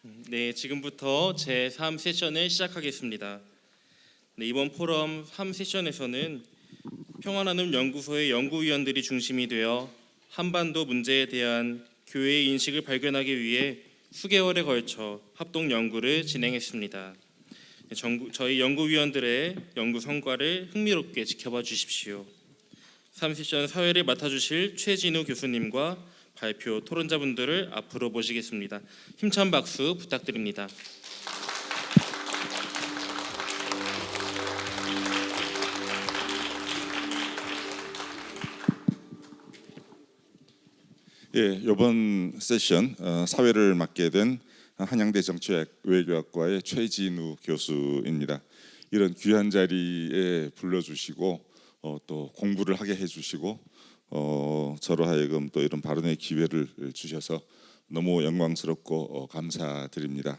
네, 지금부터 제3 세션을 시작하겠습니다. 네, 이번 포럼 3 세션에서는 평화나눔 연구소의 연구위원들이 중심이 되어 한반도 문제에 대한 교회의 인식을 발견하기 위해 수개월에 걸쳐 합동 연구를 진행했습니다. 저희 연구위원들의 연구 성과를 흥미롭게 지켜봐 주십시오. 3세션 사회를 맡아주실 최진우 교수님과 발표 토론자분들을 앞으로 모시겠습니다. 힘찬 박수 부탁드립니다. 예, 이번 세션 사회를 맡게 된 한양대 정치학 외교학과의 최진우 교수입니다. 이런 귀한 자리에 불러주시고 또 공부를 하게 해주시고 저로 하여금 또 이런 발언의 기회를 주셔서 너무 영광스럽고 감사드립니다.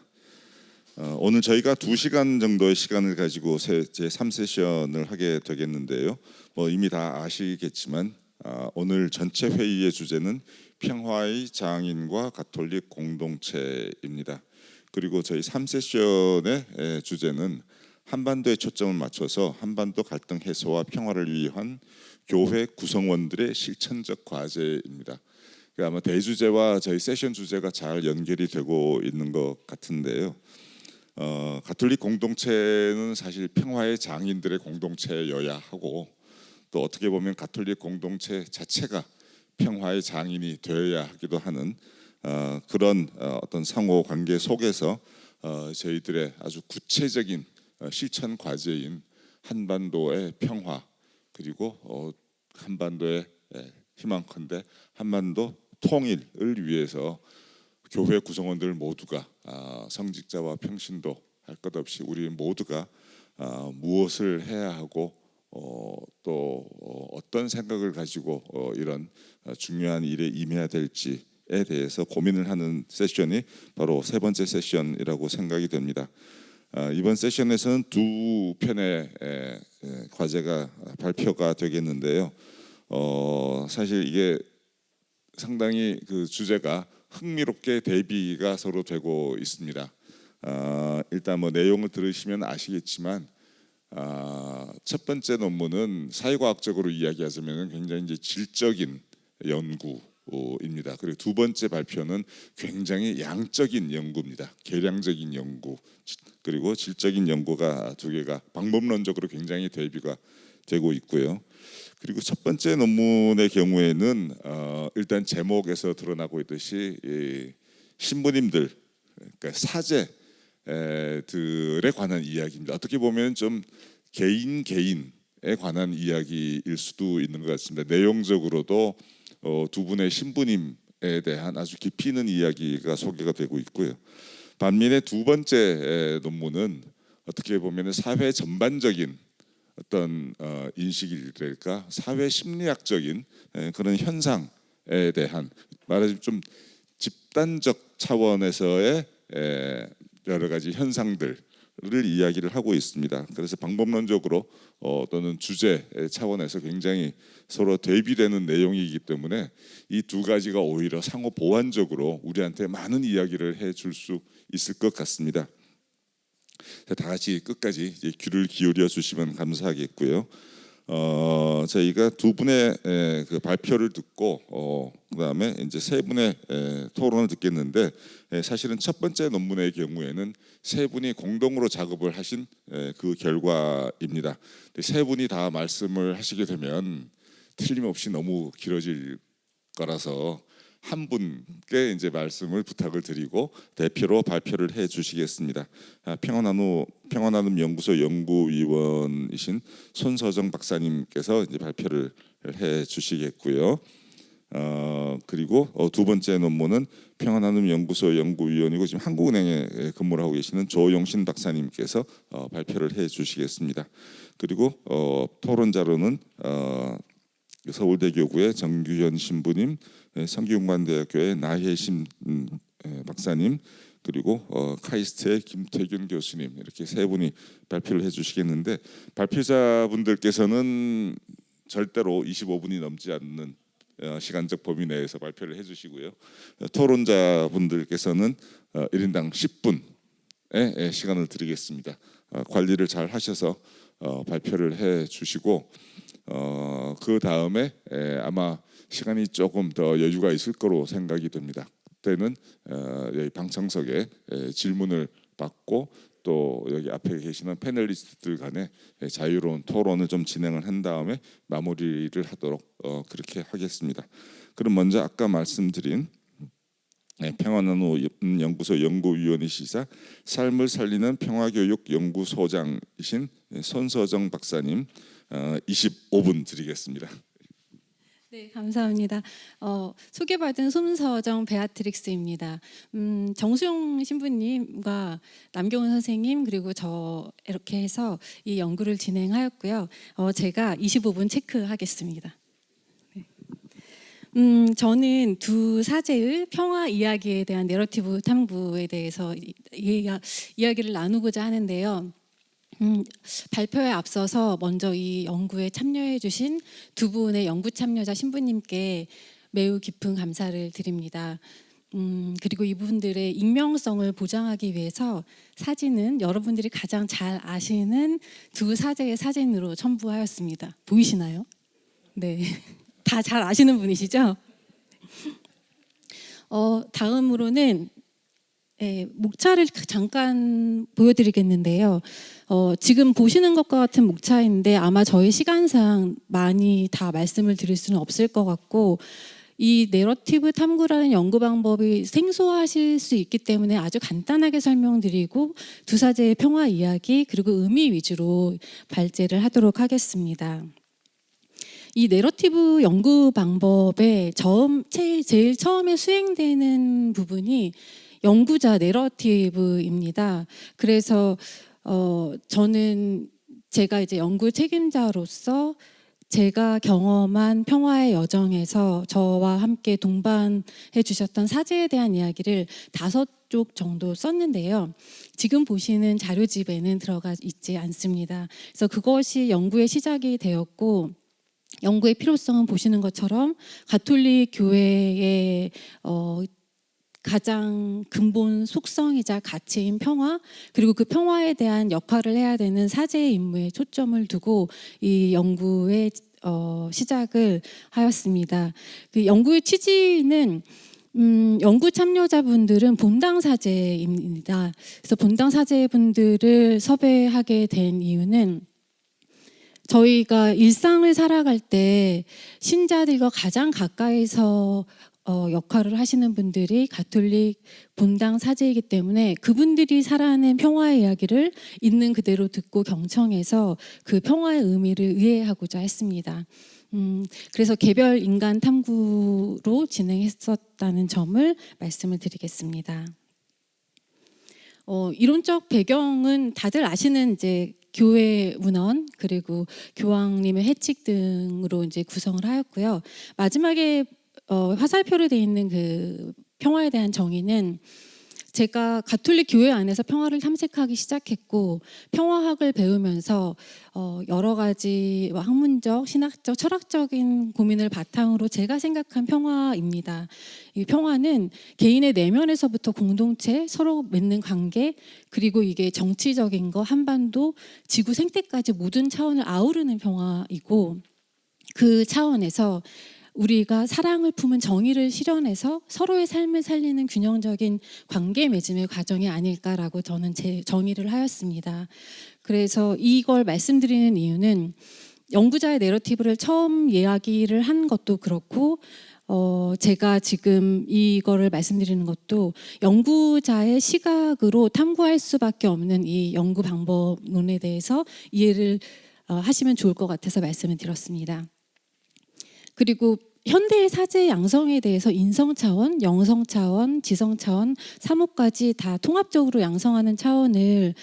오늘 저희가 2시간 정도의 시간을 가지고 제3세션을 하게 되겠는데요. 이미 다 아시겠지만 오늘 전체 회의의 주제는 평화의 장인과 가톨릭 공동체입니다. 그리고 저희 3세션의 주제는 한반도에 초점을 맞춰서 한반도 갈등 해소와 평화를 위한 교회 구성원들의 실천적 과제입니다. 아마 대주제와 저희 세션 주제가 잘 연결이 되고 있는 것 같은데요. 가톨릭 공동체는 사실 평화의 장인들의 공동체여야 하고 또 어떻게 보면 가톨릭 공동체 자체가 평화의 장인이 되어야 하기도 하는 그런 어떤 상호 관계 속에서 저희들의 아주 구체적인 실천 과제인 한반도의 평화 그리고 한반도의 희망컨대 한반도 통일을 위해서 교회 구성원들 모두가 성직자와 평신도 할 것 없이 우리 모두가 무엇을 해야 하고 또 어떤 생각을 가지고 이런 중요한 일에 임해야 될지에 대해서 고민을 하는 세션이 바로 세 번째 세션이라고 생각이 됩니다. 이번 세션에서는 두 편의 과제가 발표가 되겠는데요. 사실 이게 상당히 그 주제가 흥미롭게 대비가 서로 되고 있습니다. 일단 내용을 들으시면 아시겠지만 첫 번째 논문은 사회과학적으로 이야기하자면 굉장히 이제 질적인 연구입니다. 그리고 두 번째 발표는 굉장히 양적인 연구입니다. 계량적인 연구 그리고 질적인 연구가 두 개가 방법론적으로 굉장히 대비가 되고 있고요. 그리고 첫 번째 논문의 경우에는 일단 제목에서 드러나고 있듯이 신부님들 그러니까 사제 들에 관한 이야기입니다. 어떻게 보면 좀 개인에 관한 이야기일 수도 있는 것 같습니다. 내용적으로도 두 분의 신부님에 대한 아주 깊이 있는 이야기가 소개가 되고 있고요. 반면에 두 번째 논문은 어떻게 보면 사회 전반적인 어떤 인식이랄까 사회 심리학적인 그런 현상에 대한 말하자면 좀 집단적 차원에서의 여러 가지 현상들을 이야기를 하고 있습니다. 그래서 방법론적으로 또는 주제 차원에서 굉장히 서로 대비되는 내용이기 때문에 이 두 가지가 오히려 상호 보완적으로 우리한테 많은 이야기를 해줄 수 있을 것 같습니다. 다 같이 끝까지 귀를 기울여 주시면 감사하겠고요. 저희가 두 분의 그 발표를 듣고 그다음에 이제 세 분의 토론을 듣겠는데 사실은 첫 번째 논문의 경우에는 세 분이 공동으로 작업을 하신 그 결과입니다. 세 분이 다 말씀을 하시게 되면 틀림없이 너무 길어질 거라서 한 분께 이제 말씀을 부탁을 드리고 대표로 발표를 해 주시겠습니다. 평화나눔 연구소 연구위원이신 손서정 박사님께서 이제 발표를 해 주시겠고요. 그리고 두 번째 논문은 평화나눔 연구소 연구위원이고 지금 한국은행에 근무를 하고 계시는 조용신 박사님께서 발표를 해 주시겠습니다. 그리고 토론자로는 서울대교구의 정규현 신부님, 성균관대학교의 나혜심 박사님, 그리고 카이스트의 김태균 교수님 이렇게 세 분이 발표를 해주시겠는데 발표자분들께서는 절대로 25분이 넘지 않는 시간적 범위 내에서 발표를 해주시고요. 토론자분들께서는 1인당 10분의 시간을 드리겠습니다. 관리를 잘 하셔서 발표를 해주시고 그 다음에 아마 시간이 조금 더 여유가 있을 거로 생각이 됩니다. 그때는 여기 방청석에 질문을 받고 또 여기 앞에 계시는 패널리스트들 간에 자유로운 토론을 좀 진행을 한 다음에 마무리를 하도록 그렇게 하겠습니다. 그럼 먼저 아까 말씀드린 평화나눔 연구소 연구위원이시자 삶을 살리는 평화교육 연구소장이신 손서정 박사님 25분 드리겠습니다. 네, 감사합니다. 소개받은 손서정 베아트릭스입니다. 정수영 신부님과 남경훈 선생님 그리고 저 이렇게 해서 이 연구를 진행하였고요. 제가 25분 체크하겠습니다. 저는 두 사제의 평화 이야기에 대한 내러티브 탐구에 대해서 이야기를 나누고자 하는데요. 발표에 앞서서 먼저 이 연구에 참여해 주신 두 분의 연구 참여자 신부님께 매우 깊은 감사를 드립니다. 그리고 이분들의 익명성을 보장하기 위해서 사진은 여러분들이 가장 잘 아시는 두 사제의 사진으로 첨부하였습니다. 보이시나요? 네, 다 잘 아시는 분이시죠? 다음으로는 목차를 잠깐 보여드리겠는데요. 지금 보시는 것과 같은 목차인데 아마 저희 시간상 많이 다 말씀을 드릴 수는 없을 것 같고 이 내러티브 탐구라는 연구 방법이 생소하실 수 있기 때문에 아주 간단하게 설명드리고 두 사제의 평화 이야기 그리고 의미 위주로 발제를 하도록 하겠습니다. 이 내러티브 연구 방법의 제일 처음에 수행되는 부분이 연구자 내러티브입니다. 그래서 저는 제가 이제 연구 책임자로서 제가 경험한 평화의 여정에서 저와 함께 동반해 주셨던 사제에 대한 이야기를 5쪽 정도 썼는데요. 지금 보시는 자료집에는 들어가 있지 않습니다. 그래서 그것이 연구의 시작이 되었고 연구의 필요성은 보시는 것처럼 가톨릭 교회의 가장 근본 속성이자 가치인 평화 그리고 그 평화에 대한 역할을 해야 되는 사제의 임무에 초점을 두고 이 연구의 시작을 하였습니다. 그 연구의 취지는 연구 참여자분들은 본당 사제입니다. 그래서 본당 사제분들을 섭외하게 된 이유는 저희가 일상을 살아갈 때 신자들과 가장 가까이서 역할을 하시는 분들이 가톨릭 본당 사제이기 때문에 그분들이 살아낸 평화의 이야기를 있는 그대로 듣고 경청해서 그 평화의 의미를 이해하고자 했습니다. 그래서 개별 인간 탐구로 진행했었다는 점을 말씀을 드리겠습니다. 이론적 배경은 다들 아시는 이제 교회 문헌 그리고 교황님의 해칙 등으로 이제 구성을 하였고요. 마지막에 화살표로 되어 있는 그 평화에 대한 정의는 제가 가톨릭 교회 안에서 평화를 탐색하기 시작했고 평화학을 배우면서 여러 가지 학문적, 신학적, 철학적인 고민을 바탕으로 제가 생각한 평화입니다. 이 평화는 개인의 내면에서부터 공동체, 서로 맺는 관계, 그리고 이게 정치적인 거, 한반도, 지구 생태까지 모든 차원을 아우르는 평화이고 그 차원에서 우리가 사랑을 품은 정의를 실현해서 서로의 삶을 살리는 균형적인 관계 맺음의 과정이 아닐까라고 저는 제 정의를 하였습니다. 그래서 이걸 말씀드리는 이유는 연구자의 내러티브를 처음 이야기를 한 것도 그렇고 제가 지금 이거를 말씀드리는 것도 연구자의 시각으로 탐구할 수밖에 없는 이 연구 방법론에 대해서 이해를 하시면 좋을 것 같아서 말씀을 드렸습니다. 그리고 현대의 사제 양성에 대해서 인성 차원, 영성 차원, 지성 차원, 3호까지 다 통합적으로 양성하는 차원을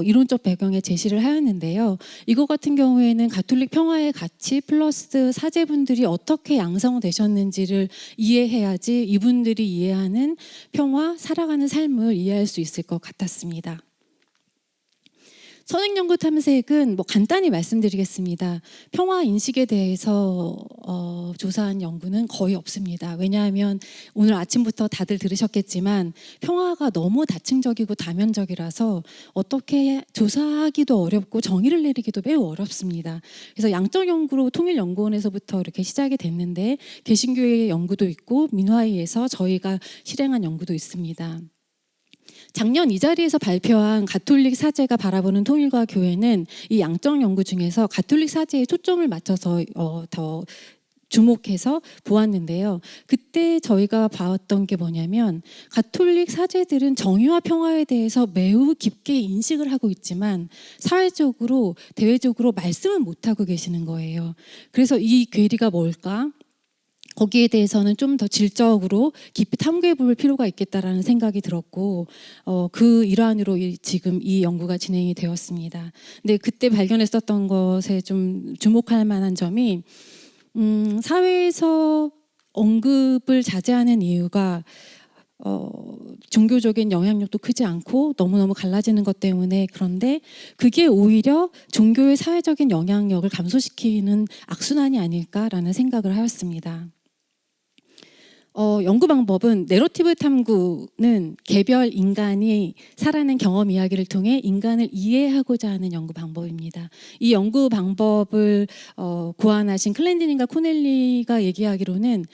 이론적 배경에 제시를 하였는데요. 이거 같은 경우에는 가톨릭 평화의 가치 플러스 사제분들이 어떻게 양성되셨는지를 이해해야지 이분들이 이해하는 평화, 살아가는 삶을 이해할 수 있을 것 같았습니다. 선행연구 탐색은 뭐 간단히 말씀드리겠습니다. 평화 인식에 대해서 조사한 연구는 거의 없습니다. 왜냐하면 오늘 아침부터 다들 들으셨겠지만 평화가 너무 다층적이고 다면적이라서 어떻게 조사하기도 어렵고 정의를 내리기도 매우 어렵습니다. 그래서 양적 연구로 통일연구원에서부터 이렇게 시작이 됐는데 개신교의 연구도 있고 민화위에서 저희가 실행한 연구도 있습니다. 작년 이 자리에서 발표한 가톨릭 사제가 바라보는 통일과 교회는 이 양적 연구 중에서 가톨릭 사제에 초점을 맞춰서 더 주목해서 보았는데요. 그때 저희가 봤던 게 뭐냐면 가톨릭 사제들은 정의와 평화에 대해서 매우 깊게 인식을 하고 있지만 사회적으로 대외적으로 말씀은 못하고 계시는 거예요. 그래서 이 괴리가 뭘까? 거기에 대해서는 좀 더 질적으로 깊이 탐구해 볼 필요가 있겠다라는 생각이 들었고 그 일환으로 지금 이 연구가 진행이 되었습니다. 근데 그때 발견했었던 것에 좀 주목할 만한 점이 사회에서 언급을 자제하는 이유가 종교적인 영향력도 크지 않고 너무너무 갈라지는 것 때문에 그런데 그게 오히려 종교의 사회적인 영향력을 감소시키는 악순환이 아닐까라는 생각을 하였습니다. 연구 방법은 내러티브 탐구는 개별 인간이 살아낸 경험 이야기를 통해 인간을 이해하고자 하는 연구 방법입니다. 이 연구 방법을 고안하신 클랜디닝과 코넬리가 얘기하기로는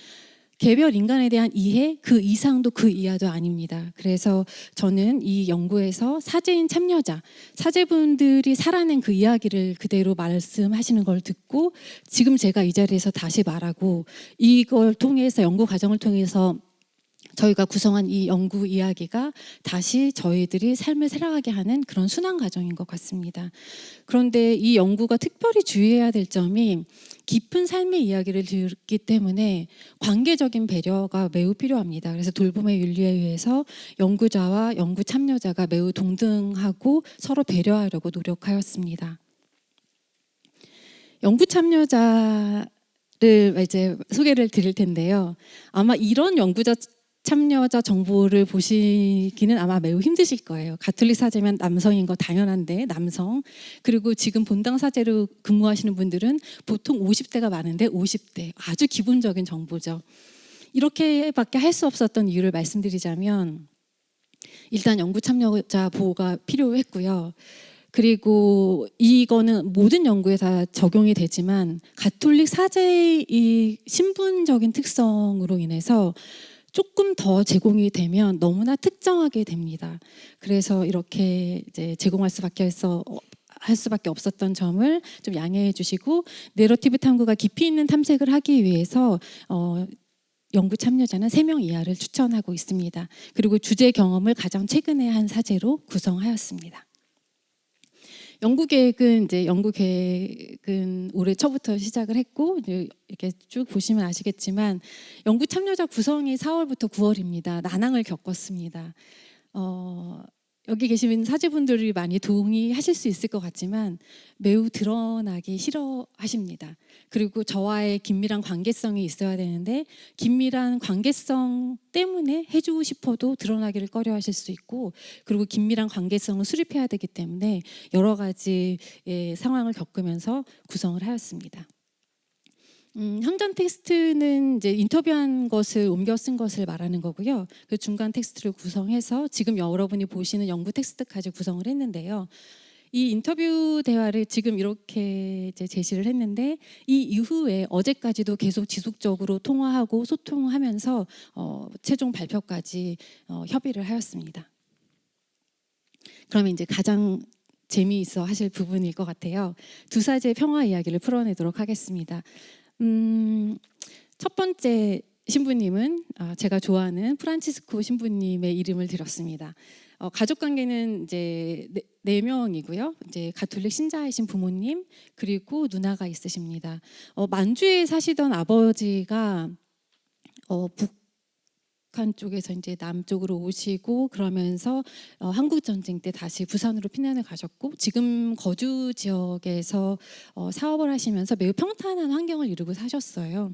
개별 인간에 대한 이해, 그 이상도 그 이하도 아닙니다. 그래서 저는 이 연구에서 사제인 참여자, 사제분들이 살아낸 그 이야기를 그대로 말씀하시는 걸 듣고 지금 제가 이 자리에서 다시 말하고 이걸 통해서 연구 과정을 통해서 저희가 구성한 이 연구 이야기가 다시 저희들이 삶을 살아가게 하는 그런 순환 과정인 것 같습니다. 그런데 이 연구가 특별히 주의해야 될 점이 깊은 삶의 이야기를 듣기 때문에 관계적인 배려가 매우 필요합니다. 그래서 돌봄의 윤리에 의해서 연구자와 연구 참여자가 매우 동등하고 서로 배려하려고 노력하였습니다. 연구 참여자를 이제 소개를 드릴 텐데요. 아마 이런 연구자 참여자 정보를 보시기는 아마 매우 힘드실 거예요. 가톨릭 사제면 남성인 거 당연한데 남성. 그리고 지금 본당 사제로 근무하시는 분들은 보통 50대가 많은데 50대. 아주 기본적인 정보죠. 이렇게밖에 할 수 없었던 이유를 말씀드리자면 일단 연구 참여자 보호가 필요했고요. 그리고 이거는 모든 연구에 다 적용이 되지만 가톨릭 사제의 이 신분적인 특성으로 인해서 조금 더 제공이 되면 너무나 특정하게 됩니다. 그래서 이렇게 이제 제공할 수밖에 없었던 점을 좀 양해해 주시고 내러티브 탐구가 깊이 있는 탐색을 하기 위해서 연구 참여자는 3명 이하를 추천하고 있습니다. 그리고 주제 경험을 가장 최근에 한 사제로 구성하였습니다. 연구 계획은 올해 초부터 시작을 했고 이렇게 쭉 보시면 아시겠지만 연구 참여자 구성이 4월부터 9월입니다. 난항을 겪었습니다. 여기 계신 사제분들이 많이 동의하실 수 있을 것 같지만 매우 드러나기 싫어하십니다. 그리고 저와의 긴밀한 관계성이 있어야 되는데 긴밀한 관계성 때문에 해주고 싶어도 드러나기를 꺼려하실 수 있고 그리고 긴밀한 관계성을 수립해야 되기 때문에 여러 가지 상황을 겪으면서 구성을 하였습니다. 현장 텍스트는 이제 인터뷰한 것을 옮겨 쓴 것을 말하는 거고요. 그 중간 텍스트를 구성해서 지금 여러분이 보시는 연구 텍스트까지 구성을 했는데요. 이 인터뷰 대화를 지금 이렇게 이제 제시를 했는데 이 이후에 어제까지도 계속 지속적으로 통화하고 소통하면서 최종 발표까지 협의를 하였습니다. 그러면 이제 가장 재미있어 하실 부분일 것 같아요. 두 사제의 평화 이야기를 풀어내도록 하겠습니다. 첫 번째 신부님은 제가 좋아하는 프란치스코 신부님의 이름을 드렸습니다. 가족 관계는 이제 4명이고요. 이제 가톨릭 신자이신 부모님 그리고 누나가 있으십니다. 만주에 사시던 아버지가 북한 쪽에서 이제 남쪽으로 오시고 그러면서 한국 전쟁 때 다시 부산으로 피난을 가셨고 지금 거주 지역에서 사업을 하시면서 매우 평탄한 환경을 이루고 사셨어요.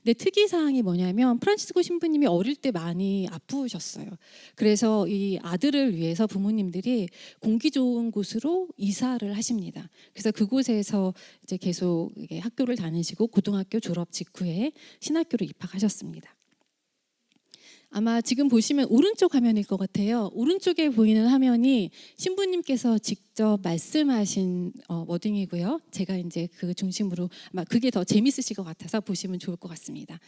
근데 특이 사항이 뭐냐면 프란치스코 신부님이 어릴 때 많이 아프셨어요. 그래서 이 아들을 위해서 부모님들이 공기 좋은 곳으로 이사를 하십니다. 그래서 그곳에서 이제 계속 이게 학교를 다니시고 고등학교 졸업 직후에 신학교로 입학하셨습니다. 아마 지금 보시면 오른쪽 화면일 것 같아요. 오른쪽에 보이는 화면이 신부님께서 직접 말씀하신 워딩이고요. 제가 이제 그 중심으로 아마 그게 더 재밌으실 것 같아서 보시면 좋을 것 같습니다.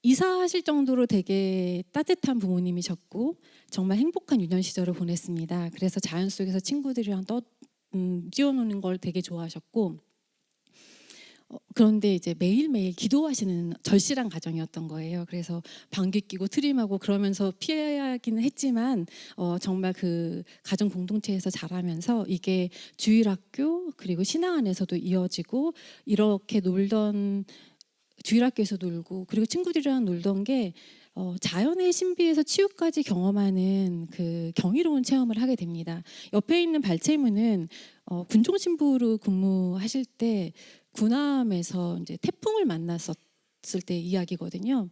이사하실 정도로 되게 따뜻한 부모님이셨고 정말 행복한 유년 시절을 보냈습니다. 그래서 자연 속에서 친구들이랑 뛰어노는 걸 되게 좋아하셨고 그런데 이제 매일매일 기도하시는 절실한 가정이었던 거예요. 그래서 방귀 뀌고 트림하고 그러면서 피하기는 했지만 정말 그 가정 공동체에서 자라면서 이게 주일학교 그리고 신앙 안에서도 이어지고 이렇게 놀던 주일학교에서 놀고 그리고 친구들이랑 놀던 게 자연의 신비에서 치유까지 경험하는 그 경이로운 체험을 하게 됩니다. 옆에 있는 발제문은 군종 신부로 근무하실 때 군함에서 이제 태풍을 만났었을 때 이야기거든요.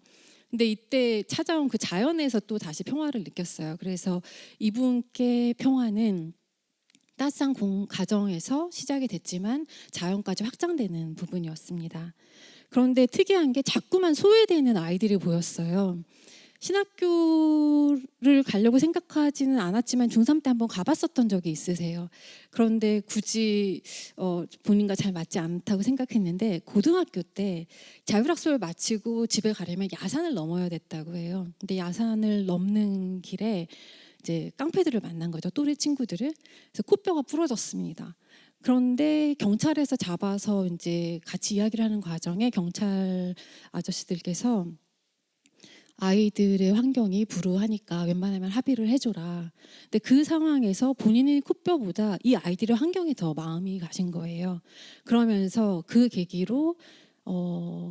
근데 이때 찾아온 그 자연에서 또 다시 평화를 느꼈어요. 그래서 이분께 평화는 따스한 가정에서 시작이 됐지만 자연까지 확장되는 부분이었습니다. 그런데 특이한 게 자꾸만 소외되는 아이들이 보였어요. 신학교를 가려고 생각하지는 않았지만 중3 때 한번 가봤었던 적이 있으세요. 그런데 굳이 본인과 잘 맞지 않다고 생각했는데 고등학교 때 자율학습을 마치고 집에 가려면 야산을 넘어야 됐다고 해요. 근데 야산을 넘는 길에 이제 깡패들을 만난 거죠. 또래 친구들을. 그래서 코뼈가 부러졌습니다. 그런데 경찰에서 잡아서 이제 같이 이야기를 하는 과정에 경찰 아저씨들께서 아이들의 환경이 불우하니까 웬만하면 합의를 해줘라. 근데 그 상황에서 본인의 코뼈보다 이 아이들의 환경에 더 마음이 가신 거예요. 그러면서 그 계기로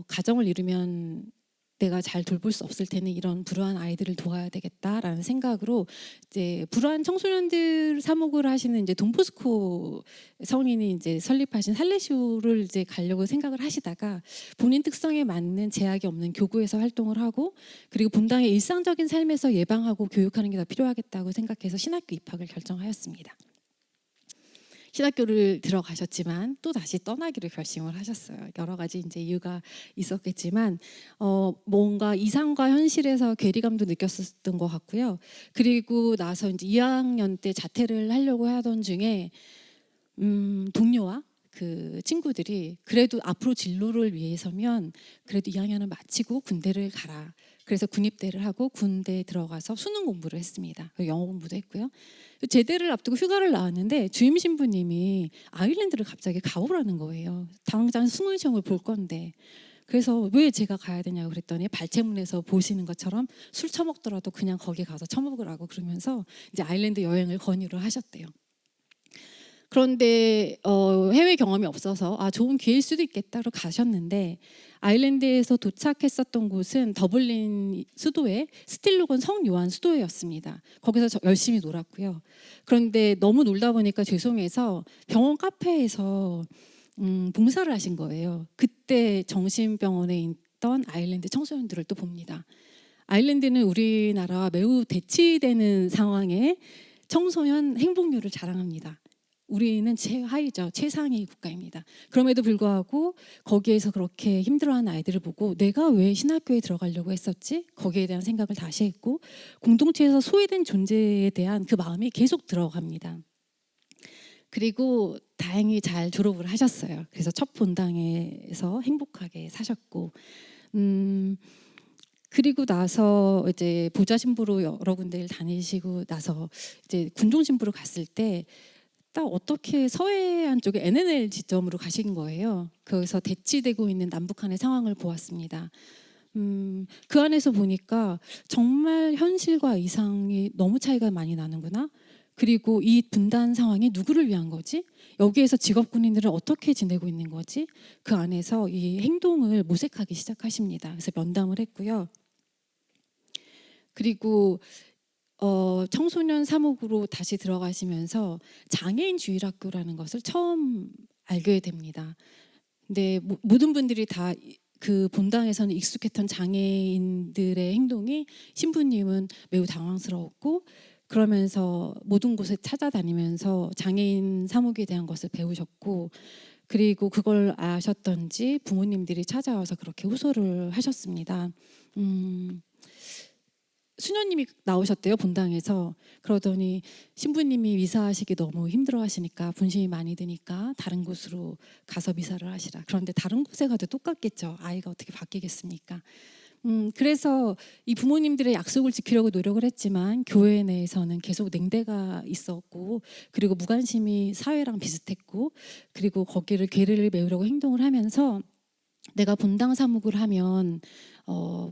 가정을 이루면 내가 잘 돌볼 수 없을 테니 이런 불우한 아이들을 도와야 되겠다라는 생각으로 이제 불우한 청소년들 사목을 하시는 이제 돈보스코 성인이 이제 설립하신 살레시오를 이제 가려고 생각을 하시다가 본인 특성에 맞는 제약이 없는 교구에서 활동을 하고 그리고 본당의 일상적인 삶에서 예방하고 교육하는 게 더 필요하겠다고 생각해서 신학교 입학을 결정하였습니다. 신학교를 들어가셨지만 또 다시 떠나기를 결심을 하셨어요. 여러 가지 이제 이유가 있었겠지만 뭔가 이상과 현실에서 괴리감도 느꼈었던 것 같고요. 그리고 나서 이제 2학년 때 자퇴를 하려고 하던 중에 동료와 그 친구들이 그래도 앞으로 진로를 위해서면 그래도 2학년을 마치고 군대를 가라. 그래서 군입대를 하고 군대에 들어가서 수능 공부를 했습니다. 영어 공부도 했고요. 제대를 앞두고 휴가를 나왔는데 주임 신부님이 아일랜드를 갑자기 가보라는 거예요. 당장 수능 시험을 볼 건데. 그래서 왜 제가 가야 되냐고 그랬더니 발제문에서 보시는 것처럼 술 처먹더라도 그냥 거기 가서 처먹으라고 그러면서 이제 아일랜드 여행을 권유를 하셨대요. 그런데 해외 경험이 없어서 좋은 기회일 수도 있겠다로 가셨는데 아일랜드에서 도착했었던 곳은 더블린 수도의 스틸로건 성요한 수도였습니다. 거기서 열심히 놀았고요. 그런데 너무 놀다 보니까 죄송해서 병원 카페에서 봉사를 하신 거예요. 그때 정신병원에 있던 아일랜드 청소년들을 또 봅니다. 아일랜드는 우리나라와 매우 대치되는 상황에 청소년 행복률을 자랑합니다. 우리는 최하위죠. 최상위 국가입니다. 그럼에도 불구하고 거기에서 그렇게 힘들어하는 아이들을 보고 내가 왜 신학교에 들어가려고 했었지? 거기에 대한 생각을 다시 했고 공동체에서 소외된 존재에 대한 그 마음이 계속 들어갑니다. 그리고 다행히 잘 졸업을 하셨어요. 그래서 첫 본당에서 행복하게 사셨고 그리고 나서 이제 보좌 신부로 여러 군데를 다니시고 나서 이제 군종 신부로 갔을 때 딱 어떻게 서해안 쪽에 NNL 지점으로 가신 거예요. 거기서 대치되고 있는 남북한의 상황을 보았습니다. 그 안에서 보니까 정말 현실과 이상이 너무 차이가 많이 나는구나. 그리고 이 분단 상황이 누구를 위한 거지? 여기에서 직업 군인들은 어떻게 지내고 있는 거지? 그 안에서 이 행동을 모색하기 시작하십니다. 그래서 면담을 했고요. 그리고 청소년 사목으로 다시 들어가시면서 장애인 주일학교라는 것을 처음 알게 됩니다. 근데 모든 분들이 다 그 본당에서는 익숙했던 장애인들의 행동이 신부님은 매우 당황스러웠고 그러면서 모든 곳에 찾아다니면서 장애인 사목에 대한 것을 배우셨고 그리고 그걸 아셨던지 부모님들이 찾아와서 그렇게 호소를 하셨습니다. 수녀님이 나오셨대요 본당에서. 그러더니 신부님이 미사하시기 너무 힘들어하시니까 분심이 많이 드니까 다른 곳으로 가서 미사를 하시라. 그런데 다른 곳에 가도 똑같겠죠. 아이가 어떻게 바뀌겠습니까? 그래서 이 부모님들의 약속을 지키려고 노력을 했지만 교회 내에서는 계속 냉대가 있었고 그리고 무관심이 사회랑 비슷했고 그리고 거기를 괴를 메우려고 행동을 하면서 내가 본당 사목을 하면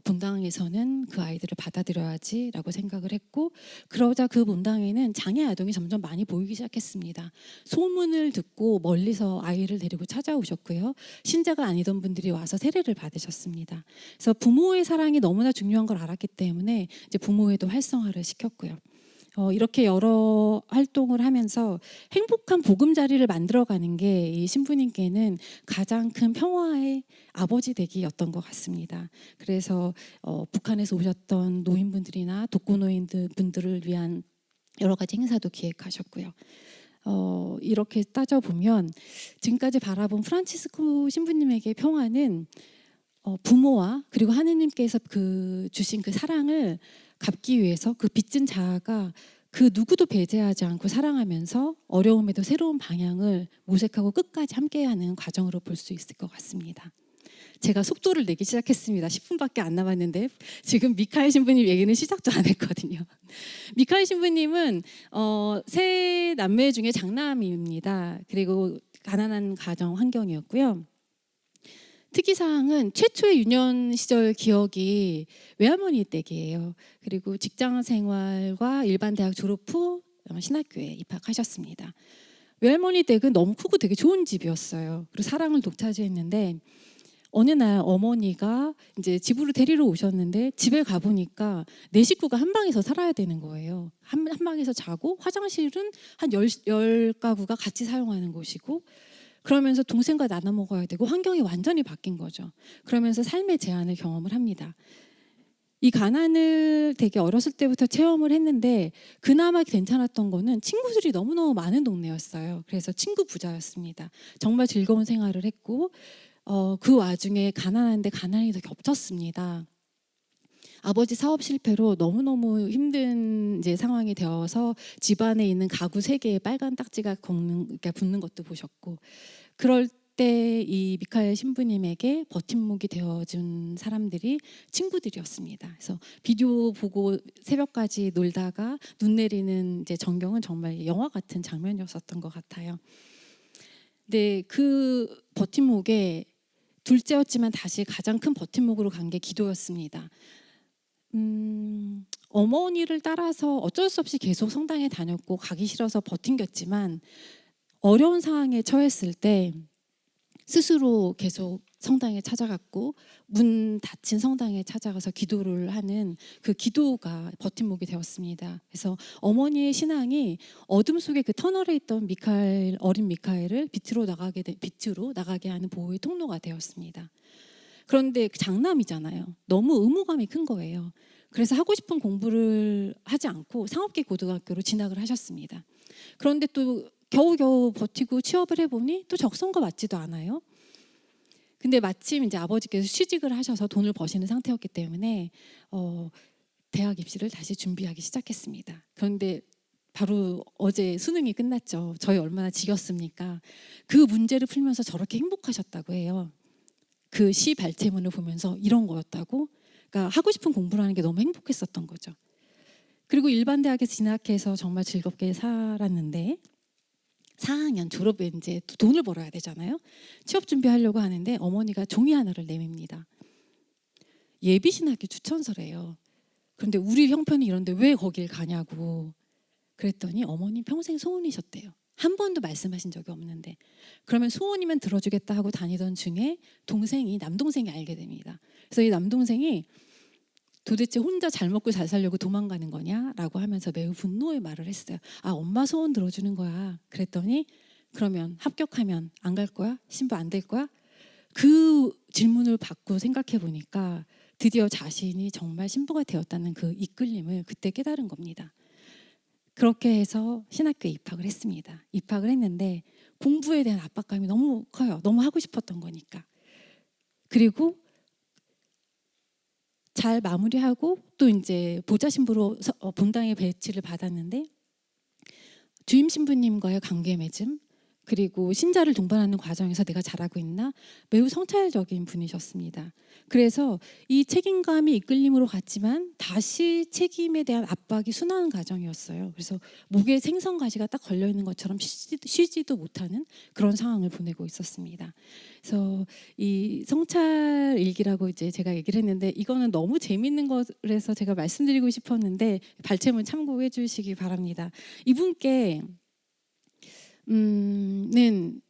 본당에서는 그 아이들을 받아들여야지라고 생각을 했고 그러자 그 본당에는 장애 아동이 점점 많이 보이기 시작했습니다. 소문을 듣고 멀리서 아이를 데리고 찾아오셨고요. 신자가 아니던 분들이 와서 세례를 받으셨습니다. 그래서 부모의 사랑이 너무나 중요한 걸 알았기 때문에 이제 부모회도 활성화를 시켰고요. 이렇게 여러 활동을 하면서 행복한 보금자리를 만들어가는 게 이 신부님께는 가장 큰 평화의 아버지 되기였던 것 같습니다. 그래서 북한에서 오셨던 노인분들이나 독거노인분들을 위한 여러 가지 행사도 기획하셨고요. 이렇게 따져보면 지금까지 바라본 프란치스코 신부님에게 평화는 부모와 그리고 하느님께서 주신 그 사랑을 갚기 위해서 그 빚진 자아가 그 누구도 배제하지 않고 사랑하면서 어려움에도 새로운 방향을 모색하고 끝까지 함께하는 과정으로 볼 수 있을 것 같습니다. 제가 속도를 내기 시작했습니다. 10분밖에 안 남았는데 지금 미카엘 신부님 얘기는 시작도 안 했거든요. 미카엘 신부님은 세 남매 중에 장남입니다. 그리고 가난한 가정 환경이었고요. 특이사항은 최초의 유년 시절 기억이 외할머니 댁이에요. 그리고 직장 생활과 일반 대학 졸업 후 신학교에 입학하셨습니다. 외할머니 댁은 너무 크고 되게 좋은 집이었어요. 그리고 사랑을 독차지했는데 어느 날 어머니가 이제 집으로 데리러 오셨는데 집에 가보니까 네 식구가 한 방에서 살아야 되는 거예요. 한 방에서 자고 화장실은 한 10가구가 같이 사용하는 곳이고 그러면서 동생과 나눠 먹어야 되고 환경이 완전히 바뀐 거죠. 그러면서 삶의 제한을 경험을 합니다. 이 가난을 되게 어렸을 때부터 체험을 했는데 그나마 괜찮았던 거는 친구들이 너무너무 많은 동네였어요. 그래서 친구 부자였습니다. 정말 즐거운 생활을 했고 그 와중에 가난한데 가난이 더 겹쳤습니다. 아버지 사업 실패로 너무너무 힘든 이제 상황이 되어서 집안에 있는 가구 3개에 빨간 딱지가 붙는 것도 보셨고 그럴 때 이 미카엘 신부님에게 버팀목이 되어준 사람들이 친구들이었습니다. 그래서 비디오 보고 새벽까지 놀다가 눈 내리는 이제 전경은 정말 영화 같은 장면이었었던 것 같아요. 근데 그 버팀목에 둘째였지만 다시 가장 큰 버팀목으로 간 게 기도였습니다. 어머니를 따라서 어쩔 수 없이 계속 성당에 다녔고 가기 싫어서 버틴겼지만 어려운 상황에 처했을 때 스스로 계속 성당에 찾아갔고 문 닫힌 성당에 찾아가서 기도를 하는 그 기도가 버팀목이 되었습니다. 그래서 어머니의 신앙이 어둠 속에 그 터널에 있던 어린 미카엘을 빛으로 나가게 하는 보호의 통로가 되었습니다. 그런데 장남이잖아요. 너무 의무감이 큰 거예요. 그래서 하고 싶은 공부를 하지 않고 상업계 고등학교로 진학을 하셨습니다. 그런데 또 겨우겨우 버티고 취업을 해보니 또 적성과 맞지도 않아요. 근데 마침 이제 아버지께서 취직을 하셔서 돈을 버시는 상태였기 때문에 대학 입시를 다시 준비하기 시작했습니다. 그런데 바로 어제 수능이 끝났죠. 저희 얼마나 지겼습니까? 그 문제를 풀면서 저렇게 행복하셨다고 해요. 그 시 발제문을 보면서 이런 거였다고. 그러니까 하고 싶은 공부를 하는 게 너무 행복했었던 거죠. 그리고 일반 대학에 진학해서 정말 즐겁게 살았는데 4학년 졸업에 이제 돈을 벌어야 되잖아요. 취업 준비하려고 하는데 어머니가 종이 하나를 내밉니다. 예비신학교 추천서래요. 그런데 우리 형편이 이런데 왜 거길 가냐고. 그랬더니 어머니 평생 소원이셨대요. 한 번도 말씀하신 적이 없는데. 그러면 소원이면 들어주겠다 하고 다니던 중에 남동생이 알게 됩니다. 그래서 이 남동생이 도대체 혼자 잘 먹고 잘 살려고 도망가는 거냐라고 하면서 매우 분노의 말을 했어요. 아, 엄마 소원 들어주는 거야. 그랬더니 그러면 합격하면 안 갈 거야? 신부 안 될 거야? 그 질문을 받고 생각해 보니까 드디어 자신이 정말 신부가 되었다는 그 이끌림을 그때 깨달은 겁니다. 그렇게 해서 신학교에 입학을 했습니다. 입학을 했는데 공부에 대한 압박감이 너무 커요. 너무 하고 싶었던 거니까. 그리고 잘 마무리하고 또 이제 보좌 신부로 본당에 배치를 받았는데 주임 신부님과의 관계 맺음 그리고 신자를 동반하는 과정에서 내가 잘하고 있나 매우 성찰적인 분이셨습니다. 그래서 이 책임감이 이끌림으로 갔지만 다시 책임에 대한 압박이 순환 과정이었어요. 그래서 목에 생선가시가 딱 걸려 있는 것처럼 쉬지도 못하는 그런 상황을 보내고 있었습니다. 그래서 이 성찰 일기라고 이제 제가 얘기를 했는데 이거는 너무 재밌는 거라서 제가 말씀드리고 싶었는데 발췌문 참고해 주시기 바랍니다. 이분께 는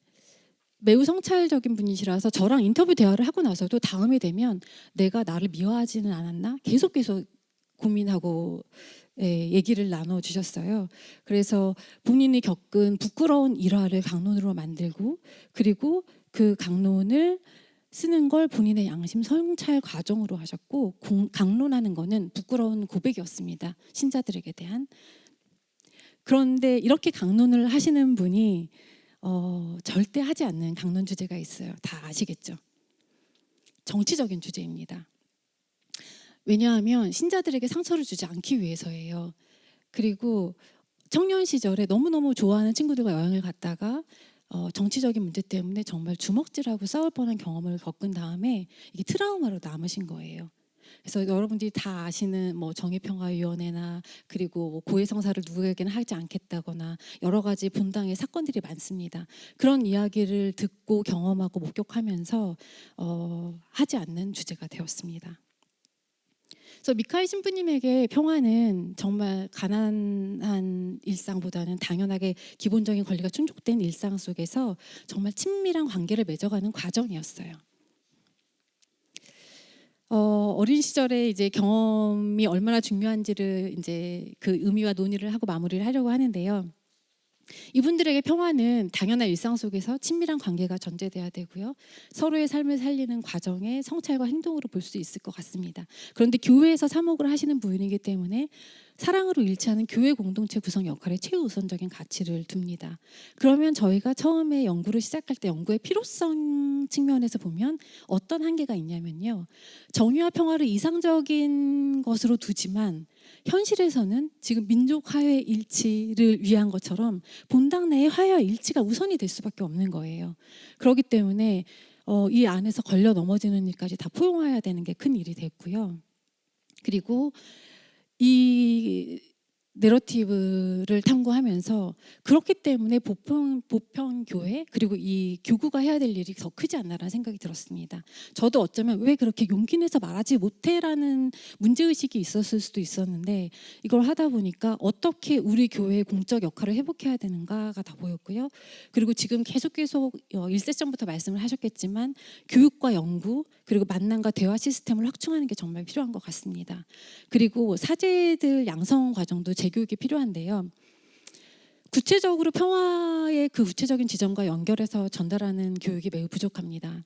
매우 성찰적인 분이시라서 저랑 인터뷰 대화를 하고 나서도 다음에 되면 내가 나를 미워하지는 않았나 계속 고민하고 얘기를 나눠주셨어요. 그래서 본인이 겪은 부끄러운 일화를 강론으로 만들고 그리고 그 강론을 쓰는 걸 본인의 양심 성찰 과정으로 하셨고 강론하는 거는 부끄러운 고백이었습니다. 신자들에게 대한. 그런데 이렇게 강론을 하시는 분이 절대 하지 않는 강론 주제가 있어요. 다 아시겠죠? 정치적인 주제입니다. 왜냐하면 신자들에게 상처를 주지 않기 위해서예요. 그리고 청년 시절에 너무너무 좋아하는 친구들과 여행을 갔다가 정치적인 문제 때문에 정말 주먹질하고 싸울 뻔한 경험을 겪은 다음에 이게 트라우마로 남으신 거예요. 그래서 여러분들이 다 아시는 뭐 정의평화위원회나 그리고 뭐 고해성사를 누구에게나 하지 않겠다거나 여러 가지 본당의 사건들이 많습니다. 그런 이야기를 듣고 경험하고 목격하면서 하지 않는 주제가 되었습니다. 그래서 미카엘 신부님에게 평화는 정말 가난한 일상보다는 당연하게 기본적인 권리가 충족된 일상 속에서 정말 친밀한 관계를 맺어가는 과정이었어요. 어린 시절에 이제 경험이 얼마나 중요한지를 이제 그 의미와 논의를 하고 마무리를 하려고 하는데요. 이분들에게 평화는 당연한 일상 속에서 친밀한 관계가 전제돼야 되고요. 서로의 삶을 살리는 과정의 성찰과 행동으로 볼 수 있을 것 같습니다. 그런데 교회에서 사목을 하시는 분이기 때문에 사랑으로 일치하는 교회 공동체 구성 역할에 최우선적인 가치를 둡니다. 그러면 저희가 처음에 연구를 시작할 때 연구의 필요성 측면에서 보면 어떤 한계가 있냐면요. 정의와 평화를 이상적인 것으로 두지만 현실에서는 지금 민족 화해 일치를 위한 것처럼 본당 내의 화해와 일치가 우선이 될 수밖에 없는 거예요. 그렇기 때문에 이 안에서 걸려 넘어지는 일까지 다 포용해야 되는 게 큰 일이 됐고요. 그리고 이 내러티브를 탐구하면서 그렇기 때문에 보편 교회 그리고 이 교구가 해야 될 일이 더 크지 않나라는 생각이 들었습니다. 저도 어쩌면 왜 그렇게 용기 내서 말하지 못해라는 문제의식이 있었을 수도 있었는데 이걸 하다 보니까 어떻게 우리 교회의 공적 역할을 회복해야 되는가가 다 보였고요. 그리고 지금 계속 1세션부터 말씀을 하셨겠지만 교육과 연구 그리고 만남과 대화 시스템을 확충하는 게 정말 필요한 것 같습니다. 그리고 사제들 양성 과정도 재교육이 필요한데요. 구체적으로 평화의 그 구체적인 지점과 연결해서 전달하는 교육이 매우 부족합니다.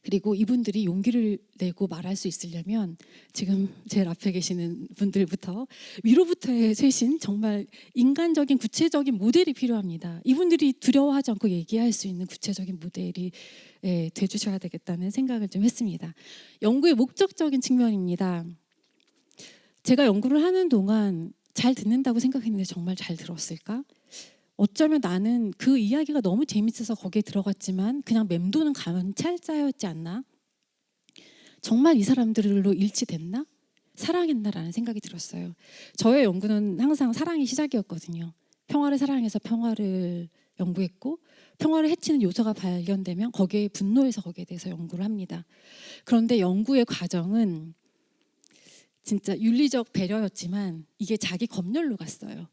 그리고 이분들이 용기를 내고 말할 수 있으려면 지금 제일 앞에 계시는 분들부터 위로부터의 쇄신, 정말 인간적인 구체적인 모델이 필요합니다. 이분들이 두려워하지 않고 얘기할 수 있는 구체적인 모델이 돼주셔야 되겠다는 생각을 좀 했습니다. 연구의 목적적인 측면입니다. 제가 연구를 하는 동안 잘 듣는다고 생각했는데 정말 잘 들었을까? 어쩌면 나는 그 이야기가 너무 재밌어서 거기에 들어갔지만 그냥 맴도는 관찰자였지 않나? 정말 이 사람들로 일치됐나? 사랑했나라는 생각이 들었어요. 저의 연구는 항상 사랑이 시작이었거든요. 평화를 사랑해서 평화를 연구했고 평화를 해치는 요소가 발견되면 거기에 분노해서 거기에 대해서 연구를 합니다. 그런데 연구의 과정은 진짜 윤리적 배려였지만 이게 자기 검열로 갔어요.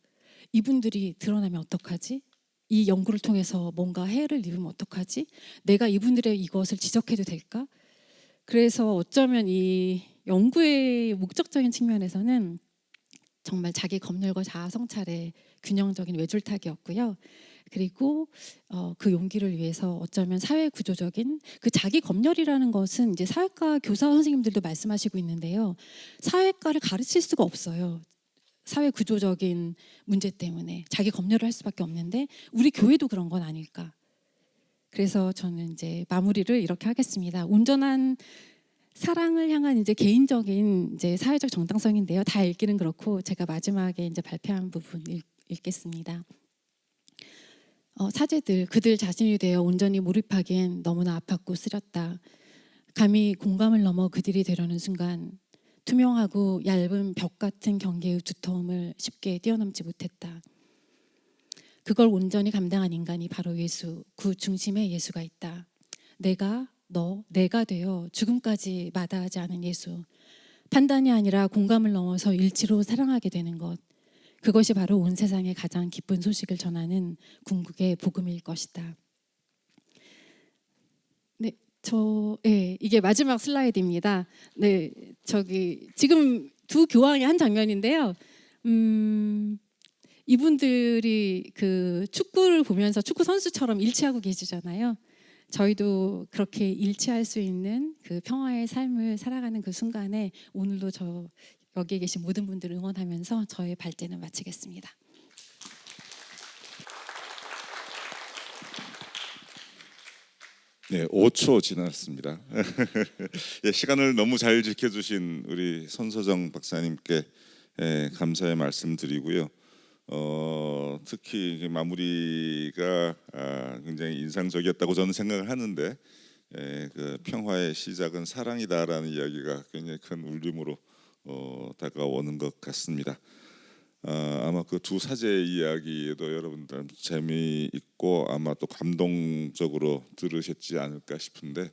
이분들이 드러나면 어떡하지? 이 연구를 통해서 뭔가 해를 입으면 어떡하지? 내가 이분들의 이것을 지적해도 될까? 그래서 어쩌면 이 연구의 목적적인 측면에서는 정말 자기 검열과 자아 성찰의 균형적인 외줄타기였고요. 그리고 그 용기를 위해서 어쩌면 사회 구조적인 그 자기 검열이라는 것은 이제 사회과 교사 선생님들도 말씀하시고 있는데요. 사회과를 가르칠 수가 없어요. 사회 구조적인 문제 때문에 자기 검열을 할 수밖에 없는데 우리 교회도 그런 건 아닐까. 그래서 저는 이제 마무리를 이렇게 하겠습니다. 온전한 사랑을 향한 이제 개인적인 이제 사회적 정당성인데요. 다 읽기는 그렇고 제가 마지막에 이제 발표한 부분 읽겠습니다. 사제들 그들 자신이 되어 온전히 몰입하기엔 너무나 아팠고 쓰렸다. 감히 공감을 넘어 그들이 되려는 순간 투명하고 얇은 벽 같은 경계의 두터움을 쉽게 뛰어넘지 못했다. 그걸 온전히 감당한 인간이 바로 예수, 그 중심에 예수가 있다. 내가 되어 죽음까지 마다하지 않은 예수. 판단이 아니라 공감을 넘어서 일치로 사랑하게 되는 것. 그것이 바로 온 세상에 가장 기쁜 소식을 전하는 궁극의 복음일 것이다. 네, 이게 마지막 슬라이드입니다. 네, 지금 두 교황의 한 장면인데요. 이분들이 그 축구를 보면서 축구 선수처럼 일치하고 계시잖아요. 저희도 그렇게 일치할 수 있는 그 평화의 삶을 살아가는 그 순간에 오늘도 여기에 계신 모든 분들을 응원하면서 저의 발제는 마치겠습니다. 네, 5초 지났습니다. 예, 시간을 너무 잘 지켜주신 우리 손서정 박사님께 감사의 말씀드리고요. 특히 마무리가 굉장히 인상적이었다고 저는 생각을 하는데 그 평화의 시작은 사랑이다라는 이야기가 굉장히 큰 울림으로 다가오는 것 같습니다. 아마 그 두 사제의 이야기에도 여러분들 재미있고 아마 또 감동적으로 들으셨지 않을까 싶은데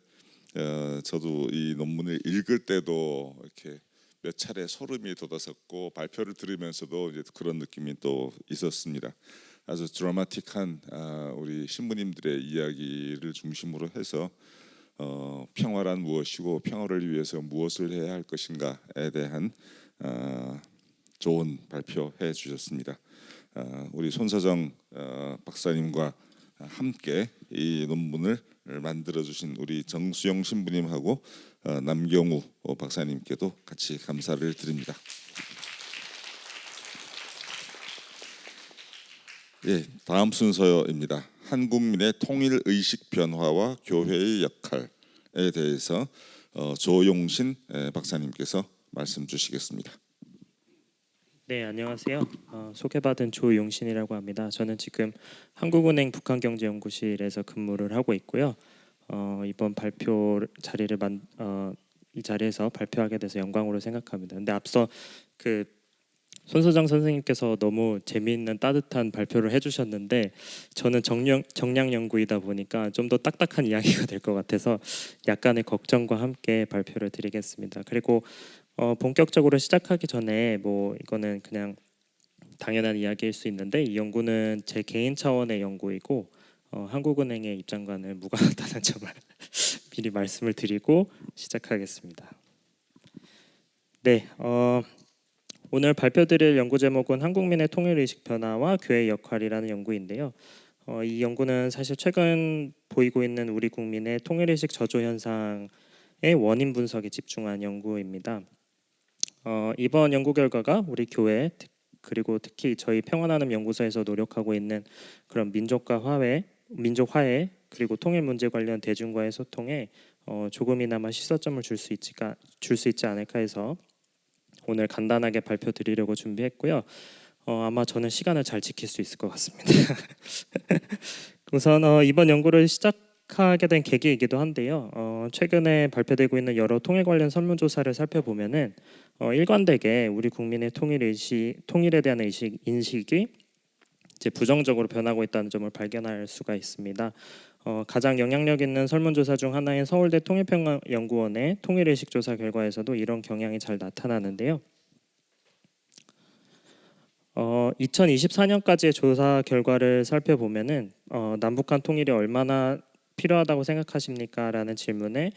저도 이 논문을 읽을 때도 이렇게 몇 차례 소름이 돋았었고 발표를 들으면서도 이제 그런 느낌이 또 있었습니다. 아주 드라마틱한 우리 신부님들의 이야기를 중심으로 해서 평화란 무엇이고 평화를 위해서 무엇을 해야 할 것인가에 대한 좋은 발표해 주셨습니다. 우리 손서정 박사님과 함께 이 논문을 만들어 주신 우리 정수영 신부님하고 남경우 박사님께도 같이 감사를 드립니다. 예, 다음 순서입니다. 한국민의 통일 의식 변화와 교회의 역할에 대해서 조용신 박사님께서 말씀 주시겠습니다. 네, 안녕하세요. 소개받은 조용신이라고 합니다. 저는 지금 한국은행 북한경제연구실에서 근무를 하고 있고요. 이번 발표 자리를 이 자리에서 발표하게 돼서 영광으로 생각합니다. 근데 앞서 그 손소정 선생님께서 너무 재미있는 따뜻한 발표를 해주셨는데 저는 정량 연구이다 보니까 좀 더 딱딱한 이야기가 될 것 같아서 약간의 걱정과 함께 발표를 드리겠습니다. 그리고 본격적으로 시작하기 전에 이거는 그냥 당연한 이야기일 수 있는데 이 연구는 제 개인 차원의 연구이고 한국은행의 입장과는 무관하다는 점을 미리 말씀을 드리고 시작하겠습니다. 네, 오늘 발표드릴 연구 제목은 한국민의 통일의식 변화와 교회의 역할이라는 연구인데요. 이 연구는 사실 최근 보이고 있는 우리 국민의 통일의식 저조 현상의 원인 분석에 집중한 연구입니다. 이번 연구 결과가 우리 교회 그리고 특히 저희 평화나눔 연구소에서 노력하고 있는 그런 민족 화해 그리고 통일 문제 관련 대중과의 소통에 조금이나마 시사점을 줄 수 있지 않을까 해서 오늘 간단하게 발표 드리려고 준비했고요. 아마 저는 시간을 잘 지킬 수 있을 것 같습니다. 우선 이번 연구를 시작하게 된 계기이기도 한데요. 최근에 발표되고 있는 여러 통일 관련 설문조사를 살펴보면은 일관되게 우리 국민의 통일에 대한 인식이 이제 부정적으로 변하고 있다는 점을 발견할 수가 있습니다. 가장 영향력 있는 설문조사 중 하나인 서울대 통일평화연구원의 통일의식 조사 결과에서도 이런 경향이 잘 나타나는데요. 2024년까지의 조사 결과를 살펴보면은 남북한 통일이 얼마나 필요하다고 생각하십니까? 라는 질문에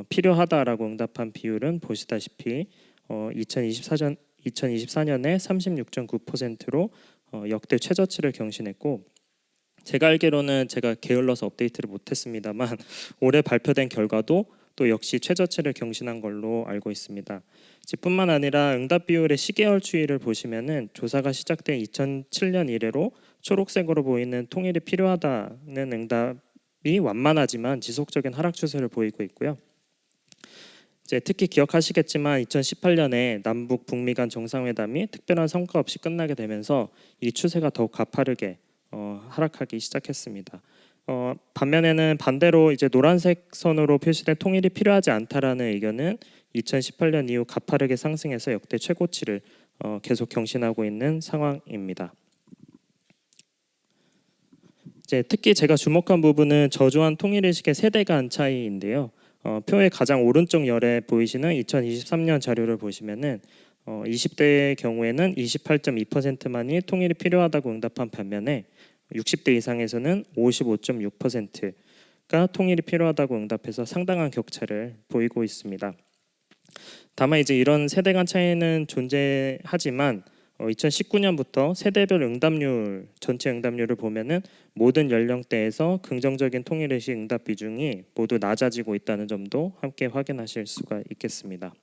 필요하다라고 응답한 비율은 보시다시피 2024년에 36.9%로 역대 최저치를 경신했고 제가 알기로는 제가 게을러서 업데이트를 못했습니다만 올해 발표된 결과도 또 역시 최저치를 경신한 걸로 알고 있습니다. 뿐만 아니라 응답 비율의 시계열 추이를 보시면은 조사가 시작된 2007년 이래로 초록색으로 보이는 통일이 필요하다는 응답이 완만하지만 지속적인 하락 추세를 보이고 있고요. 특히 기억하시겠지만 2018년에 남북 북미 간 정상회담이 특별한 성과 없이 끝나게 되면서 이 추세가 더욱 가파르게 하락하기 시작했습니다. 반면에는 반대로 이제 노란색 선으로 표시된 통일이 필요하지 않다라는 의견은 2018년 이후 가파르게 상승해서 역대 최고치를 계속 경신하고 있는 상황입니다. 특히 제가 주목한 부분은 저조한 통일의식의 세대 간 차이인데요. 표의 가장 오른쪽 열에 보이시는 2023년 자료를 보시면은 20대의 경우에는 28.2%만이 통일이 필요하다고 응답한 반면에 60대 이상에서는 55.6%가 통일이 필요하다고 응답해서 상당한 격차를 보이고 있습니다. 다만 이제 이런 세대 간 차이는 존재하지만 2019년부터 세대별 응답률 전체 응답률을 보면은 모든 연령대에서 긍정적인 통일의식 응답 비중이 모두 낮아지고 있다는 점도 함께 확인하실 수가 있겠습니다.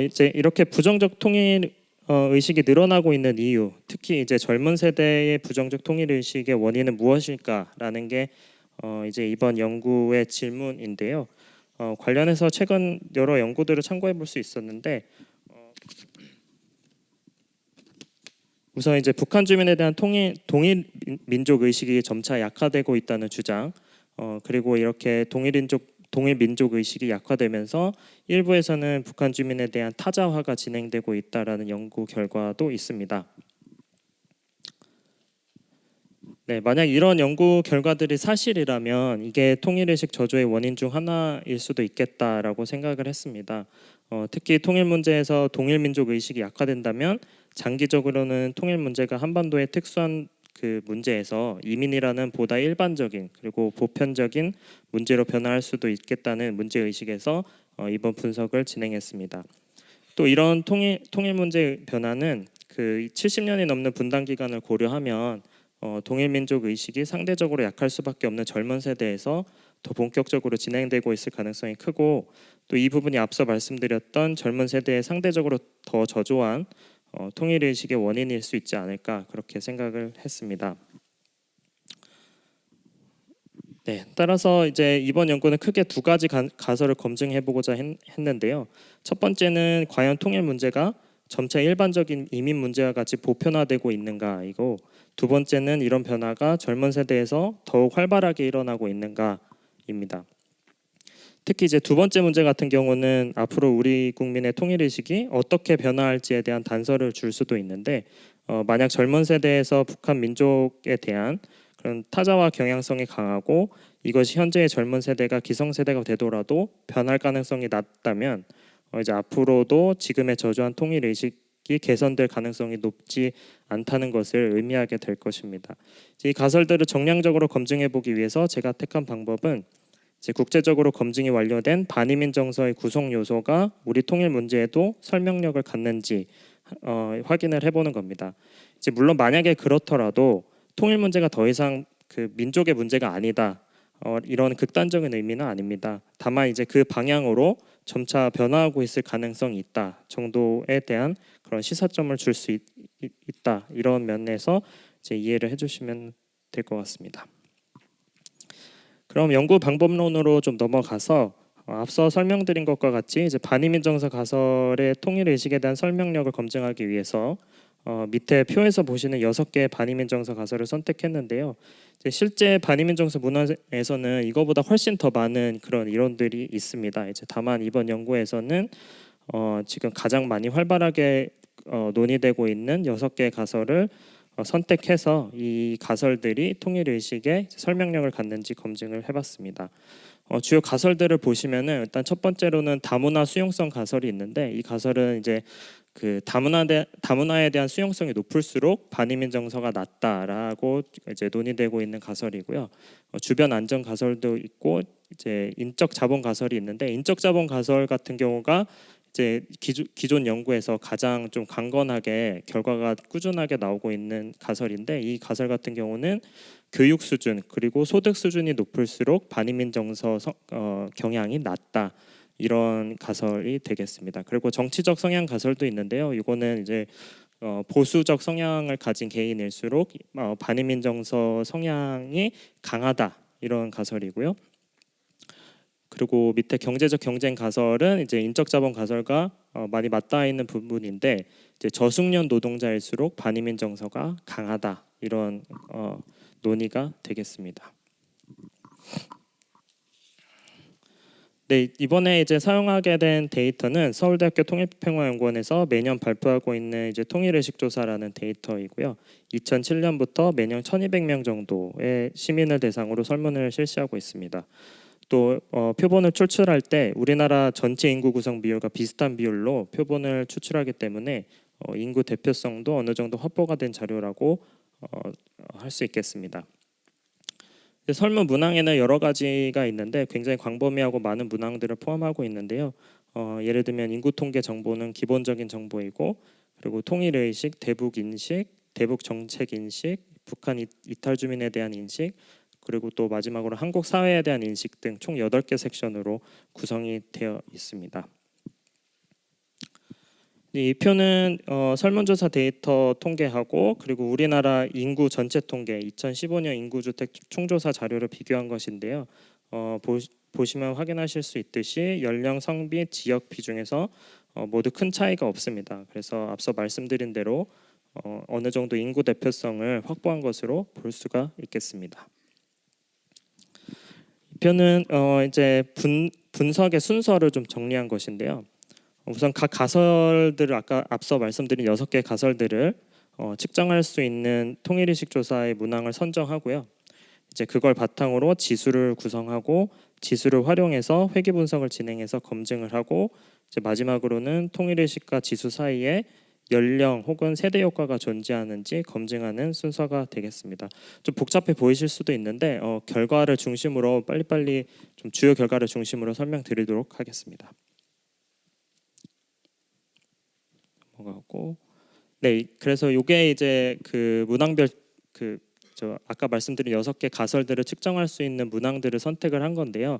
이제 이렇게 부정적 통일 의식이 늘어나고 있는 이유, 특히 이제 젊은 세대의 부정적 통일 의식의 원인은 무엇일까라는 게 이제 이번 연구의 질문인데요. 관련해서 최근 여러 연구들을 참고해 볼 수 있었는데 우선 이제 북한 주민에 대한 동일 민족 의식이 점차 약화되고 있다는 주장, 그리고 이렇게 동일 민족 의식이 약화되면서 일부에서는 북한 주민에 대한 타자화가 진행되고 있다라는 연구 결과도 있습니다. 네, 만약 이런 연구 결과들이 사실이라면 이게 통일의식 저조의 원인 중 하나일 수도 있겠다라고 생각을 했습니다. 특히 통일 문제에서 동일 민족 의식이 약화된다면 장기적으로는 통일 문제가 한반도의 특수한 그 문제에서 이민이라는 보다 일반적인 그리고 보편적인 문제로 변화할 수도 있겠다는 문제 의식에서 이번 분석을 진행했습니다. 또 이런 통일 문제 변화는 그 70년이 넘는 분단 기간을 고려하면 동일 민족 의식이 상대적으로 약할 수밖에 없는 젊은 세대에서 더 본격적으로 진행되고 있을 가능성이 크고 또 이 부분이 앞서 말씀드렸던 젊은 세대의 상대적으로 더 저조한 통일 의식의 원인일 수 있지 않을까 그렇게 생각을 했습니다. 네, 따라서 이제 이번 연구는 크게 두 가지 가설을 검증해보고자 했는데요. 첫 번째는 과연 통일 문제가 점차 일반적인 이민 문제와 같이 보편화되고 있는가이고, 두 번째는 이런 변화가 젊은 세대에서 더욱 활발하게 일어나고 있는가입니다. 특히 이제 두 번째 문제 같은 경우는 앞으로 우리 국민의 통일 의식이 어떻게 변화할지에 대한 단서를 줄 수도 있는데, 만약 젊은 세대에서 북한 민족에 대한 그런 타자화 경향성이 강하고 이것이 현재의 젊은 세대가 기성세대가 되더라도 변할 가능성이 낮다면 이제 앞으로도 지금의 저조한 통일 의식이 개선될 가능성이 높지 않다는 것을 의미하게 될 것입니다. 이 가설들을 정량적으로 검증해 보기 위해서 제가 택한 방법은 이제 국제적으로 검증이 완료된 반이민 정서의 구성 요소가 우리 통일 문제에도 설명력을 갖는지 확인을 해보는 겁니다. 이제 물론 만약에 그렇더라도 통일 문제가 더 이상 그 민족의 문제가 아니다. 이런 극단적인 의미는 아닙니다. 다만 이제 그 방향으로 점차 변화하고 있을 가능성이 있다 정도에 대한 그런 시사점을 줄 수 있다. 이런 면에서 이제 이해를 해주시면 될 것 같습니다. 그럼 연구 방법론으로 좀 넘어가서 앞서 설명드린 것과 같이 이제 반이민 정서 가설의 통일 의식에 대한 설명력을 검증하기 위해서 밑에 표에서 보시는 6개의 반이민 정서 가설을 선택했는데요. 이제 실제 반이민 정서 문헌에서는 이거보다 훨씬 더 많은 그런 이론들이 있습니다. 이제 다만 이번 연구에서는 지금 가장 많이 활발하게 논의되고 있는 6개의 가설을 선택해서 이 가설들이 통일 의식에 설명력을 갖는지 검증을 해봤습니다. 주요 가설들을 보시면은 일단 첫 번째로는 다문화 수용성 가설이 있는데, 이 가설은 이제 그 다문화에 대한 수용성이 높을수록 반이민 정서가 낮다라고 이제 논의되고 있는 가설이고요. 주변 안전 가설도 있고 이제 인적 자본 가설이 있는데, 인적 자본 가설 같은 경우가 이제 기존 연구에서 가장 좀 강건하게 결과가 꾸준하게 나오고 있는 가설인데, 이 가설 같은 경우는 교육 수준 그리고 소득 수준이 높을수록 반이민 정서 경향이 낮다, 이런 가설이 되겠습니다. 그리고 정치적 성향 가설도 있는데요. 이거는 이제 보수적 성향을 가진 개인일수록 반이민 정서 성향이 강하다, 이런 가설이고요. 그리고 밑에 경제적 경쟁 가설은 이제 인적 자본 가설과 많이 맞닿아 있는 부분인데, 이제 저숙련 노동자일수록 반이민 정서가 강하다, 이런 논의가 되겠습니다. 네, 이번에 이제 사용하게 된 데이터는 서울대학교 통일평화연구원에서 매년 발표하고 있는 이제 통일의식 조사라는 데이터이고요. 2007년부터 매년 1,200명 정도의 시민을 대상으로 설문을 실시하고 있습니다. 또 표본을 추출할 때 우리나라 전체 인구 구성 비율과 비슷한 비율로 표본을 추출하기 때문에 인구 대표성도 어느 정도 확보가 된 자료라고 할 수 있겠습니다. 설문 문항에는 여러 가지가 있는데 굉장히 광범위하고 많은 문항들을 포함하고 있는데요. 예를 들면 인구 통계 정보는 기본적인 정보이고, 그리고 통일의식, 대북 인식, 대북 정책 인식, 북한 이탈 주민에 대한 인식, 그리고 또 마지막으로 한국 사회에 대한 인식 등 총 8개 섹션으로 구성이 되어 있습니다. 이 표는 설문조사 데이터 통계하고, 그리고 우리나라 인구 전체 통계 2015년 인구주택 총조사 자료를 비교한 것인데요. 보시면 확인하실 수 있듯이 연령, 성비, 지역 비중에서 모두 큰 차이가 없습니다. 그래서 앞서 말씀드린 대로 어느 정도 인구 대표성을 확보한 것으로 볼 수가 있겠습니다. 이 표는 이제 분석의 순서를 좀 정리한 것인데요. 우선 각 가설들을 앞서 말씀드린 6개 가설들을 측정할 수 있는 통일의식 조사의 문항을 선정하고요. 이제 그걸 바탕으로 지수를 구성하고, 지수를 활용해서 회귀 분석을 진행해서 검증을 하고, 이제 마지막으로는 통일의식과 지수 사이에 연령 혹은 세대 효과가 존재하는지 검증하는 순서가 되겠습니다. 좀 복잡해 보이실 수도 있는데 결과를 중심으로 빨리빨리 좀 주요 결과를 중심으로 설명드리도록 하겠습니다. 하고, 네, 그래서 이게 이제 그 문항별 아까 말씀드린 6개 가설들을 측정할 수 있는 문항들을 선택을 한 건데요.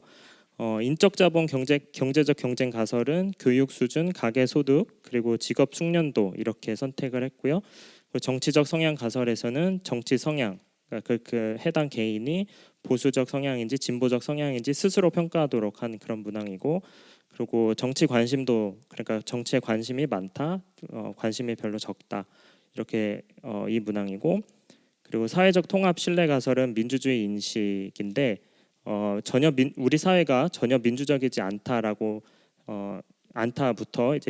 인적 자본 경제적 경쟁 가설은 교육 수준, 가계 소득, 그리고 직업 숙련도 이렇게 선택을 했고요. 그리고 정치적 성향 가설에서는 정치 성향, 그러니까 그 해당 개인이 보수적 성향인지 진보적 성향인지 스스로 평가하도록 한 그런 문항이고, 그리고 정치 관심도, 그러니까 정치에 관심이 많다, 관심이 별로 적다, 이렇게 이 문항이고, 그리고 사회적 통합 신뢰 가설은 민주주의 인식인데 우리 사회가 전혀 민주적이지 않다라고 않다부터 이제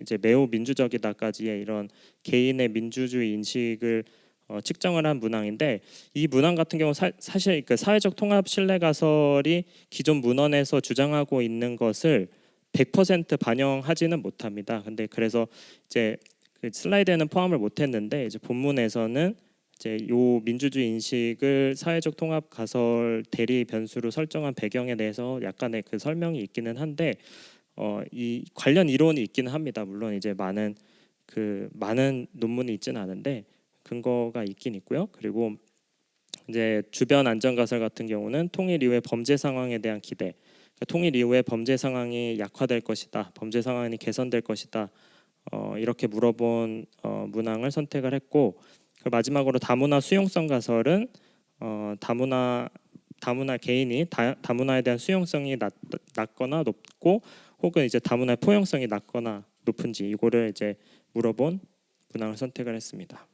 이제 매우 민주적이다까지의 이런 개인의 민주주의 인식을 측정을 한 문항인데, 이 문항 같은 경우 사실 그 사회적 통합 신뢰 가설이 기존 문헌에서 주장하고 있는 것을 100% 반영하지는 못합니다. 근데 그래서 이제 그 슬라이드에는 포함을 못했는데, 이제 본문에서는 이제 요 민주주의 인식을 사회적 통합 가설 대리 변수로 설정한 배경에 대해서 약간의 그 설명이 있기는 한데, 이 관련 이론이 있기는 합니다. 물론 이제 많은 논문이 있지는 않은데 근거가 있긴 있고요. 그리고 이제 주변 안전 가설 같은 경우는 통일 이후의 범죄 상황에 대한 기대, 그러니까 통일 이후에 범죄 상황이 약화될 것이다, 범죄 상황이 개선될 것이다, 이렇게 물어본 문항을 선택을 했고, 마지막으로 다문화 수용성 가설은 다문화 개인이 다문화에 대한 수용성이 낮거나 높고, 혹은 이제 다문화의 포용성이 낮거나 높은지 이거를 이제 물어본 문항을 선택을 했습니다.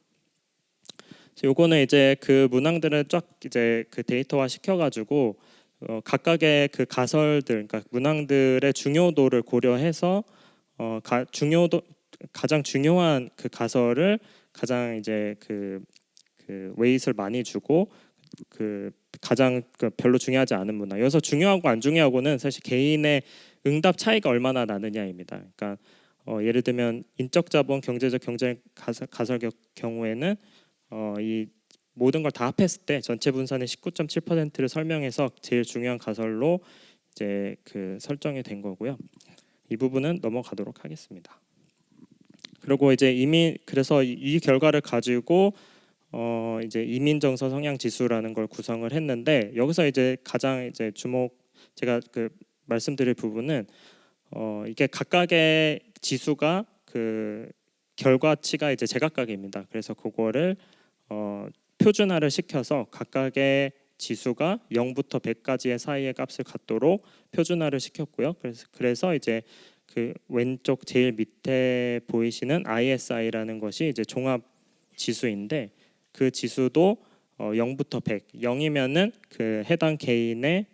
요거는 이제 그 문항들을 쫙 이제 그 데이터화 시켜가지고 각각의 그 가설들, 그러니까 문항들의 중요도를 고려해서 가장 중요한 그 가설을 가장 이제 그 웨이트를 많이 주고, 그 가장 별로 중요하지 않은 문항. 여기서 중요하고 안 중요하고는 사실 개인의 응답 차이가 얼마나 나느냐입니다. 그러니까 예를 들면 인적 자본 경제적 경쟁 가설 경우에는 이 모든 걸 다 합했을 때 전체 분산의 19.7%를 설명해서 제일 중요한 가설로 이제 그 설정이 된 거고요. 이 부분은 넘어가도록 하겠습니다. 그리고 이제 그래서 이 결과를 가지고 이제 이민 정서 성향 지수라는 걸 구성을 했는데, 여기서 이제 가장 이제 제가 그 말씀드릴 부분은 이게 각각의 지수가 그 결과치가 이제 제각각입니다. 그래서 그거를 표준화를 시켜서 각각의 지수가 0부터 100까지의 사이의 값을 갖도록 표준화를 시켰고요. 그래서 이제 그 왼쪽 제일 밑에 보이시는 ISI라는 것이 이제 종합 지수인데, 그 지수도 0부터 100, 0이면은 그 해당 개인의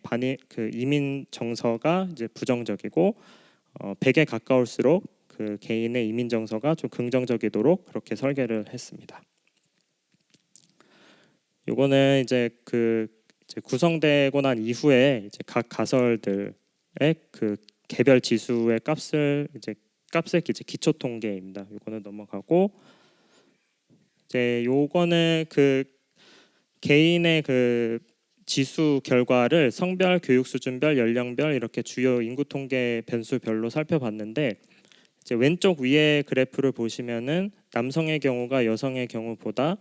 그 이민 정서가 이제 부정적이고 100에 가까울수록 그 개인의 이민 정서가 좀 긍정적이도록 그렇게 설계를 했습니다. 요거는 이제 이제 구성되고 난 이후에 이제 각 가설들의 그 개별 지수의 값의 이제 기초 통계입니다. 요거는 넘어가고, 이제 요거는 그 개인의 그 지수 결과를 성별, 교육 수준별, 연령별 이렇게 주요 인구 통계 변수별로 살펴봤는데, 이제 왼쪽 위에 그래프를 보시면은 남성의 경우가 여성의 경우보다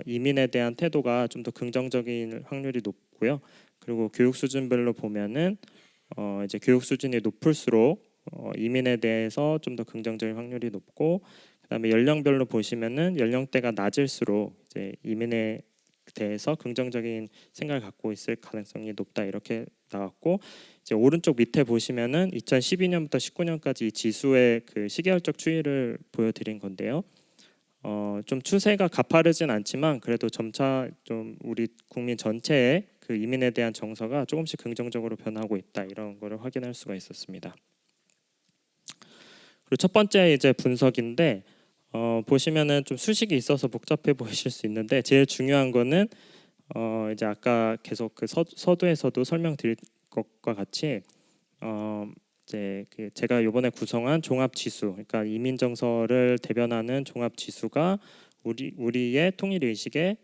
이민에 대한 태도가 좀 더 긍정적인 확률이 높고요. 그리고 교육 수준별로 보면은 이제 교육 수준이 높을수록 이민에 대해서 좀 더 긍정적인 확률이 높고, 그다음에 연령별로 보시면은 연령대가 낮을수록 이제 이민에 대해서 긍정적인 생각을 갖고 있을 가능성이 높다, 이렇게 나왔고, 이제 오른쪽 밑에 보시면은 2012년부터 19년까지 이 지수의 그 시계열적 추이를 보여드린 건데요. 좀 추세가 가파르진 않지만 그래도 점차 좀 우리 국민 전체의 그 이민에 대한 정서가 조금씩 긍정적으로 변하고 있다, 이런 거를 확인할 수가 있었습니다. 그리고 첫 번째 이제 분석인데, 보시면은 좀 수식이 있어서 복잡해 보이실 수 있는데, 제일 중요한 거는 이제 아까 계속 그 서두에서도 설명드릴 것과 같이 이제 그 제가 이번에 구성한 종합 지수, 그러니까 이민 정서를 대변하는 종합 지수가 우리의 통일 의식에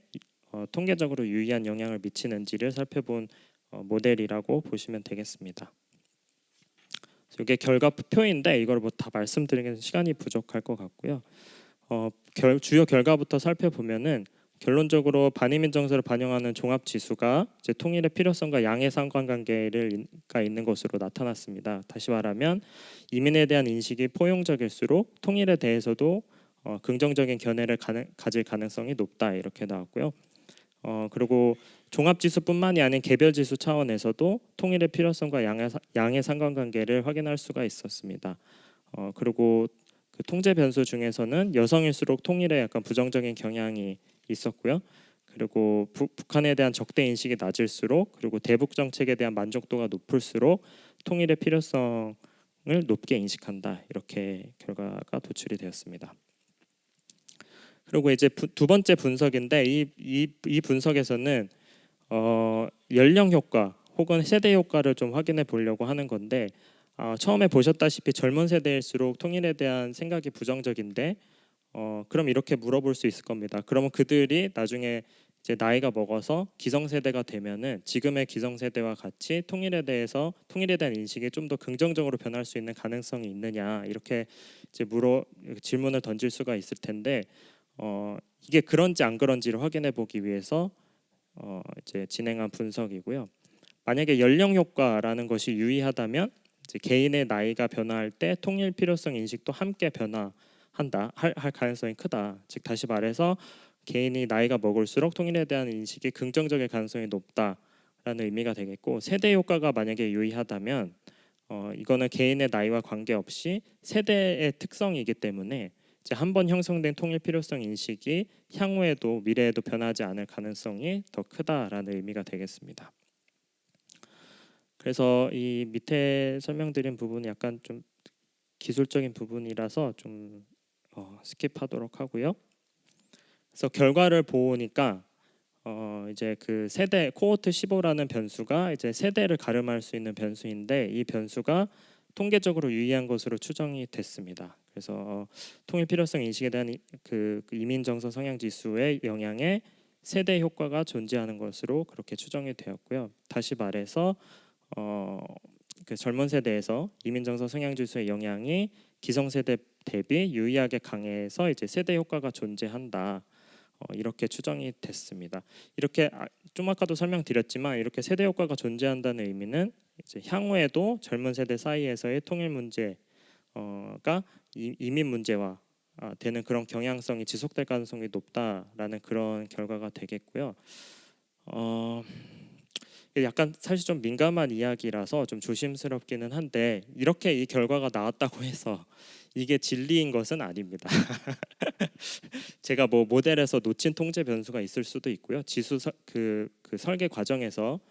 통계적으로 유의한 영향을 미치는지를 살펴본 모델이라고 보시면 되겠습니다. 이게 결과표인데 이걸 뭐 다 말씀드리기엔 시간이 부족할 것 같고요. 주요 결과부터 살펴보면은 결론적으로 반이민 정서를 반영하는 종합 지수가 이제 통일의 필요성과 양의 상관관계가 있는 것으로 나타났습니다. 다시 말하면 이민에 대한 인식이 포용적일수록 통일에 대해서도 긍정적인 견해를 가질 가능성이 높다, 이렇게 나왔고요. 그리고 종합 지수뿐만이 아닌 개별 지수 차원에서도 통일의 필요성과 양의 상관관계를 확인할 수가 있었습니다. 그리고 그 통제 변수 중에서는 여성일수록 통일에 약간 부정적인 경향이 있었고요. 그리고 북한에 대한 적대 인식이 낮을수록, 그리고 대북 정책에 대한 만족도가 높을수록 통일의 필요성을 높게 인식한다, 이렇게 결과가 도출이 되었습니다. 그리고 이제 두 번째 분석인데, 이 분석에서는 연령 효과 혹은 세대 효과를 좀 확인해 보려고 하는 건데, 처음에 보셨다시피 젊은 세대일수록 통일에 대한 생각이 부정적인데, 그럼 이렇게 물어볼 수 있을 겁니다. 그러면 그들이 나중에 이제 나이가 먹어서 기성세대가 되면은 지금의 기성세대와 같이 통일에 대한 인식이 좀 더 긍정적으로 변할 수 있는 가능성이 있느냐, 이렇게 이제 질문을 던질 수가 있을 텐데, 이게 그런지 안 그런지를 확인해 보기 위해서 이제 진행한 분석이고요. 만약에 연령 효과라는 것이 유의하다면 이제 개인의 나이가 변화할 때 통일 필요성 인식도 함께 변화한다, 할 가능성이 크다. 즉 다시 말해서 개인이 나이가 먹을수록 통일에 대한 인식이 긍정적일 가능성이 높다라는 의미가 되겠고, 세대 효과가 만약에 유의하다면 이거는 개인의 나이와 관계없이 세대의 특성이기 때문에 이제 한번 형성된 통일 필요성 인식이 향후에도 미래에도 변하지 않을 가능성이 더 크다라는 의미가 되겠습니다. 그래서 이 밑에 설명드린 부분이 약간 좀 기술적인 부분이라서 좀 스킵하도록 하고요. 그래서 결과를 보니까 이제 그 세대 코호트 15라는 변수가 이제 세대를 가름할 수 있는 변수인데, 이 변수가 통계적으로 유의한 것으로 추정이 됐습니다. 그래서 통일 필요성 인식에 대한 그 이민 정서 성향 지수의 영향에 세대 효과가 존재하는 것으로 그렇게 추정이 되었고요. 다시 말해서 그 젊은 세대에서 이민 정서 성향 지수의 영향이 기성세대 대비 유의하게 강해서 이제 세대 효과가 존재한다. 이렇게 추정이 됐습니다. 이렇게 좀 아까도 설명드렸지만 이렇게 세대 효과가 존재한다는 의미는 이제 향후에도 젊은 세대 사이에서의 통일 문제가 이민 문제와 되는 그런 경향성이 지속될 가능성이 높다라는 그런 결과가 되겠고요. 약간 사실 좀 민감한 이야기라서 좀 조심스럽기는 한데 이렇게 이 결과가 나왔다고 해서 이게 진리인 것은 아닙니다. 제가 뭐 모델에서 놓친 통제 변수가 있을 수도 있고요. 그 설계 과정에서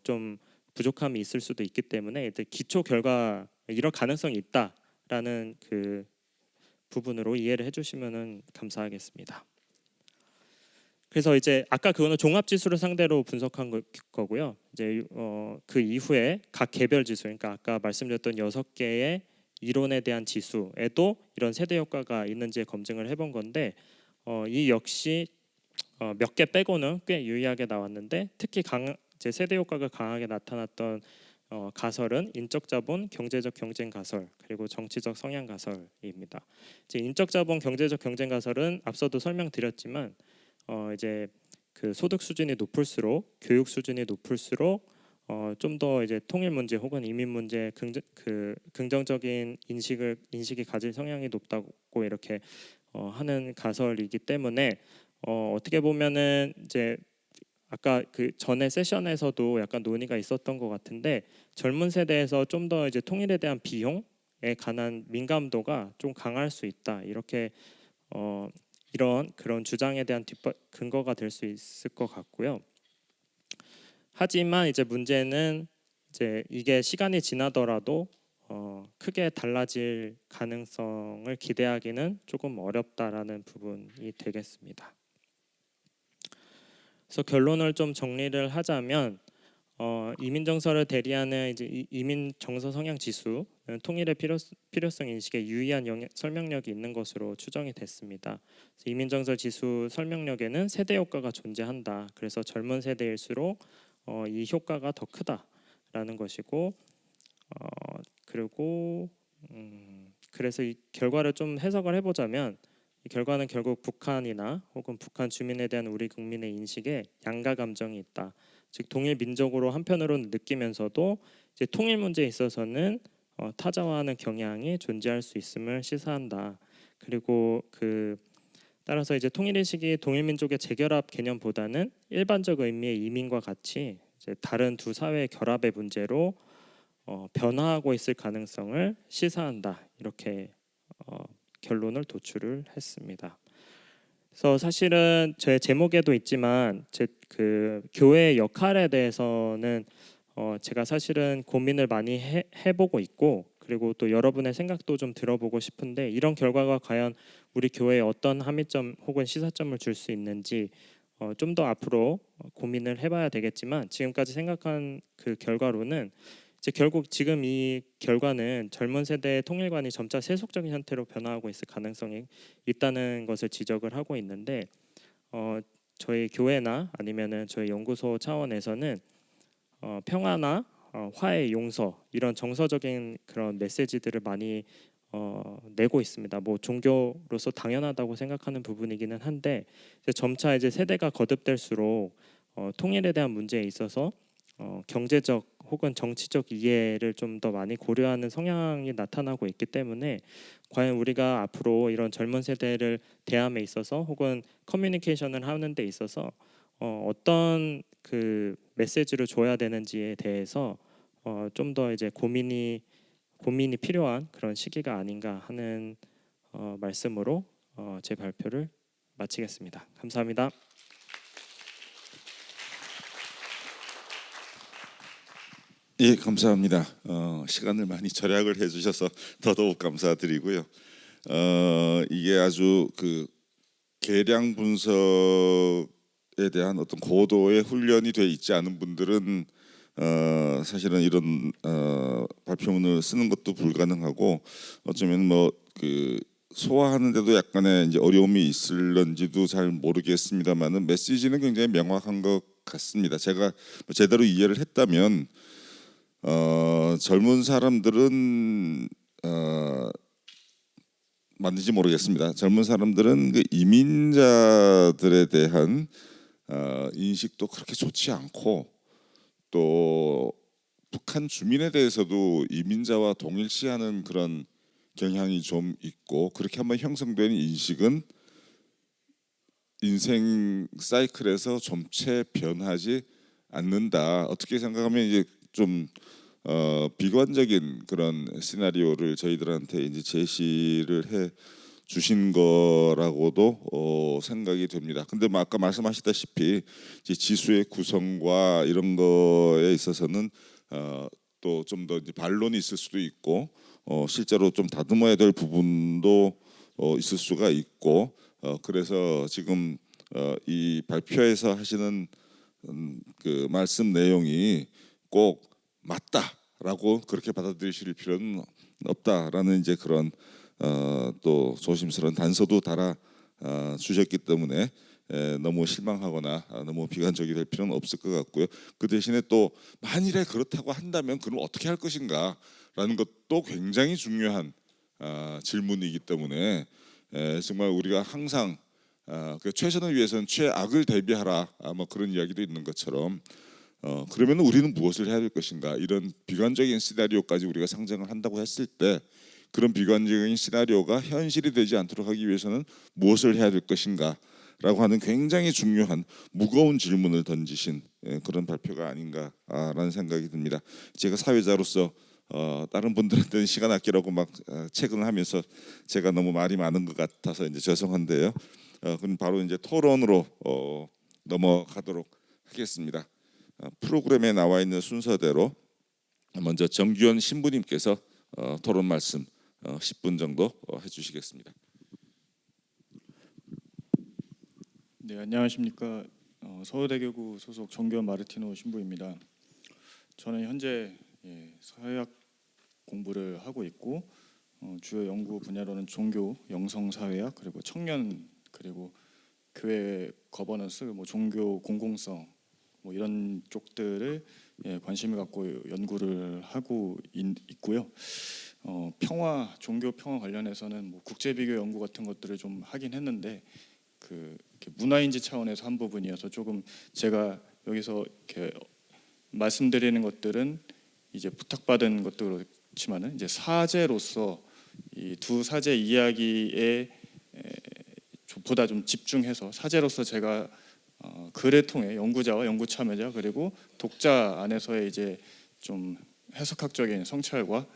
좀 부족함이 있을 수도 있기 때문에 기초 결과 이런 가능성이 있다라는 그 부분으로 이해를 해주시면 감사하겠습니다. 그래서 이제 아까 그거는 종합 지수를 상대로 분석한 거고요. 이제 그 이후에 각 개별 지수, 그러니까 아까 말씀드렸던 6개의 이론에 대한 지수에도 이런 세대 효과가 있는지 검증을 해본 건데 이 역시 몇 개 빼고는 꽤 유의하게 나왔는데 특히 이제 세대 효과가 강하게 나타났던 가설은 인적 자본, 경제적 경쟁 가설, 그리고 정치적 성향 가설입니다. 이제 인적 자본, 경제적 경쟁 가설은 앞서도 설명드렸지만 이제 그 소득 수준이 높을수록 교육 수준이 높을수록 좀 더 이제 통일 문제 혹은 이민 문제 긍정적인 인식이 가질 성향이 높다고 이렇게 하는 가설이기 때문에 어떻게 보면은 이제 아까 그 전에 세션에서도 약간 논의가 있었던 것 같은데 젊은 세대에서 좀 더 이제 통일에 대한 비용에 관한 민감도가 좀 강할 수 있다 이렇게 이런 그런 주장에 대한 근거가 될 수 있을 것 같고요. 하지만 이제 문제는 이제 이게 시간이 지나더라도 크게 달라질 가능성을 기대하기는 조금 어렵다라는 부분이 되겠습니다. 그래서 결론을 좀 정리를 하자면 이민 정서를 대리하는 이제 이민 정서 성향 지수는 통일의 필요성 인식에 유의한 설명력이 있는 것으로 추정이 됐습니다. 이민 정서 지수 설명력에는 세대 효과가 존재한다. 그래서 젊은 세대일수록 이 효과가 더 크다라는 것이고 그리고 그래서 이 결과를 좀 해석을 해보자면 이 결과는 결국 북한이나 혹은 북한 주민에 대한 우리 국민의 인식에 양가 감정이 있다. 즉 동일 민족으로 한편으로는 느끼면서도 이제 통일 문제에 있어서는 타자화하는 경향이 존재할 수 있음을 시사한다. 그리고 따라서 이제 통일의식이 동일민족의 재결합 개념보다는 일반적 의미의 이민과 같이 이제 다른 두 사회의 결합의 문제로 변화하고 있을 가능성을 시사한다. 이렇게 결론을 도출을 했습니다. 그래서 사실은 제 제목에도 있지만 그 교회의 역할에 대해서는 제가 사실은 고민을 많이 해보고 있고 그리고 또 여러분의 생각도 좀 들어보고 싶은데 이런 결과가 과연 우리 교회에 어떤 함의점 혹은 시사점을 줄 수 있는지 좀 더 앞으로 고민을 해봐야 되겠지만 지금까지 생각한 그 결과로는 이제 결국 지금 이 결과는 젊은 세대의 통일관이 점차 세속적인 형태로 변화하고 있을 가능성이 있다는 것을 지적을 하고 있는데 저희 교회나 아니면은 저희 연구소 차원에서는 평화나 화해, 용서 이런 정서적인 그런 메시지들을 많이 내고 있습니다. 뭐 종교로서 당연하다고 생각하는 부분이기는 한데 이제 점차 이제 세대가 거듭될수록 통일에 대한 문제에 있어서 경제적 혹은 정치적 이해를 좀 더 많이 고려하는 성향이 나타나고 있기 때문에 과연 우리가 앞으로 이런 젊은 세대를 대함에 있어서 혹은 커뮤니케이션을 하는 데 있어서 어떤 그 메시지를 줘야 되는지에 대해서 좀 더 이제 고민이 필요한 그런 시기가 아닌가 하는 말씀으로 제 발표를 마치겠습니다. 감사합니다. 예, 감사합니다. 시간을 많이 절약을 해주셔서 더더욱 감사드리고요. 이게 아주 그 계량 분석에 대한 어떤 고도의 훈련이 돼 있지 않은 분들은 사실은 이런 발표문을 쓰는 것도 불가능하고 어쩌면 뭐 그 소화하는데도 약간의 이제 어려움이 있을런지도 잘 모르겠습니다만은 메시지는 굉장히 명확한 것 같습니다. 제가 제대로 이해를 했다면 젊은 사람들은 맞는지 모르겠습니다. 젊은 사람들은 그 이민자들에 대한 인식도 그렇게 좋지 않고 또 북한 주민에 대해서도 이민자와 동일시하는 그런 경향이 좀 있고 그렇게 한번 형성된 인식은 인생 사이클에서 점체 변하지 않는다. 어떻게 생각하면 이제 좀 비관적인 그런 시나리오를 저희들한테 이제 제시를 해 주신 거라고도 생각이 됩니다. 근데 뭐 아까 말씀하셨다시피 이제 지수의 구성과 이런 거에 있어서는 또 좀 더 반론이 있을 수도 있고 실제로 좀 다듬어야 될 부분도 있을 수가 있고 그래서 지금 이 발표에서 하시는 그 말씀 내용이 꼭 맞다라고 그렇게 받아들이실 필요는 없다라는 이제 그런 또 조심스러운 단서도 달아 주셨기 때문에 너무 실망하거나 너무 비관적이 될 필요는 없을 것 같고요. 그 대신에 또 만일에 그렇다고 한다면 그럼 어떻게 할 것인가라는 것도 굉장히 중요한 질문이기 때문에 정말 우리가 항상 그 최선을 위해서는 최악을 대비하라 뭐 그런 이야기도 있는 것처럼 그러면 우리는 무엇을 해야 될 것인가 이런 비관적인 시나리오까지 우리가 상정을 한다고 했을 때 그런 비관적인 시나리오가 현실이 되지 않도록 하기 위해서는 무엇을 해야 될 것인가 라고 하는 굉장히 중요한 무거운 질문을 던지신 그런 발표가 아닌가라는 생각이 듭니다. 제가 사회자로서 다른 분들한테는 시간 아끼라고 막 책을 하면서 제가 너무 말이 많은 것 같아서 이제 죄송한데요. 그럼 바로 이제 토론으로 넘어가도록 하겠습니다. 프로그램에 나와 있는 순서대로 먼저 정규현 신부님께서 토론 말씀 10분 정도 해주시겠습니다. 네, 안녕하십니까. 서울대교구 소속 정규현 마르티노 신부입니다. 저는 현재 사회학 공부를 하고 있고 주요 연구 분야로는 종교, 영성사회학 그리고 청년 그리고 교회 거버넌스, 뭐 종교 공공성 뭐 이런 쪽들을 관심을 갖고 연구를 하고 있고요. 평화, 종교 평화 관련해서는 뭐 국제 비교 연구 같은 것들을 좀 하긴 했는데 그 문화인지 차원에서 한 부분이어서 조금 제가 여기서 이렇게 말씀드리는 것들은 이제 부탁받은 것도 그렇지만은 이제 사제로서 이 두 사제 이야기에 보다 좀 집중해서 사제로서 제가 글을 통해 연구자와 연구 참여자 그리고 독자 안에서의 이제 좀 해석학적인 성찰과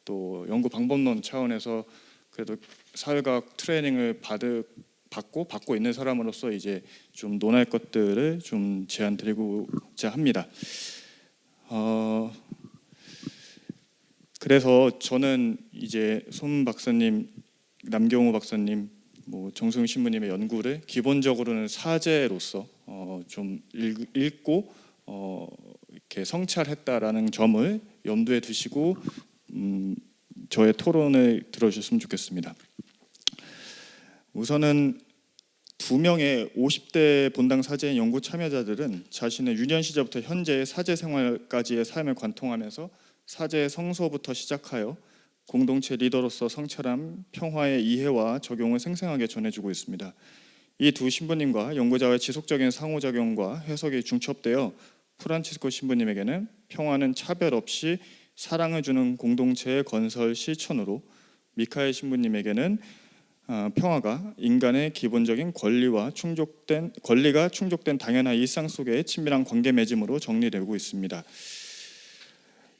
또 연구 방법론 차원에서 그래도 사회과학 트레이닝을 받고 있는 사람으로서 이제 좀 논할 것들을 좀 제안 드리고자 합니다. 그래서 저는 이제 손 박사님, 남경호 박사님, 뭐 정승훈 신부님의 연구를 기본적으로는 사제로서 좀 읽고 이렇게 성찰했다라는 점을 염두에 두시고 저의 토론을 들어주셨으면 좋겠습니다. 우선은 2명의 50대 본당 사제인 연구 참여자들은 자신의 유년 시절부터 현재의 사제 생활까지의 삶을 관통하면서 사제의 성소부터 시작하여 공동체 리더로서 성찰한 평화의 이해와 적용을 생생하게 전해주고 있습니다. 이 두 신부님과 연구자와의 지속적인 상호작용과 해석이 중첩되어 프란치스코 신부님에게는 평화는 차별 없이 사랑을 주는 공동체의 건설 실천으로, 미카엘 신부님에게는 평화가 인간의 기본적인 권리가 충족된 당연한 일상 속의 친밀한 관계 맺음으로 정리되고 있습니다.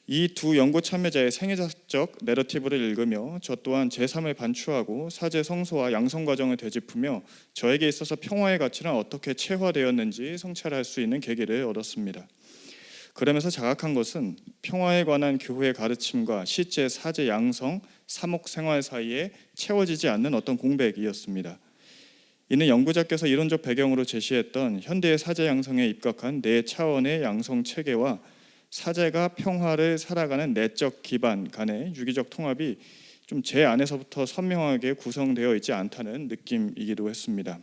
이 두 연구 참여자의 생애적 내러티브를 읽으며 저 또한 제3을 반추하고 사제 성소와 양성 과정을 되짚으며 저에게 있어서 평화의 가치는 어떻게 체화되었는지 성찰할 수 있는 계기를 얻었습니다. 그러면서 자각한 것은 평화에 관한 교회의 가르침과 실제 사제 양성, 사목 생활 사이에 채워지지 않는 어떤 공백이었습니다. 이는 연구자께서 이론적 배경으로 제시했던 현대의 사제 양성에 입각한 네 차원의 양성 체계와 사제가 평화를 살아가는 내적 기반 간의 유기적 통합이 좀 제 안에서부터 선명하게 구성되어 있지 않다는 느낌이기도 했습니다.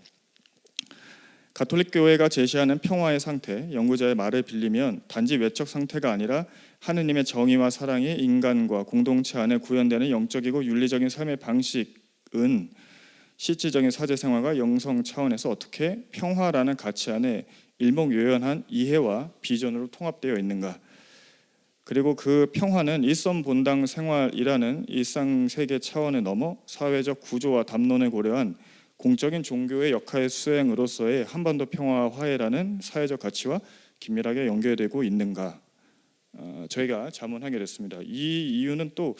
가톨릭 교회가 제시하는 평화의 상태, 연구자의 말을 빌리면 단지 외적 상태가 아니라 하느님의 정의와 사랑이 인간과 공동체 안에 구현되는 영적이고 윤리적인 삶의 방식은 실질적인 사제 생활과 영성 차원에서 어떻게 평화라는 가치 안에 일목요연한 이해와 비전으로 통합되어 있는가. 그리고 그 평화는 일선 본당 생활이라는 일상 세계 차원을 넘어 사회적 구조와 담론을 고려한 공적인 종교의 역할 수행으로서의 한반도 평화와 화해라는 사회적 가치와 긴밀하게 연결되고 있는가. 저희가 자문하게 됐습니다. 이 이유는 또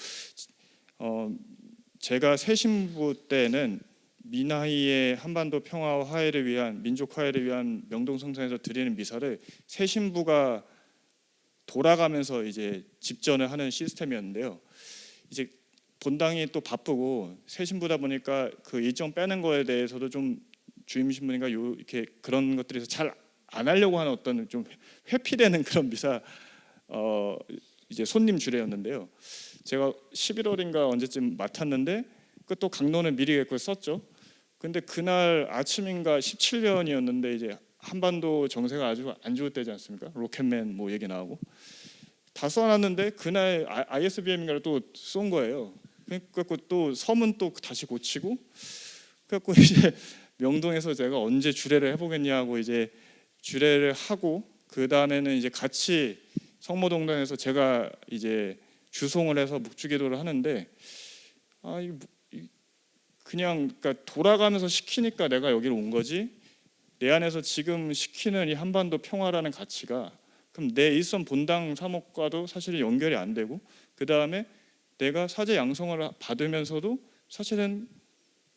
제가 새신부 때는 미나이의 한반도 평화와 화해를 위한 민족 화해를 위한 명동성당에서 드리는 미사를 새신부가 돌아가면서 이제 집전을 하는 시스템이었는데요. 이제 본당이 또 바쁘고 새신부다 보니까 그 일정 빼는 거에 대해서도 좀 주임 신부님과 이렇게 그런 것들에서 잘 안 하려고 하는 어떤 좀 회피되는 그런 미사 이제 손님 주례였는데요. 제가 11월인가 언제쯤 맡았는데 그 또 강론을 미리 그걸 썼죠. 근데 그날 아침인가 17년이었는데 이제 한반도 정세가 아주 안 좋을 때지 않습니까? 로켓맨 뭐 얘기 나오고 다 써놨는데 그날 ISBM인가를 또 쏜 거예요. 그래갖고 또 서문 또 다시 고치고 그래갖고 이제 명동에서 제가 언제 주례를 해보겠냐고 이제 주례를 하고 그 다음에는 이제 같이 성모동당에서 제가 이제 주송을 해서 묵주기도를 하는데 그냥 그러니까 돌아가면서 시키니까 내가 여기로 온 거지 내 안에서 지금 시키는 이 한반도 평화라는 가치가 그럼 내 일선 본당 사목과도 사실은 연결이 안 되고 그 다음에 내가 사제 양성을 받으면서도 사실은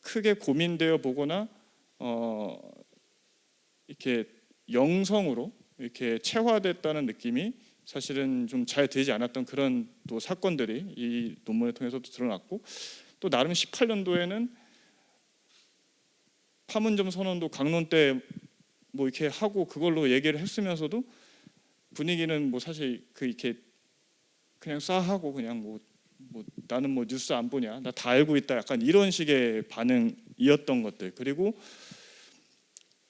크게 고민되어 보거나 이렇게 영성으로 이렇게 체화됐다는 느낌이 사실은 좀 잘 되지 않았던 그런 또 사건들이 이 논문을 통해서도 드러났고 또 나름 18년도에는 파문점 선언도 강론 때 뭐 이렇게 하고 그걸로 얘기를 했으면서도 분위기는 뭐 사실 그 이렇게 그냥 싸하고 그냥 뭐 나는 뭐 뉴스 안 보냐 나 다 알고 있다 약간 이런 식의 반응이었던 것들 그리고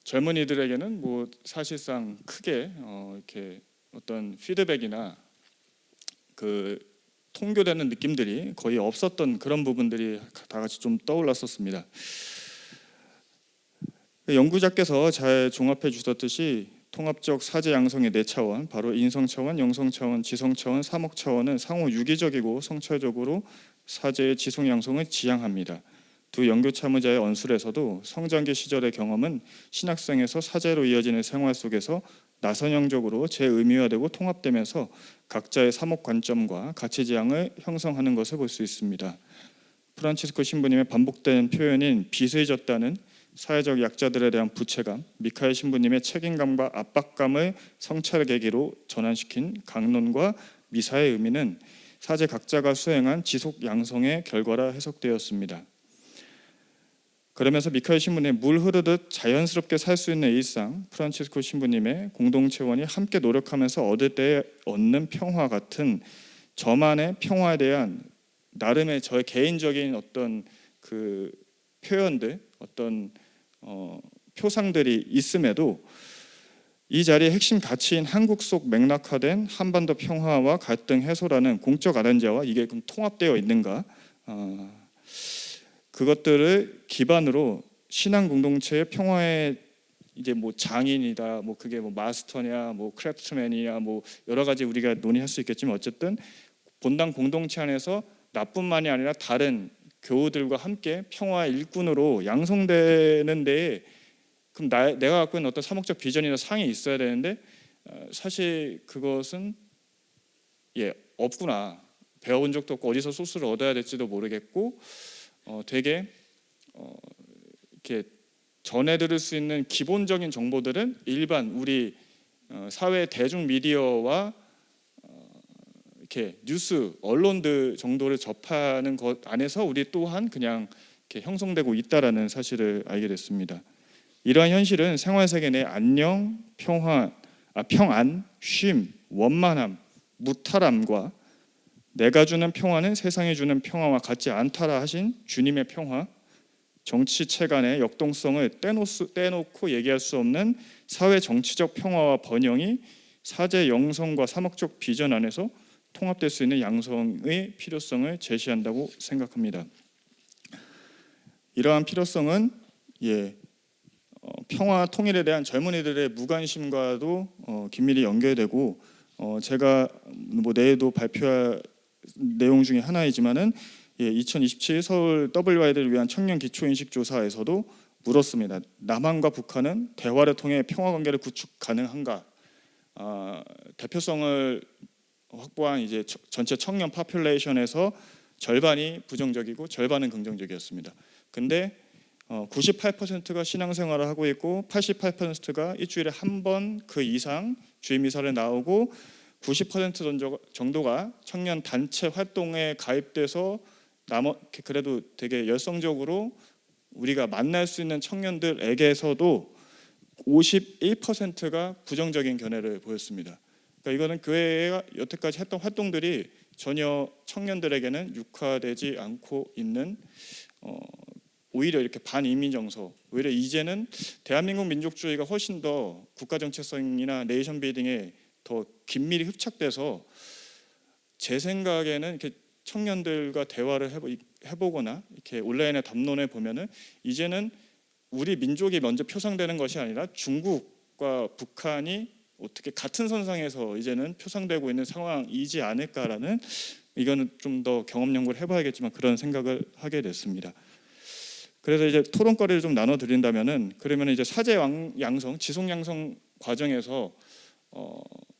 젊은이들에게는 뭐 사실상 크게 이렇게 어떤 피드백이나 그 통교되는 느낌들이 거의 없었던 그런 부분들이 다 같이 좀 떠올랐었습니다. 연구자께서 잘 종합해 주셨듯이 통합적 사제 양성의 4차원, 바로 인성 차원, 영성 차원, 지성 차원, 사목 차원은 상호 유기적이고 성찰적으로 사제의 지성 양성을 지향합니다. 두 연교 참의자의 언술에서도 성장기 시절의 경험은 신학생에서 사제로 이어지는 생활 속에서 나선형적으로 재의미화되고 통합되면서 각자의 사목 관점과 가치 지향을 형성하는 것을 볼 수 있습니다. 프란치스코 신부님의 반복된 표현인 빚을 졌다는 사회적 약자들에 대한 부채감, 미카엘 신부님의 책임감과 압박감을 성찰의 계기로 전환시킨 강론과 미사의 의미는 사제 각자가 수행한 지속 양성의 결과라 해석되었습니다. 그러면서 미카엘 신부님의 물 흐르듯 자연스럽게 살 수 있는 일상, 프란치스코 신부님의 공동체원이 함께 노력하면서 얻을 때 얻는 평화 같은 저만의 평화에 대한 나름의 저의 개인적인 어떤 그 표현들, 어떤 표상들이 있음에도 이 자리의 핵심 가치인 한국 속 맥락화된 한반도 평화와 갈등 해소라는 공적 아젠다와 이게 그럼 통합되어 있는가? 그것들을 기반으로 신앙 공동체의 평화의 이제 뭐 장인이다, 뭐 그게 뭐 마스터냐, 뭐 크래프트맨이냐, 뭐 여러 가지 우리가 논의할 수 있겠지만 어쨌든 본당 공동체 안에서 나뿐만이 아니라 다른 교우들과 함께 평화의 일꾼으로 양성되는 데에 그럼 내가 갖고 있는 어떤 사목적 비전이나 상이 있어야 되는데 사실 그것은 없구나. 배워본 적도 없고 어디서 소스를 얻어야 될지도 모르겠고 되게 이렇게 전해들을 수 있는 기본적인 정보들은 일반 우리 사회 대중 미디어와 이렇게 뉴스 언론들 정도를 접하는 것 안에서 우리 또한 그냥 이렇게 형성되고 있다라는 사실을 알게 됐습니다. 이러한 현실은 생활 세계 내 안녕, 평안, 쉼, 원만함, 무탈함과 내가 주는 평화는 세상이 주는 평화와 같지 않다라 하신 주님의 평화, 정치 체간의 역동성을 떼놓고 얘기할 수 없는 사회 정치적 평화와 번영이 사제 영성과 사목적 비전 안에서 통합될 수 있는 양성의 필요성을 제시한다고 생각합니다. 이러한 필요성은 평화 통일에 대한 젊은이들의 무관심과도 긴밀히 연결되고 제가 뭐 내일도 발표할 내용 중에 하나이지만은 2027 서울 WID를 위한 청년 기초인식 조사에서도 물었습니다. 남한과 북한은 대화를 통해 평화 관계를 구축 가능한가? 대표성을 확보한 이제 전체 청년 파퓰레이션에서 절반이 부정적이고 절반은 긍정적이었습니다. 근데 98%가 신앙생활을 하고 있고 88%가 일주일에 한 번 그 이상 주일미사를 나오고 90% 정도가 청년 단체 활동에 가입돼서 그래도 되게 열성적으로 우리가 만날 수 있는 청년들에게서도 51%가 부정적인 견해를 보였습니다. 그러니까 이거는 교회가 여태까지 했던 활동들이 전혀 청년들에게는 육화되지 않고 있는 오히려 이렇게 반이민 정서, 오히려 이제는 대한민국 민족주의가 훨씬 더 국가 정체성이나 네이션 빌딩에 더 긴밀히 흡착돼서 제 생각에는 이렇게 청년들과 대화를 해보거나 이렇게 온라인에 담론해 보면은 이제는 우리 민족이 먼저 표상되는 것이 아니라 중국과 북한이 어떻게 같은 선상에서 이제는 표상되고 있는 상황이지 않을까라는, 이거는 좀 더 경험 연구를 해봐야겠지만 그런 생각을 하게 됐습니다. 그래서 이제 토론거리를 좀 나눠 드린다면은, 그러면 이제 사제 양성, 지속 양성 과정에서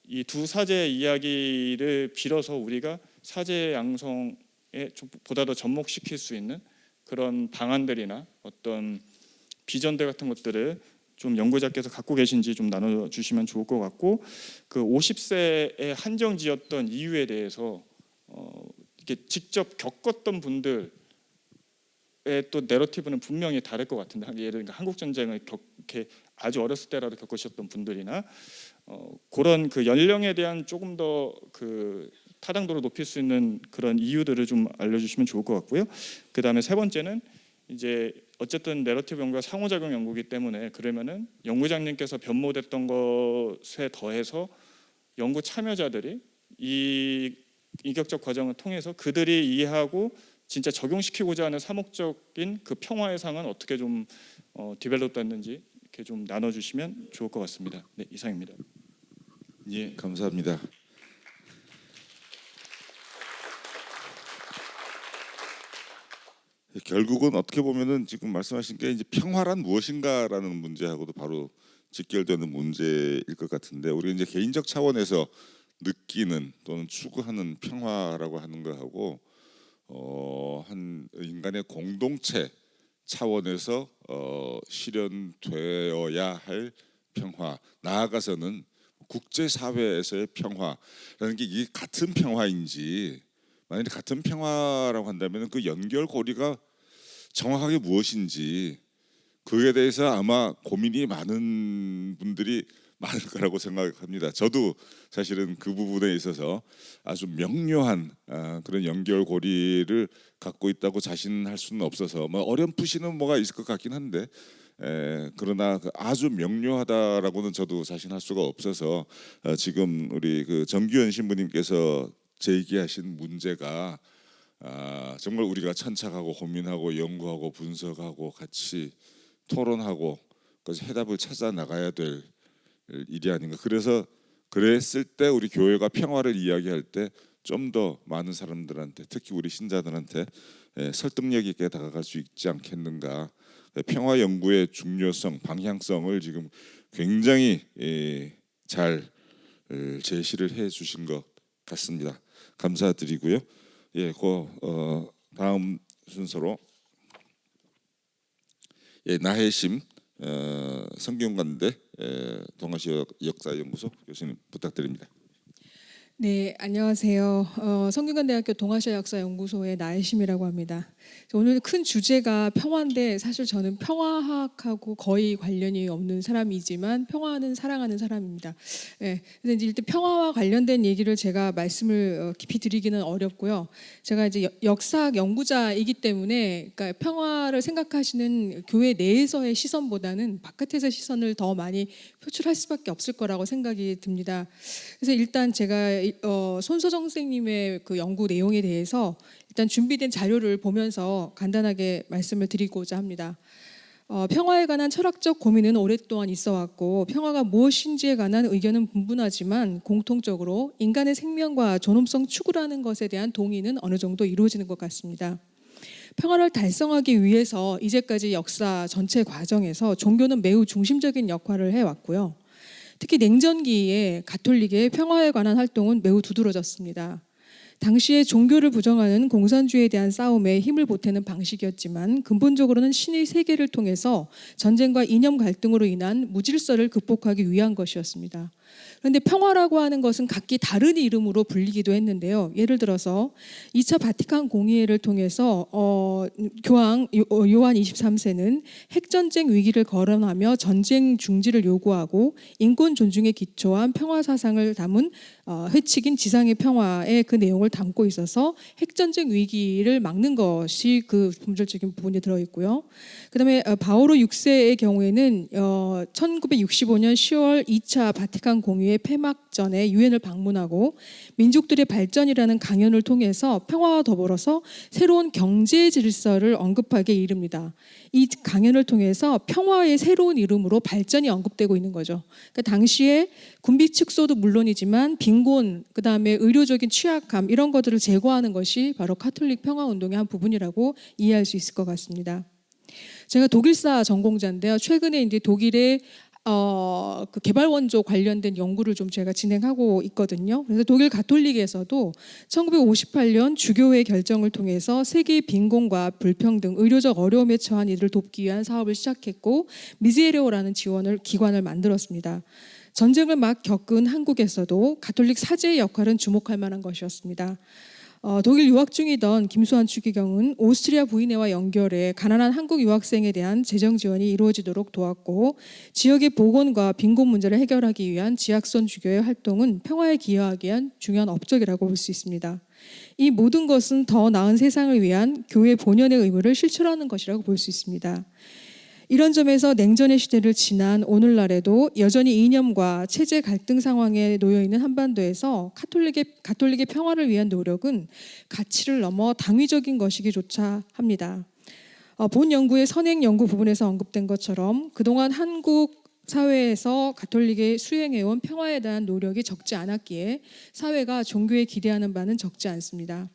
이 두 사제의 이야기를 빌어서 우리가 사제 양성에 좀 보다 더 접목시킬 수 있는 그런 방안들이나 어떤 비전들 같은 것들을 좀 연구자께서 갖고 계신지 좀 나눠주시면 좋을 것 같고, 그 50세에 한정지었던 이유에 대해서 이렇게 직접 겪었던 분들의 또 내러티브는 분명히 다를 것 같은데, 예를 들어 한국 전쟁을 이렇게 아주 어렸을 때라도 겪으셨던 분들이나 그런 그 연령에 대한 조금 더 그 타당도를 높일 수 있는 그런 이유들을 좀 알려주시면 좋을 것 같고요. 그 다음에 세 번째는 이제 어쨌든 내러티브 연구가 상호작용 연구이기 때문에, 그러면은 연구장님께서 변모됐던 것에 더해서 연구 참여자들이 이 인격적 과정을 통해서 그들이 이해하고 진짜 적용시키고자 하는 사목적인 그 평화의 상은 어떻게 좀 디벨롭됐는지 이렇게 좀 나눠주시면 좋을 것 같습니다. 네, 이상입니다. 예, 감사합니다. 결국은 어떻게 보면은 지금 말씀하신 게 이제 평화란 무엇인가라는 문제하고도 바로 직결되는 문제일 것 같은데, 우리 이제 개인적 차원에서 느끼는 또는 추구하는 평화라고 하는 거하고 한 인간의 공동체 차원에서 실현되어야 할 평화, 나아가서는 국제사회에서의 평화라는 게 이게 같은 평화인지, 만약에 같은 평화라고 한다면 그 연결고리가 정확하게 무엇인지, 그에 대해서 아마 고민이 많은 분들이 많을 거라고 생각합니다. 저도 사실은 그 부분에 있어서 아주 명료한 그런 연결고리를 갖고 있다고 자신할 수는 없어서, 뭐 어렴풋이는 뭐가 있을 것 같긴 한데, 그러나 아주 명료하다라고는 저도 자신할 수가 없어서 지금 우리 그 정규현 신부님께서 제기하신 문제가 정말 우리가 천착하고 고민하고 연구하고 분석하고 같이 토론하고 그래서 해답을 찾아 나가야 될 일이 아닌가. 그래서 그랬을 때 우리 교회가 평화를 이야기할 때 좀 더 많은 사람들한테, 특히 우리 신자들한테 설득력 있게 다가갈 수 있지 않겠는가. 평화 연구의 중요성, 방향성을 지금 굉장히 잘 제시를 해 주신 것 같습니다. 감사드리고요. 예, 다음 순서로 나혜심 성균관대 동아시아 역사연구소 교수님 부탁드립니다. 네, 안녕하세요. 성균관대학교 동아시아역사연구소의 나혜심이라고 합니다. 오늘 큰 주제가 평화인데, 사실 저는 평화학하고 거의 관련이 없는 사람이지만 평화는 사랑하는 사람입니다. 네, 근데 이제 일단 평화와 관련된 얘기를 제가 말씀을 깊이 드리기는 어렵고요. 제가 이제 역사학 연구자이기 때문에, 그러니까 평화를 생각하시는 교회 내에서의 시선보다는 바깥에서 시선을 더 많이 표출할 수밖에 없을 거라고 생각이 듭니다. 그래서 일단 제가 손소정 선생님의 그 연구 내용에 대해서 일단 준비된 자료를 보면서 간단하게 말씀을 드리고자 합니다. 평화에 관한 철학적 고민은 오랫동안 있어 왔고 평화가 무엇인지에 관한 의견은 분분하지만 공통적으로 인간의 생명과 존엄성 추구라는 것에 대한 동의는 어느 정도 이루어지는 것 같습니다. 평화를 달성하기 위해서 이제까지 역사 전체 과정에서 종교는 매우 중심적인 역할을 해왔고요. 특히 냉전기에 가톨릭의 평화에 관한 활동은 매우 두드러졌습니다. 당시에 종교를 부정하는 공산주의에 대한 싸움에 힘을 보태는 방식이었지만 근본적으로는 신의 세계를 통해서 전쟁과 이념 갈등으로 인한 무질서를 극복하기 위한 것이었습니다. 그런데 평화라고 하는 것은 각기 다른 이름으로 불리기도 했는데요. 예를 들어서 2차 바티칸 공의회를 통해서 교황 요한 23세는 핵전쟁 위기를 거론하며 전쟁 중지를 요구하고 인권 존중에 기초한 평화 사상을 담은 회칙인 지상의 평화의 그 내용을 담고 있어서 핵전쟁 위기를 막는 것이 그 본질적인 부분이 들어있고요. 그다음에 바오로 6세의 경우에는 1965년 10월 2차 바티칸 공의회 폐막 전에 유엔을 방문하고 민족들의 발전이라는 강연을 통해서 평화와 더불어서 새로운 경제 질서를 언급하게 이릅니다. 이 강연을 통해서 평화의 새로운 이름으로 발전이 언급되고 있는 거죠. 그러니까 당시에 군비 축소도 물론이지만 빈곤, 그다음에 의료적인 취약함 이런 것들을 제거하는 것이 바로 가톨릭 평화 운동의 한 부분이라고 이해할 수 있을 것 같습니다. 제가 독일사 전공자인데요. 최근에 이제 독일의 그 개발 원조 관련된 연구를 좀 제가 진행하고 있거든요. 그래서 독일 가톨릭에서도 1958년 주교회 결정을 통해서 세계 빈곤과 불평등, 의료적 어려움에 처한 이들을 돕기 위한 사업을 시작했고 미제레오라는 기관을 만들었습니다. 전쟁을 막 겪은 한국에서도 가톨릭 사제의 역할은 주목할 만한 것이었습니다. 독일 유학 중이던 김수환 추기경은 오스트리아 부인회와 연결해 가난한 한국 유학생에 대한 재정 지원이 이루어지도록 도왔고 지역의 보건과 빈곤 문제를 해결하기 위한 지학선 주교의 활동은 평화에 기여하기 위한 중요한 업적이라고 볼 수 있습니다. 이 모든 것은 더 나은 세상을 위한 교회 본연의 의무를 실천하는 것이라고 볼 수 있습니다. 이런 점에서 냉전의 시대를 지난 오늘날에도 여전히 이념과 체제 갈등 상황에 놓여 있는 한반도에서 가톨릭의 평화를 위한 노력은 가치를 넘어 당위적인 것이기조차 합니다. 본 연구의 선행 연구 부분에서 언급된 것처럼 그동안 한국 사회에서 가톨릭이 수행해온 평화에 대한 노력이 적지 않았기에 사회가 종교에 기대하는 바는 적지 않습니다.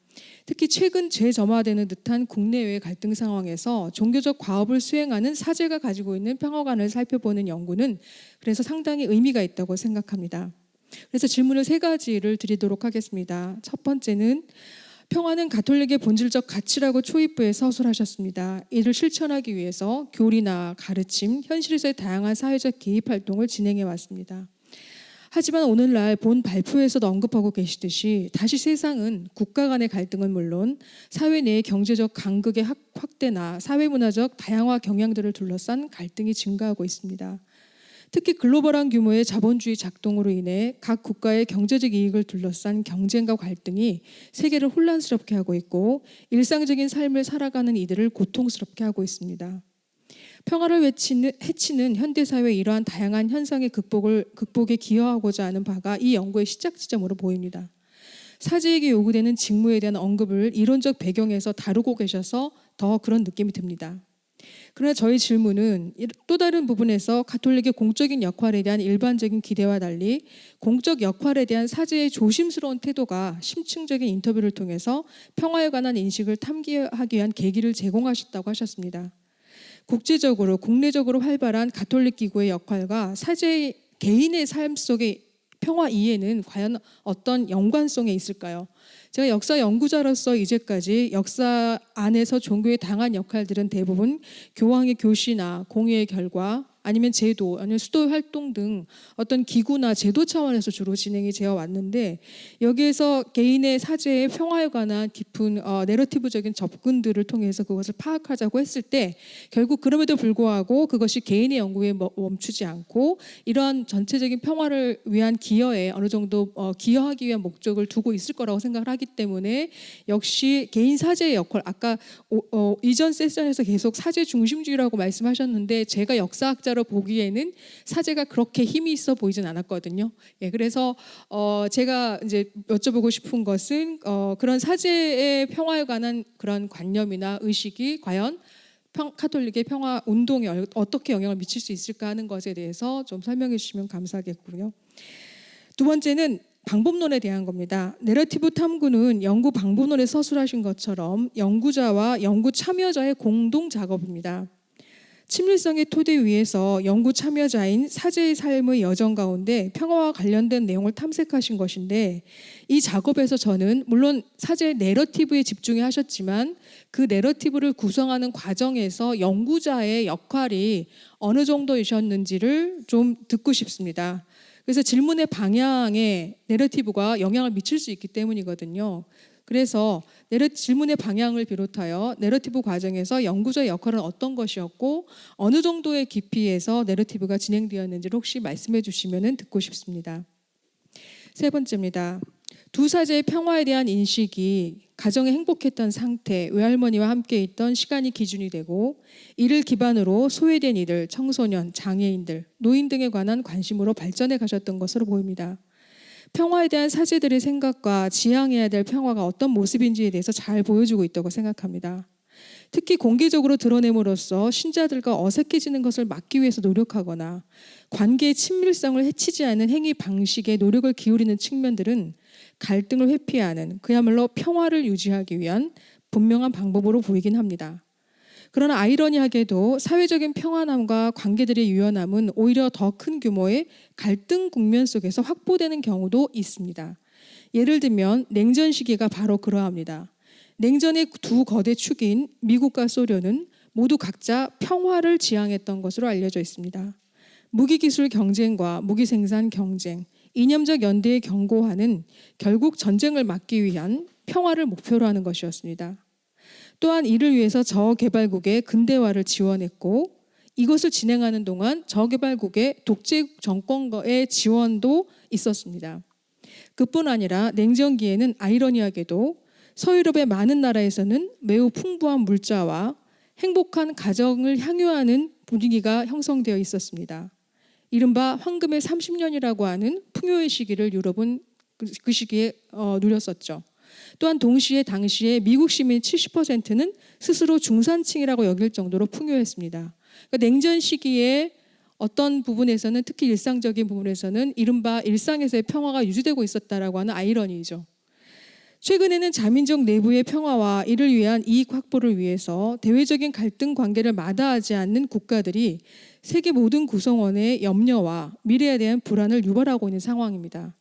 특히 최근 재점화되는 듯한 국내외 갈등 상황에서 종교적 과업을 수행하는 사제가 가지고 있는 평화관을 살펴보는 연구는 그래서 상당히 의미가 있다고 생각합니다. 그래서 질문을 3가지를 드리도록 하겠습니다. 첫 번째는 평화는 가톨릭의 본질적 가치라고 초입부에 서술하셨습니다. 이를 실천하기 위해서 교리나 가르침, 현실에서의 다양한 사회적 개입 활동을 진행해 왔습니다. 하지만 오늘날 본 발표에서도 언급하고 계시듯이 다시 세상은 국가 간의 갈등은 물론 사회 내의 경제적 간극의 확대나 사회문화적 다양화 경향들을 둘러싼 갈등이 증가하고 있습니다. 특히 글로벌한 규모의 자본주의 작동으로 인해 각 국가의 경제적 이익을 둘러싼 경쟁과 갈등이 세계를 혼란스럽게 하고 있고 일상적인 삶을 살아가는 이들을 고통스럽게 하고 있습니다. 평화를 해치는 현대사회의 이러한 다양한 현상의 극복에 기여하고자 하는 바가 이 연구의 시작 지점으로 보입니다. 사제에게 요구되는 직무에 대한 언급을 이론적 배경에서 다루고 계셔서 더 그런 느낌이 듭니다. 그러나 저희 질문은 또 다른 부분에서 가톨릭의 공적인 역할에 대한 일반적인 기대와 달리 공적 역할에 대한 사제의 조심스러운 태도가 심층적인 인터뷰를 통해서 평화에 관한 인식을 탐구하기 위한 계기를 제공하셨다고 하셨습니다. 국제적으로 국내적으로 활발한 가톨릭 기구의 역할과 사제 개인의 삶 속의 평화 이해는 과연 어떤 연관성에 있을까요? 제가 역사 연구자로서 이제까지 역사 안에서 종교에 당한 역할들은 대부분 교황의 교시나 공의의 결과 아니면 제도, 아니면 수도 활동 등 어떤 기구나 제도 차원에서 주로 진행이 되어 왔는데 여기에서 개인의 사제의 평화에 관한 깊은 내러티브적인 접근들을 통해서 그것을 파악하자고 했을 때 결국 그럼에도 불구하고 그것이 개인의 연구에 멈추지 않고 이러한 전체적인 평화를 위한 기여에 어느 정도 기여하기 위한 목적을 두고 있을 거라고 생각을 하기 때문에 역시 개인 사제의 역할, 아까 이전 세션에서 계속 사제 중심주의라고 말씀하셨는데 제가 역사학자 연구자로 보기에는 사제가 그렇게 힘이 있어 보이진 않았거든요. 예, 그래서 제가 이제 여쭤보고 싶은 것은 그런 사제의 평화에 관한 그런 관념이나 의식이 과연 카톨릭의 평화 운동에 어떻게 영향을 미칠 수 있을까 하는 것에 대해서 좀 설명해 주시면 감사하겠고요. 두 번째는 방법론에 대한 겁니다. 내러티브 탐구는 연구 방법론에 서술하신 것처럼 연구자와 연구 참여자의 공동 작업입니다. 친밀성의 토대 위에서 연구 참여자인 사제의 삶의 여정 가운데 평화와 관련된 내용을 탐색하신 것인데, 이 작업에서 저는 물론 사제의 내러티브에 집중해 하셨지만 그 내러티브를 구성하는 과정에서 연구자의 역할이 어느 정도이셨는지를 좀 듣고 싶습니다. 그래서 질문의 방향에 내러티브가 영향을 미칠 수 있기 때문이거든요. 그래서 질문의 방향을 비롯하여 내러티브 과정에서 연구자의 역할은 어떤 것이었고 어느 정도의 깊이에서 내러티브가 진행되었는지를 혹시 말씀해 주시면 듣고 싶습니다. 세 번째입니다. 두 사제의 평화에 대한 인식이 가정에 행복했던 상태, 외할머니와 함께 있던 시간이 기준이 되고, 이를 기반으로 소외된 이들, 청소년, 장애인들, 노인 등에 관한 관심으로 발전해 가셨던 것으로 보입니다. 평화에 대한 사제들의 생각과 지향해야 될 평화가 어떤 모습인지에 대해서 잘 보여주고 있다고 생각합니다. 특히 공개적으로 드러냄으로써 신자들과 어색해지는 것을 막기 위해서 노력하거나 관계의 친밀성을 해치지 않는 행위 방식에 노력을 기울이는 측면들은 갈등을 회피하는, 그야말로 평화를 유지하기 위한 분명한 방법으로 보이긴 합니다. 그러나 아이러니하게도 사회적인 평안함과 관계들의 유연함은 오히려 더 큰 규모의 갈등 국면 속에서 확보되는 경우도 있습니다. 예를 들면 냉전 시기가 바로 그러합니다. 냉전의 두 거대 축인 미국과 소련은 모두 각자 평화를 지향했던 것으로 알려져 있습니다. 무기기술 경쟁과 무기생산 경쟁, 이념적 연대의 경고화는 결국 전쟁을 막기 위한 평화를 목표로 하는 것이었습니다. 또한 이를 위해서 저개발국의 근대화를 지원했고, 이것을 진행하는 동안 저개발국의 독재 정권과의 지원도 있었습니다. 그뿐 아니라 냉전기에는 아이러니하게도 서유럽의 많은 나라에서는 매우 풍부한 물자와 행복한 가정을 향유하는 분위기가 형성되어 있었습니다. 이른바 황금의 30년이라고 하는 풍요의 시기를 유럽은 그 시기에 누렸었죠. 또한 동시에 당시에 미국 시민 70%는 스스로 중산층이라고 여길 정도로 풍요했습니다. 그러니까 냉전 시기에 어떤 부분에서는, 특히 일상적인 부분에서는 이른바 일상에서의 평화가 유지되고 있었다라고 하는 아이러니죠. 최근에는 자민족 내부의 평화와 이를 위한 이익 확보를 위해서 대외적인 갈등 관계를 마다하지 않는 국가들이 세계 모든 구성원의 염려와 미래에 대한 불안을 유발하고 있는 상황입니다.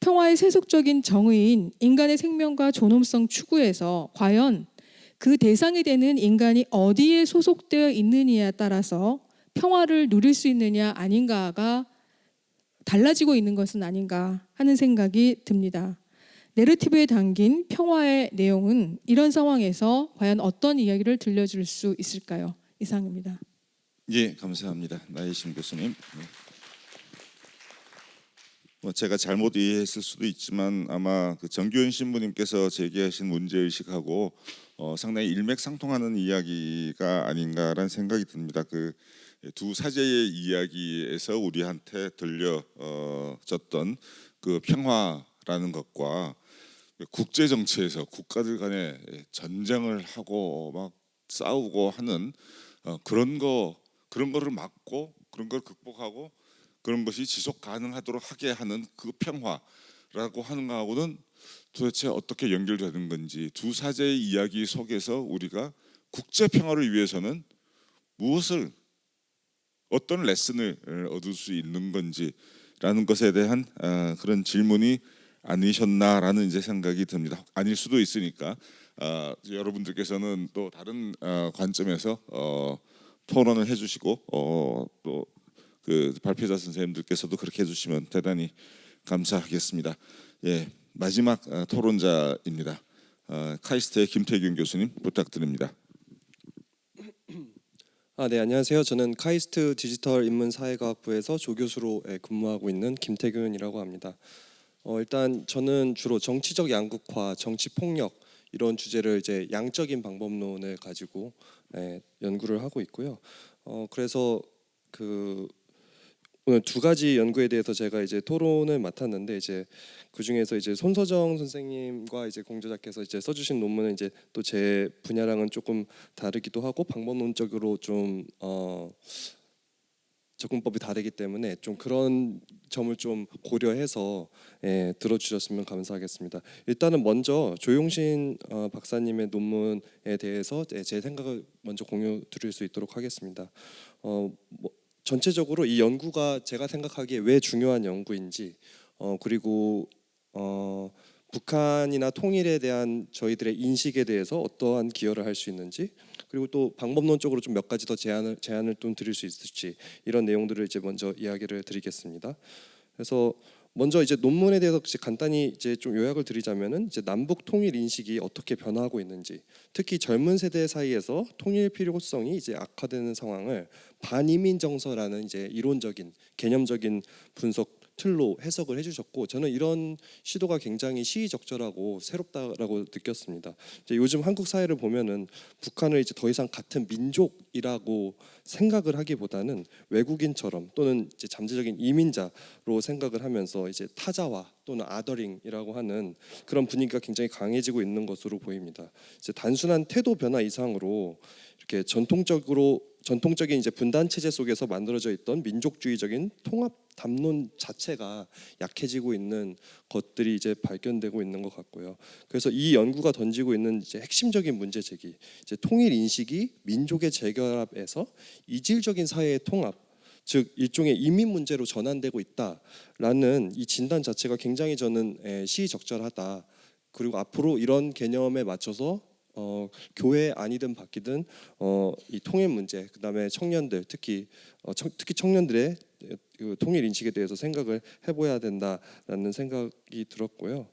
평화의 세속적인 정의인 인간의 생명과 존엄성 추구에서 과연 그 대상이 되는 인간이 어디에 소속되어 있느냐에 따라서 평화를 누릴 수 있느냐 아닌가가 달라지고 있는 것은 아닌가 하는 생각이 듭니다. 내러티브에 담긴 평화의 내용은 이런 상황에서 과연 어떤 이야기를 들려줄 수 있을까요? 이상입니다. 예, 감사합니다. 나혜심 교수님. 제가 잘못 이해했을 수도 있지만 아마 그 정규현 신부님께서 제기하신 문제의식하고 상당히 일맥상통하는 이야기가 아닌가라는 생각이 듭니다. 그 두 사제의 이야기에서 우리한테 들려졌던 그 평화라는 것과 국제 정치에서 국가들 간에 전쟁을 하고 막 싸우고 하는 그런 거를 막고 그런 걸 극복하고 그런 것이 지속 가능하도록 하게 하는 그 평화라고 하는 것하고는 도대체 어떻게 연결되는 건지, 두 사제의 이야기 속에서 우리가 국제 평화를 위해서는 어떤 레슨을 얻을 수 있는 건지라는 것에 대한 그런 질문이 아니셨나라는 이제 생각이 듭니다. 아닐 수도 있으니까 여러분들께서는 또 다른 관점에서 토론을 해주시고 또 그 발표자 선생님들께서도 그렇게 해주시면 대단히 감사하겠습니다. 예, 마지막 토론자입니다. 카이스트의 김태균 교수님 부탁드립니다. 네, 안녕하세요. 저는 카이스트 디지털 인문사회과학부에서 조교수로 근무하고 있는 김태균이라고 합니다. 일단 저는 주로 정치적 양극화, 정치 폭력 이런 주제를 이제 양적인 방법론을 가지고 연구를 하고 있고요. 그래서 그 오늘 두 가지 연구에 대해서 제가 이제 토론을 맡았는데 이제 그 중에서 이제 손서정 선생님과 이제 공저자께서 이제 써주신 논문은 이제 또 제 분야랑은 조금 다르기도 하고 방법론적으로 좀 접근법이 다르기 때문에 좀 그런 점을 좀 고려해서 들어주셨으면 감사하겠습니다. 일단은 먼저 조용신 박사님의 논문에 대해서 제 생각을 먼저 공유 드릴 수 있도록 하겠습니다. 전체적으로 이 연구가 제가 생각하기에 왜 중요한 연구인지 그리고 북한이나 통일에 대한 저희들의 인식에 대해서 어떠한 기여를 할 수 있는지 그리고 또 방법론적으로 좀 몇 가지 더 제안을 좀 드릴 수 있을지 이런 내용들을 이제 먼저 이야기를 드리겠습니다. 그래서 먼저 이제 논문에 대해서 간단히 이제 좀 요약을 드리자면은 이제 남북 통일 인식이 어떻게 변화하고 있는지, 특히 젊은 세대 사이에서 통일 필요성이 이제 악화되는 상황을 반이민 정서라는 이제 이론적인 개념적인 분석 틀로 해석을 해주셨고, 저는 이런 시도가 굉장히 시의적절하고 새롭다라고 느꼈습니다. 이제 요즘 한국 사회를 보면은 북한을 이제 더 이상 같은 민족이라고 생각을 하기보다는 외국인처럼 또는 이제 잠재적인 이민자로 생각을 하면서 이제 타자화 또는 아더링이라고 하는 그런 분위기가 굉장히 강해지고 있는 것으로 보입니다. 이제 단순한 태도 변화 이상으로 이렇게 전통적인 이제 분단 체제 속에서 만들어져 있던 민족주의적인 통합 담론 자체가 약해지고 있는 것들이 이제 발견되고 있는 것 같고요. 그래서 이 연구가 던지고 있는 이제 핵심적인 문제 제기, 이제 통일 인식이 민족의 재결합에서 이질적인 사회의 통합, 즉 일종의 이민 문제로 전환되고 있다라는 이 진단 자체가 굉장히 저는 시의적절하다. 그리고 앞으로 이런 개념에 맞춰서 교회 아니든 바뀌든 이 통일 문제, 그다음에 청년들 특히 청년들의 그 통일 인식에 대해서 생각을 해봐야 된다라는 생각이 들었고요.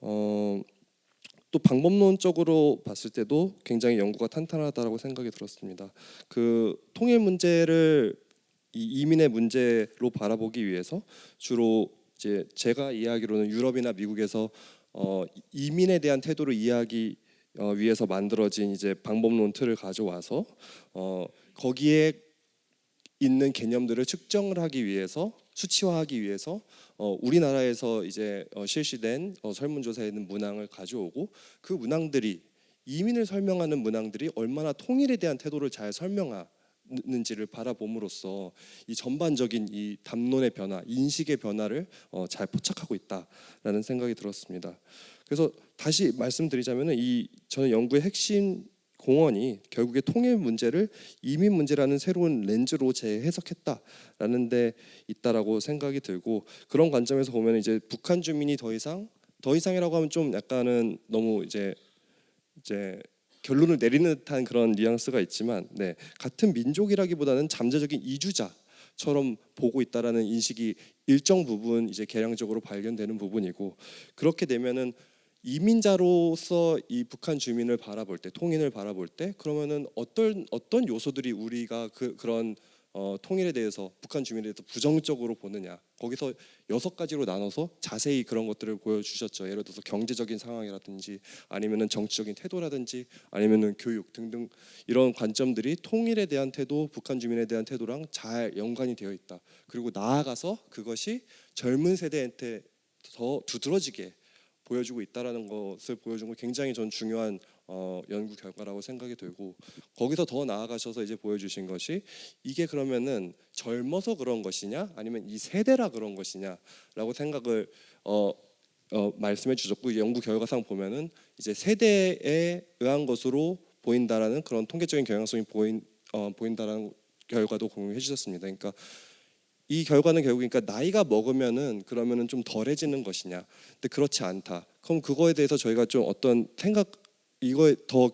또 방법론적으로 봤을 때도 굉장히 연구가 탄탄하다라고 생각이 들었습니다. 그 통일 문제를 이 이민의 문제로 바라보기 위해서 주로 이제 제가 이해하기로는 유럽이나 미국에서 이민에 대한 태도를 이해하기 위해서 만들어진 이제 방법론 틀을 가져와서 거기에 있는 개념들을 측정을 하기 위해서 수치화하기 위해서 우리나라에서 이제 실시된 설문조사에 있는 문항을 가져오고 그 문항들이 이민을 설명하는 문항들이 얼마나 통일에 대한 태도를 잘 설명하는지를 바라봄으로써 이 전반적인 이 담론의 변화, 인식의 변화를 잘 포착하고 있다라는 생각이 들었습니다. 그래서 다시 말씀드리자면은 저는 연구의 핵심 공헌이 결국에 통일 문제를 이민 문제라는 새로운 렌즈로 재해석했다라는 데 있다라고 생각이 들고, 그런 관점에서 보면 이제 북한 주민이 더 이상이라고 하면 좀 약간은 너무 이제 결론을 내리는 듯한 그런 뉘앙스가 있지만, 같은 민족이라기보다는 잠재적인 이주자처럼 보고 있다라는 인식이 일정 부분 이제 개량적으로 발견되는 부분이고, 그렇게 되면은 이민자로서 이 북한 주민을 바라볼 때, 통일을 바라볼 때, 그러면은 어떤 요소들이 우리가 그런 통일에 대해서, 북한 주민에 대해서 부정적으로 보느냐, 거기서 6가지로 나눠서 자세히 그런 것들을 보여주셨죠. 예를 들어서 경제적인 상황이라든지 아니면은 정치적인 태도라든지 아니면은 교육 등등 이런 관점들이 통일에 대한 태도, 북한 주민에 대한 태도랑 잘 연관이 되어 있다. 그리고 나아가서 그것이 젊은 세대한테 더 두드러지게 보여주고 있다라는 것을 보여준 건 굉장히 전 중요한 연구 결과라고 생각이 들고, 거기서 더 나아가셔서 이제 보여주신 것이 이게 그러면은 젊어서 그런 것이냐 아니면 이 세대라 그런 것이냐라고 생각을 말씀해 주셨고, 연구 결과상 보면은 이제 세대에 의한 것으로 보인다라는 그런 통계적인 경향성이 보인다라는 결과도 공유해 주셨습니다. 그러니까 이 결과는 결국 그러니까 나이가 먹으면은 그러면은 좀 덜해지는 것이냐, 근데 그렇지 않다. 그럼 그거에 대해서 저희가 좀 어떤 이거에 더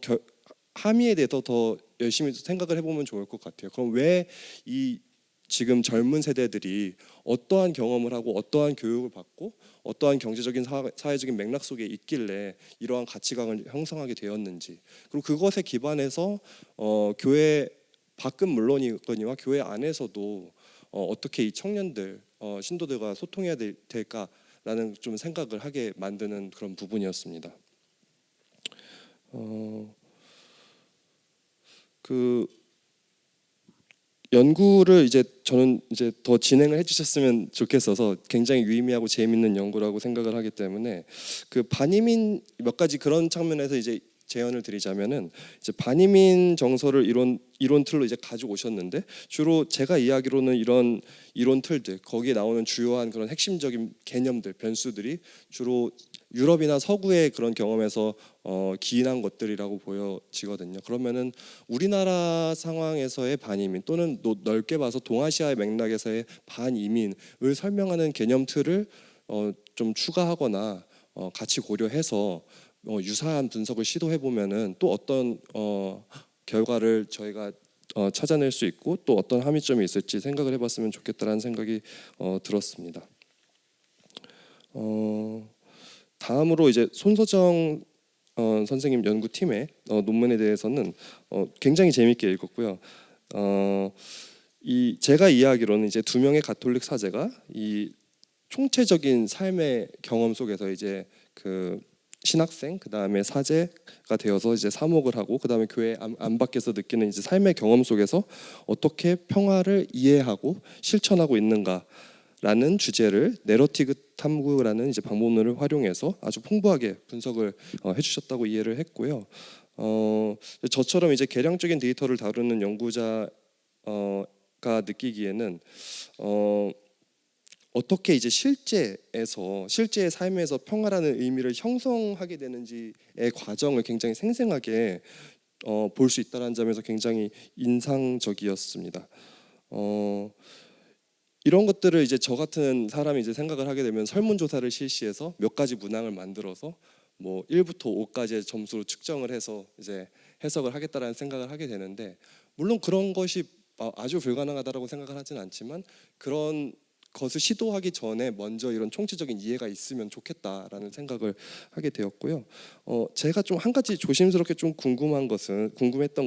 함의에 대해서 더 열심히 생각을 해보면 좋을 것 같아요. 그럼 왜 이 지금 젊은 세대들이 어떠한 경험을 하고 어떠한 교육을 받고 어떠한 경제적인 사회적인 맥락 속에 있길래 이러한 가치관을 형성하게 되었는지, 그리고 그것에 기반해서 교회 밖은 물론이거니와 교회 안에서도 어떻게 이 청년들, 신도들과 소통해야 될까라는 좀 생각을 하게 만드는 그런 부분이었습니다. 연구를 이제 저는 이제 더 진행을 해주셨으면 좋겠어서 굉장히 유의미하고 재미있는 연구라고 생각을 하기 때문에 그 반이민 몇 가지 그런 측면에서 이제 제언을 드리자면은 이제 반이민 정서를 이론 틀로 이제 가지고 오셨는데 주로 제가 이야기로는 이런 이론 틀들 거기에 나오는 주요한 그런 핵심적인 개념들 변수들이 주로 유럽이나 서구의 그런 경험에서 기인한 것들이라고 보여지거든요. 그러면은 우리나라 상황에서의 반이민 또는 넓게 봐서 동아시아의 맥락에서의 반이민을 설명하는 개념 틀을 좀 추가하거나 같이 고려해서 유사한 분석을 시도해 보면은 또 어떤 결과를 저희가 찾아낼 수 있고 또 어떤 함의점이 있을지 생각을 해봤으면 좋겠다라는 생각이 들었습니다. 다음으로 이제 손소정 선생님 연구팀의 논문에 대해서는 굉장히 재미있게 읽었고요. 제가 이해하기로는 이제 두 명의 가톨릭 사제가 이 총체적인 삶의 경험 속에서 이제 그 신학생 그다음에 사제가 되어서 이제 사목을 하고 그다음에 교회 안팎에서 느끼는 이제 삶의 경험 속에서 어떻게 평화를 이해하고 실천하고 있는가라는 주제를 내러티브 탐구라는 이제 방법론을 활용해서 아주 풍부하게 분석을 해주셨다고 이해를 했고요. 저처럼 이제 개량적인 데이터를 다루는 연구자가 느끼기에는 어떻게 이제 실제의 삶에서 평화라는 의미를 형성하게 되는지의 과정을 굉장히 생생하게 볼 수 있다는 점에서 굉장히 인상적이었습니다. 이런 것들을 이제 저 같은 사람이 이제 생각을 하게 되면 설문조사를 실시해서 몇 가지 문항을 만들어서 뭐 1부터 5까지의 점수로 측정을 해서 이제 해석을 하겠다라는 생각을 하게 되는데 물론 그런 것이 아주 불가능하다라고 생각을 하진 않지만 그런 것을 시도하기 전에 먼저 이런 총체적인 이해가 있으면 좋겠다라는 생각을 하게 되었고요. 제가 좀 한 가지 조심스럽게 좀 궁금했던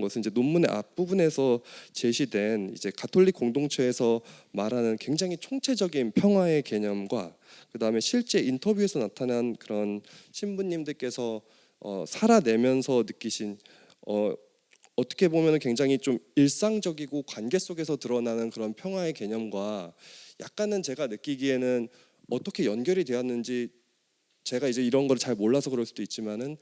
것은 이제 논문의 앞부분에서 제시된 이제 가톨릭 공동체에서 말하는 굉장히 총체적인 평화의 개념과 그다음에 실제 인터뷰에서 나타난 그런 신부님들께서 살아내면서 느끼신 어떻게 보면 굉장히 좀 일상적이고 관계 속에서 드러나는 그런 평화의 개념과 약간은 제가 느끼기에는 어떻게 연결이 되었는지 제가 이제 이런 걸 잘 몰라서 그럴 수도 있지만은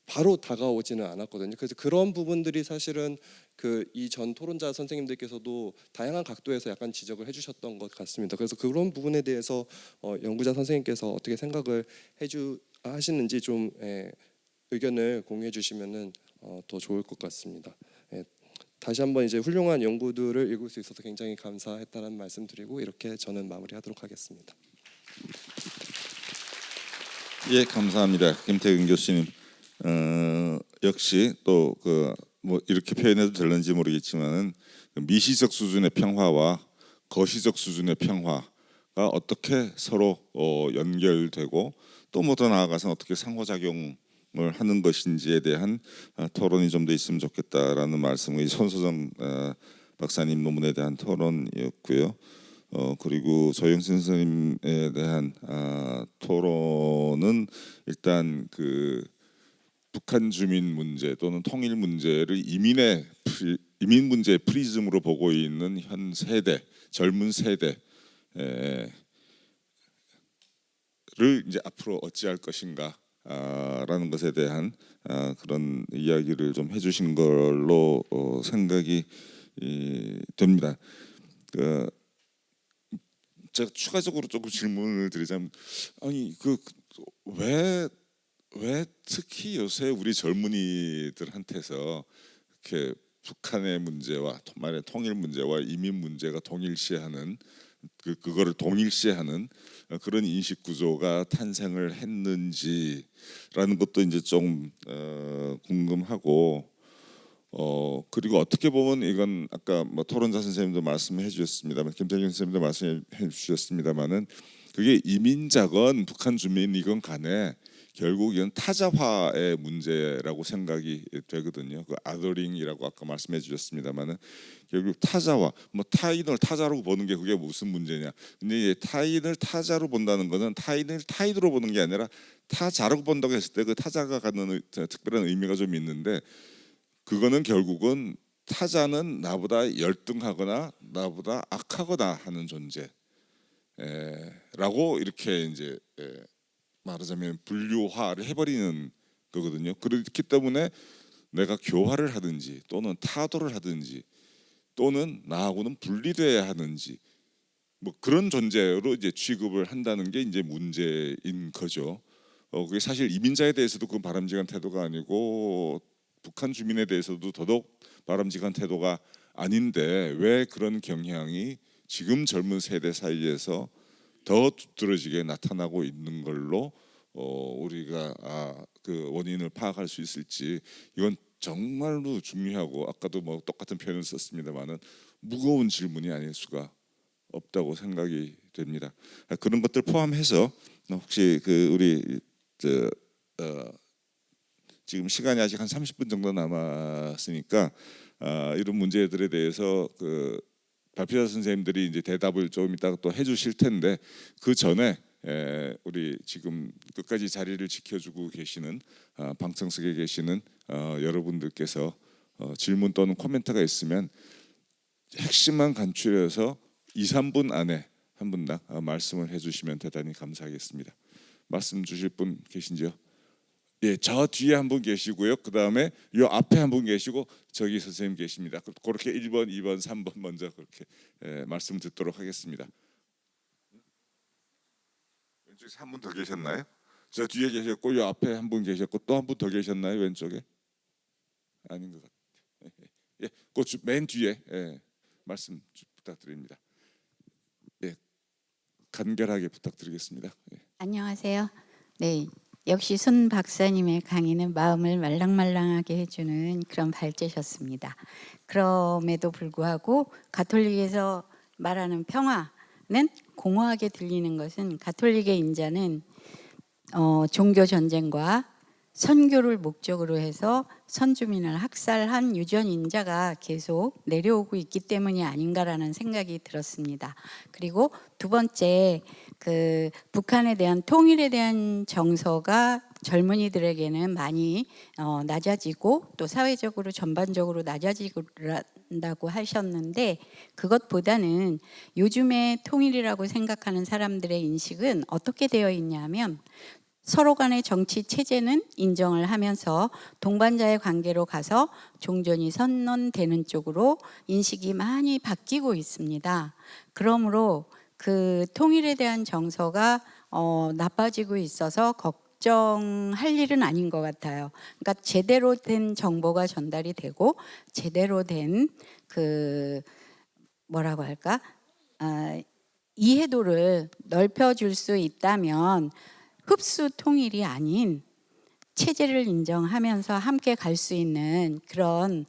바로 다가오지는 않았거든요. 그래서 그런 부분들이 사실은 그 이 전 토론자 선생님들께서도 다양한 각도에서 약간 지적을 해주셨던 것 같습니다. 그래서 그런 부분에 대해서 연구자 선생님께서 어떻게 생각을 하시는지 좀 의견을 공유해 주시면은 더 좋을 것 같습니다. 다시 한번 이제 훌륭한 연구들을 읽을 수 있어서 굉장히 감사했다는 말씀드리고 이렇게 저는 마무리하도록 하겠습니다. 예, 감사합니다, 김태균 교수님. 역시 또 뭐 이렇게 표현해도 될는지 모르겠지만은 미시적 수준의 평화와 거시적 수준의 평화가 어떻게 서로 연결되고 또 뭐 더 나아가서 어떻게 상호작용을 하는 것인지에 대한 토론이 좀 더 있으면 좋겠다라는 말씀이 손소정 박사님 논문에 대한 토론이었고요. 그리고 조영신 선생님에 대한 토론은 일단 그 북한 주민 문제 또는 통일 문제를 이민 문제의 프리즘으로 보고 있는 현 세대, 젊은 세대를 이제 앞으로 어찌할 것인가 라는 것에 대한 그런 이야기를 좀 해주신 걸로 생각이 됩니다. 제가 추가적으로 조금 질문을 드리자면, 아니 왜 특히 요새 우리 젊은이들한테서 이렇게 북한의 문제와 말의 통일 문제와 이민 문제가 동일시하는 그거를 동일시하는 그런 인식 구조가 탄생을 했는지라는 것도 이제 좀 궁금하고, 그리고 어떻게 보면 이건 아까 뭐 토론자 선생님도 말씀해 주셨습니다만, 김태균 선생님도 말씀해 주셨습니다만은 그게 이민자건 북한 주민이건 간에 결국 이건 타자화의 문제라고 생각이 되거든요. 그 아더링이라고 아까 말씀해 주셨습니다만은 결국 타자화, 뭐 타인을 타자로 보는 게 그게 무슨 문제냐? 근데 타인을 타자로 본다는 것은 타인을 타인으로 보는 게 아니라 타자로 본다고 했을 때 그 타자가 갖는 특별한 의미가 좀 있는데, 그거는 결국은 타자는 나보다 열등하거나 나보다 악하거나 하는 존재라고 이렇게 이제 말하자면 분류화를 해버리는 거거든요. 그렇기 때문에 내가 교화를 하든지 또는 타도를 하든지 또는 나하고는 분리돼야 하는지 뭐 그런 존재로 이제 취급을 한다는 게 이제 문제인 거죠. 그게 사실 이민자에 대해서도 그건 바람직한 태도가 아니고 북한 주민에 대해서도 더더욱 바람직한 태도가 아닌데 왜 그런 경향이 지금 젊은 세대 사이에서 더 두드러지게 나타나고 있는 걸로 우리가 그 원인을 파악할 수 있을지 이건 정말로 중요하고 아까도 뭐 똑같은 표현을 썼습니다만은 무거운 질문이 아닐 수가 없다고 생각이 됩니다. 그런 것들 포함해서 혹시 그 우리 지금 시간이 아직 한 30분 정도 남았으니까 이런 문제들에 대해서 그 발표자 선생님들이 이제 대답을 조금 이따가 또 해주실 텐데 그 전에 우리 지금 끝까지 자리를 지켜주고 계시는 방청석에 계시는 여러분들께서 질문 또는 코멘트가 있으면 핵심만 간추려서 2, 3분 안에 한 분당 말씀을 해주시면 대단히 감사하겠습니다. 말씀 주실 분 계신지요? 예, 저 뒤에 한 분 계시고요. 그 다음에 요 앞에 한 분 계시고 저기 선생님 계십니다. 그렇게 1번, 2번, 3번 먼저 그렇게 말씀 듣도록 하겠습니다. 왼쪽에 한 분 더 계셨나요? 저 뒤에 계셨고 요 앞에 한 분 계셨고 또 한 분 더 계셨나요? 왼쪽에? 아닌 것 같아요. 예, 그맨 뒤에 말씀 부탁드립니다. 예, 간결하게 부탁드리겠습니다. 예. 안녕하세요. 네, 역시 손 박사님의 강의는 마음을 말랑말랑하게 해주는 그런 발제셨습니다. 그럼에도 불구하고 가톨릭에서 말하는 평화는 공허하게 들리는 것은 가톨릭의 인자는 종교 전쟁과 선교를 목적으로 해서 선주민을 학살한 유전인자가 계속 내려오고 있기 때문이 아닌가라는 생각이 들었습니다. 그리고 두 번째, 그 북한에 대한 통일에 대한 정서가 젊은이들에게는 많이 낮아지고 또 사회적으로 전반적으로 낮아지고 한다고 하셨는데 그것보다는 요즘에 통일이라고 생각하는 사람들의 인식은 어떻게 되어 있냐면 서로 간의 정치 체제는 인정을 하면서 동반자의 관계로 가서 종전이 선언되는 쪽으로 인식이 많이 바뀌고 있습니다. 그러므로 그 통일에 대한 정서가 나빠지고 있어서 걱정할 일은 아닌 것 같아요. 그러니까 제대로 된 정보가 전달이 되고 제대로 된 그 뭐라고 할까? 이해도를 넓혀줄 수 있다면 흡수 통일이 아닌 체제를 인정하면서 함께 갈 수 있는 그런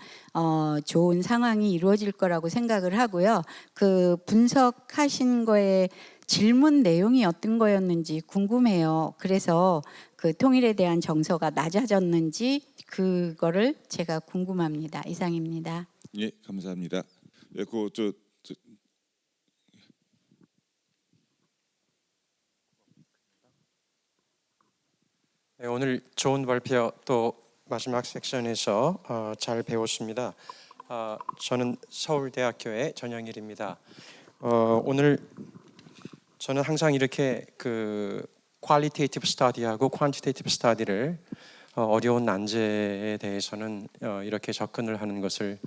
좋은 상황이 이루어질 거라고 생각을 하고요. 그 분석하신 거에 질문 내용이 어떤 거였는지 궁금해요. 그래서 그 통일에 대한 정서가 낮아졌는지 그거를 제가 궁금합니다. 이상입니다. 예, 감사합니다. 예, 네, 오늘 좋은 발표 또 마지막 섹션에서 잘 배웠습니다. 저는 서울대학교의 전영일입니다. 오늘 저는 항상 이렇게 그 퀄리테이티브 스터디하고 퀀티테이티브 스터디를 어려운 난제에 대해서는 이렇게 접근을 하는 것을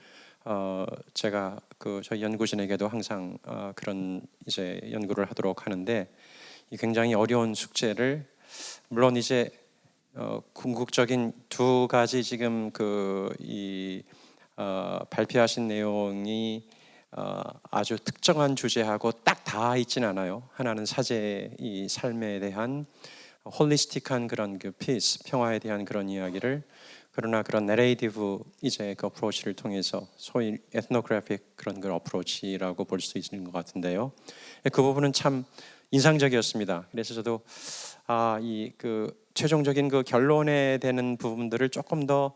제가 그 저희 연구진에게도 항상 그런 이제 연구를 하도록 하는데 이 굉장히 어려운 숙제를 물론 이제 궁극적인 두 가지 지금 발표하신 내용이 아주 특정한 주제하고 딱 다 있진 않아요. 하나는 사제의 이 삶에 대한 홀리스틱한 그런 그 피스, 평화에 대한 그런 이야기를 그러나 그런 내레이티브 이제 그 어프로치를 통해서 소위 에트노그래픽 그런 그 어프로치라고 볼 수 있는 것 같은데요. 그 부분은 참 인상적이었습니다. 그래서 저도 이 그 최종적인 그 결론에 되는 부분들을 조금 더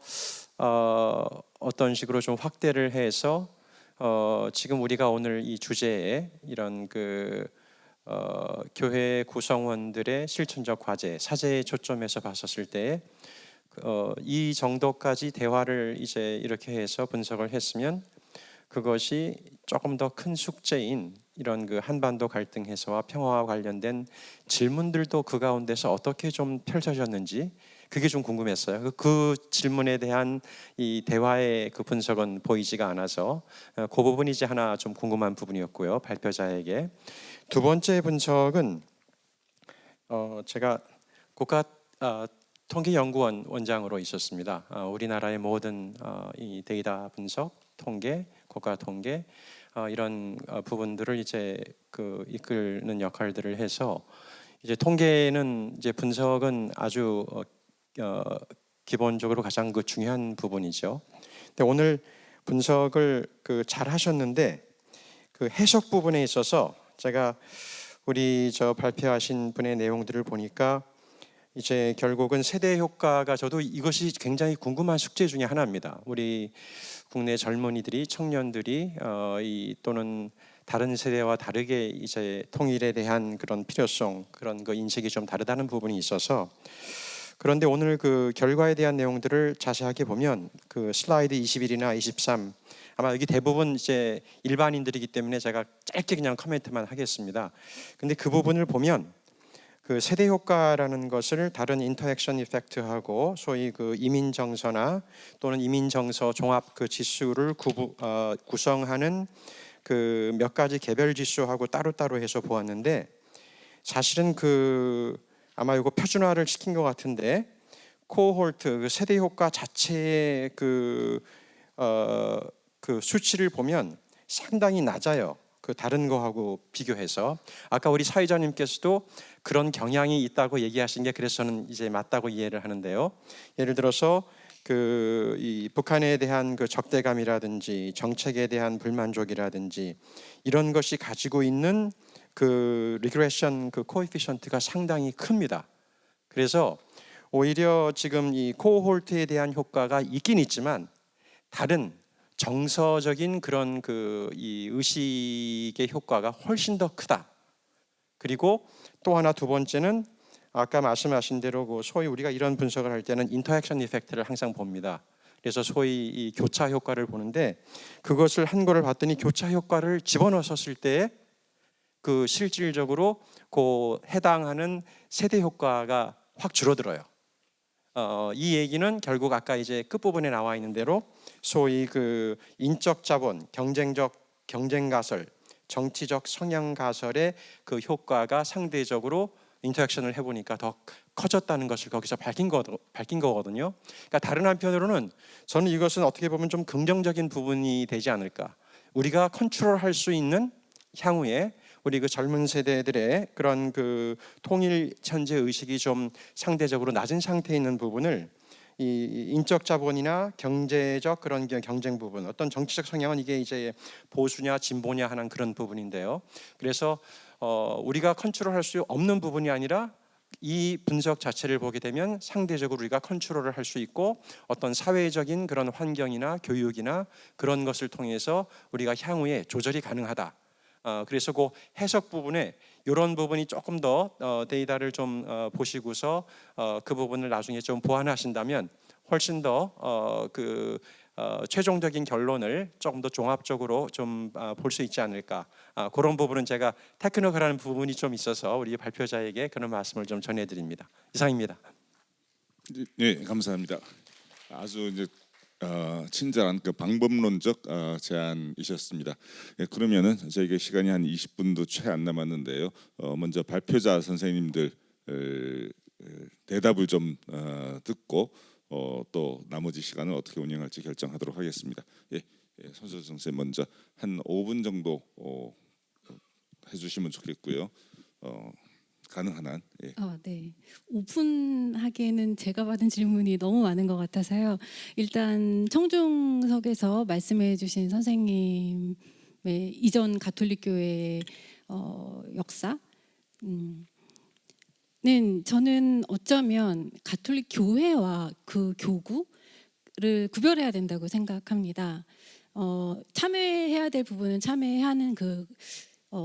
어떤 식으로 좀 확대를 해서 지금 우리가 오늘 이 주제에 이런 교회 구성원들의 실천적 과제, 사제에 초점해서 봤었을 때 이 정도까지 대화를 이제 이렇게 해서 분석을 했으면 그것이 조금 더 큰 숙제인 이런 그 한반도 갈등 해소와 평화와 관련된 질문들도 그 가운데서 어떻게 좀 펼쳐졌는지 그게 좀 궁금했어요. 그 질문에 대한 이 대화의 그 분석은 보이지가 않아서 그 부분이 이제 하나 좀 궁금한 부분이었고요. 발표자에게. 두 번째 분석은 제가 국가 통계연구원 원장으로 있었습니다. 우리나라의 모든 이 데이터 분석, 통계, 국가 통계 이런 부분들을 이제 그 이끌는 역할들을 해서 이제 통계는 이제 분석은 아주 기본적으로 가장 그 중요한 부분이죠. 근데 오늘 분석을 그 잘 하셨는데 그 해석 부분에 있어서 제가 우리 저 발표하신 분의 내용들을 보니까 이제 결국은 세대 효과가 저도 이것이 굉장히 궁금한 숙제 중에 하나입니다. 우리 국내 젊은이들이 청년들이 또는 다른 세대와 다르게 이제 통일에 대한 그런 필요성 그런 그 인식이 좀 다르다는 부분이 있어서 그런데 오늘 그 결과에 대한 내용들을 자세하게 보면 그 슬라이드 21이나 23 아마 여기 대부분 이제 일반인들이기 때문에 제가 짧게 그냥 코멘트만 하겠습니다. 근데 그 부분을 보면 그 세대 효과라는 것을 다른 인터액션 이펙트하고 소위 그 이민 정서나 또는 이민 정서 종합 그 지수를 구성하는 그 몇 가지 개별 지수하고 따로따로 해서 보았는데 사실은 그 아마 이거 표준화를 시킨 것 같은데 코홀트 그 세대 효과 자체의 그 수치를 보면 상당히 낮아요. 그 다른 거하고 비교해서 아까 우리 사회자님께서도 그런 경향이 있다고 얘기하신 게 그래서 저는 이제 맞다고 이해를 하는데요. 예를 들어서 그 이 북한에 대한 그 적대감이라든지 정책에 대한 불만족이라든지 이런 것이 가지고 있는 그 리그레션 그 코에피션트가 상당히 큽니다. 그래서 오히려 지금 이 코홀트에 대한 효과가 있긴 있지만 다른 정서적인 그런 그 이 의식의 효과가 훨씬 더 크다. 그리고 또 하나 두 번째는 아까 말씀하신 대로 그 소위 우리가 이런 분석을 할 때는 인터액션 이펙트를 항상 봅니다. 그래서 소위 이 교차 효과를 보는데 그것을 한 거를 봤더니 교차 효과를 집어넣었을 때 그 실질적으로 그 해당하는 세대 효과가 확 줄어들어요. 이 얘기는 결국 아까 이제 끝부분에 나와 있는 대로 소위 그 인적 자본, 경쟁적 경쟁 가설, 정치적 성향 가설의 그 효과가 상대적으로 인터랙션을 해보니까 더 커졌다는 것을 거기서 밝힌 거거든요. 그러니까 다른 한편으로는 저는 이것은 어떻게 보면 좀 긍정적인 부분이 되지 않을까. 우리가 컨트롤할 수 있는 향후에 우리 그 젊은 세대들의 그런 그 통일 천재 의식이 좀 상대적으로 낮은 상태에 있는 부분을 이 인적 자본이나 경제적 그런 경쟁 부분, 어떤 정치적 성향은 이게 이제 보수냐 진보냐 하는 그런 부분인데요. 그래서 우리가 컨트롤할 수 없는 부분이 아니라 이 분석 자체를 보게 되면 상대적으로 우리가 컨트롤을 할 수 있고 어떤 사회적인 그런 환경이나 교육이나 그런 것을 통해서 우리가 향후에 조절이 가능하다. 그래서 그 해석 부분에 이런 부분이 조금 더 데이터를 좀 보시고서 그 부분을 나중에 좀 보완하신다면 훨씬 더 최종적인 결론을 조금 더 종합적으로 좀 볼 수 있지 않을까. 그런 부분은 제가 테크니컬한 부분이 좀 있어서 우리 발표자에게 그런 말씀을 좀 전해드립니다. 이상입니다. 네, 감사합니다. 아주 이제 친절한 그 방법론적 제안이셨습니다. 예, 그러면은 저희가 시간이 한 20분도 채 안 남았는데요. 먼저 발표자 선생님들 대답을 좀 듣고 또 나머지 시간을 어떻게 운영할지 결정하도록 하겠습니다. 예, 손소정 선생님 먼저 한 5분 정도 해주시면 좋겠고요. 가능한 한. 예. 네. 5분 하기에는 제가 받은 질문이 너무 많은 것 같아서요. 일단 청중석에서 말씀해주신 선생님의 이전 가톨릭 교회의 역사. 는 저는 어쩌면 가톨릭 교회와 그 교구를 구별해야 된다고 생각합니다. 참여해야 될 부분은 참여하는 그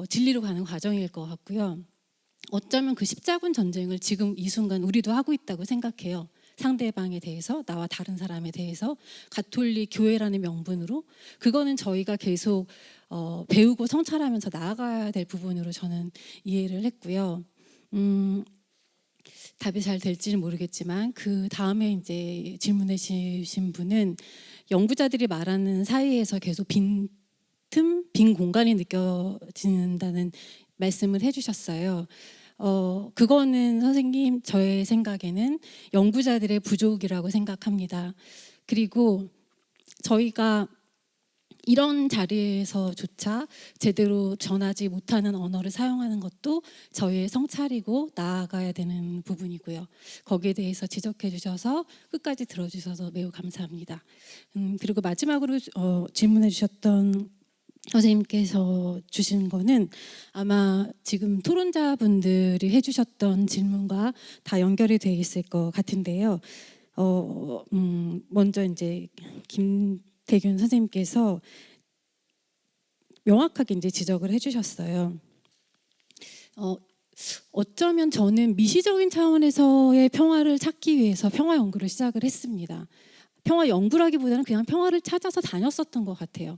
진리로 가는 과정일 것 같고요. 어쩌면 그 십자군 전쟁을 지금 이 순간 우리도 하고 있다고 생각해요. 상대방에 대해서, 나와 다른 사람에 대해서 가톨릭 교회라는 명분으로, 그거는 저희가 계속 배우고 성찰하면서 나아가야 될 부분으로 저는 이해를 했고요. 답이 잘 될지는 모르겠지만 그 다음에 이제 질문해 주신 분은 연구자들이 말하는 사이에서 계속 빈 공간이 느껴진다는 말씀을 해주셨어요. 그거는 선생님, 저의 생각에는 연구자들의 부족이라고 생각합니다. 그리고 저희가 이런 자리에서조차 제대로 전하지 못하는 언어를 사용하는 것도 저희의 성찰이고 나아가야 되는 부분이고요. 거기에 대해서 지적해 주셔서 끝까지 들어주셔서 매우 감사합니다. 그리고 마지막으로 질문해 주셨던 선생님께서 주신 거는 아마 지금 토론자분들이 해주셨던 질문과 다 연결이 돼 있을 것 같은데요. 먼저 이제 김태균 선생님께서 명확하게 이제 지적을 해주셨어요. 어쩌면 저는 미시적인 차원에서의 평화를 찾기 위해서 평화 연구를 시작을 했습니다. 평화 연구라기보다는 그냥 평화를 찾아서 다녔었던 것 같아요.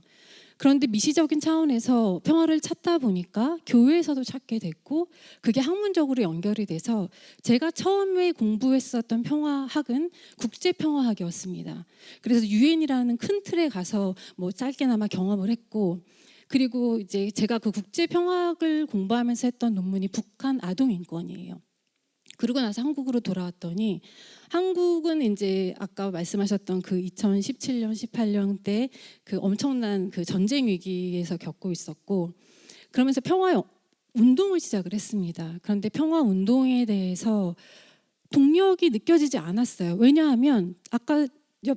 그런데 미시적인 차원에서 평화를 찾다 보니까 교회에서도 찾게 됐고 그게 학문적으로 연결이 돼서 제가 처음에 공부했었던 평화학은 국제평화학이었습니다. 그래서 유엔이라는 큰 틀에 가서 뭐 짧게나마 경험을 했고, 그리고 이제 제가 그 국제평화학을 공부하면서 했던 논문이 북한 아동인권이에요. 그러고 나서 한국으로 돌아왔더니 한국은 이제 아까 말씀하셨던 그 2017년, 18년 때 그 엄청난 그 전쟁 위기에서 겪고 있었고, 그러면서 평화 운동을 시작을 했습니다. 그런데 평화 운동에 대해서 동력이 느껴지지 않았어요. 왜냐하면 아까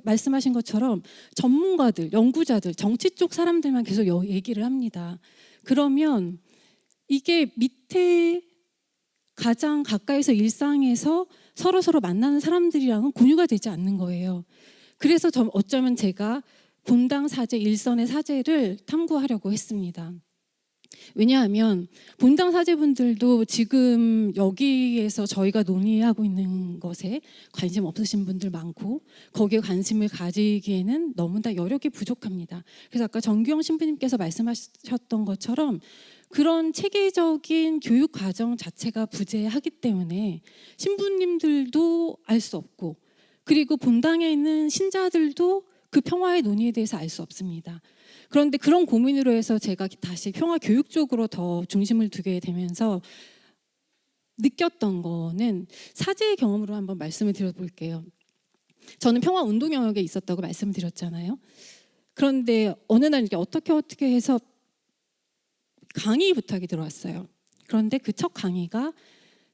말씀하신 것처럼 전문가들, 연구자들, 정치 쪽 사람들만 계속 얘기를 합니다. 그러면 이게 밑에 가장 가까이서 일상에서 서로 만나는 사람들이랑은 공유가 되지 않는 거예요. 그래서 어쩌면 제가 본당 사제 일선의 사제를 탐구하려고 했습니다. 왜냐하면 본당 사제분들도 지금 여기에서 저희가 논의하고 있는 것에 관심 없으신 분들 많고 거기에 관심을 가지기에는 너무나 여력이 부족합니다. 그래서 아까 정규영 신부님께서 말씀하셨던 것처럼 그런 체계적인 교육 과정 자체가 부재하기 때문에 신부님들도 알 수 없고, 그리고 본당에 있는 신자들도 그 평화의 논의에 대해서 알 수 없습니다. 그런데 그런 고민으로 해서 제가 다시 평화 교육 쪽으로 더 중심을 두게 되면서 느꼈던 거는 사제의 경험으로 한번 말씀을 드려볼게요. 저는 평화 운동 영역에 있었다고 말씀드렸잖아요. 그런데 어느 날 이게 어떻게 해서 강의 부탁이 들어왔어요. 그런데 그 첫 강의가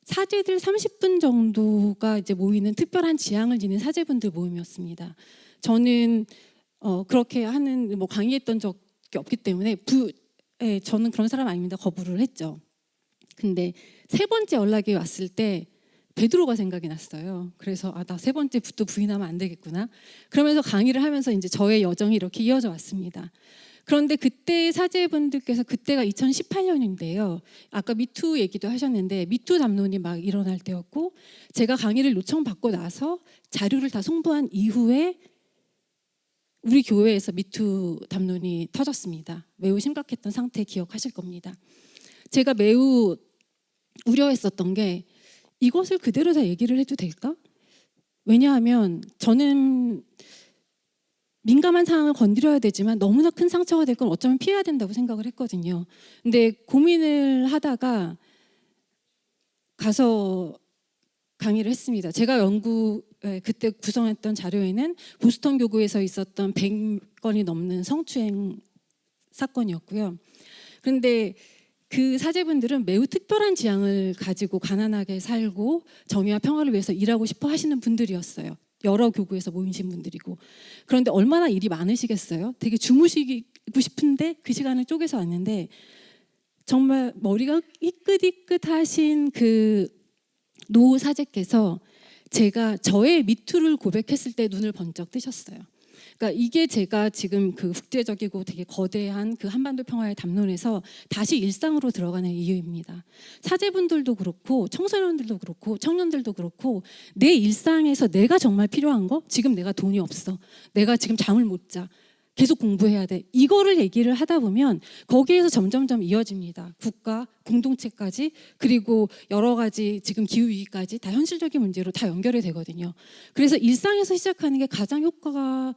사제들 30분 정도가 이제 모이는 특별한 지향을 지닌 사제분들 모임이었습니다. 저는 그렇게 하는 뭐 강의했던 적이 없기 때문에 저는 그런 사람 아닙니다. 거부를 했죠. 근데 세 번째 연락이 왔을 때 베드로가 생각이 났어요. 그래서 나 세 번째부터 부인하면 안 되겠구나. 그러면서 강의를 하면서 이제 저의 여정이 이렇게 이어져 왔습니다. 그런데 그때 사제분들께서, 그때가 2018년인데요. 아까 미투 얘기도 하셨는데 미투 담론이 막 일어날 때였고, 제가 강의를 요청받고 나서 자료를 다 송부한 이후에 우리 교회에서 미투 담론이 터졌습니다. 매우 심각했던 상태 기억하실 겁니다. 제가 매우 우려했었던 게 이것을 그대로 다 얘기를 해도 될까? 왜냐하면 저는 민감한 상황을 건드려야 되지만 너무나 큰 상처가 될 건 어쩌면 피해야 된다고 생각을 했거든요. 근데 고민을 하다가 가서 강의를 했습니다. 제가 그때 구성했던 자료에는 보스턴 교구에서 있었던 100건이 넘는 성추행 사건이었고요. 그런데 그 사제분들은 매우 특별한 지향을 가지고 가난하게 살고 정의와 평화를 위해서 일하고 싶어 하시는 분들이었어요. 여러 교구에서 모이신 분들이고. 그런데 얼마나 일이 많으시겠어요? 되게 주무시고 싶은데 그 시간을 쪼개서 왔는데 정말 머리가 희끗희끗하신 그 노 사제께서 제가 저의 미투를 고백했을 때 눈을 번쩍 뜨셨어요. 그러니까 이게 제가 지금 그 국제적이고 되게 거대한 그 한반도 평화의 담론에서 다시 일상으로 들어가는 이유입니다. 사제분들도 그렇고 청소년들도 그렇고 청년들도 그렇고 내 일상에서 내가 정말 필요한 거, 지금 내가 돈이 없어, 내가 지금 잠을 못 자, 계속 공부해야 돼, 이거를 얘기를 하다 보면 거기에서 점점점 이어집니다. 국가, 공동체까지, 그리고 여러 가지 지금 기후위기까지 다 현실적인 문제로 다 연결이 되거든요. 그래서 일상에서 시작하는 게 가장 효과가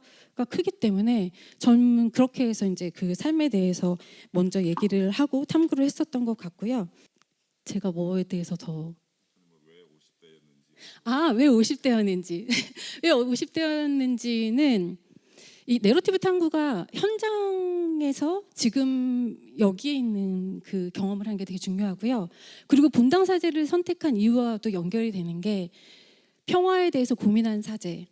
크기 때문에 저는 그렇게 해서 이제 그 삶에 대해서 먼저 얘기를 하고 탐구를 했었던 것 같고요. 제가 뭐에 대해서 더 왜 50대였는지 왜 50대였는지는 이 내러티브 탐구가 현장에서 지금 여기에 있는 그 경험을 하는 게 되게 중요하고요. 그리고 분당 사제를 선택한 이유와도 연결이 되는 게 평화에 대해서 고민한 사제,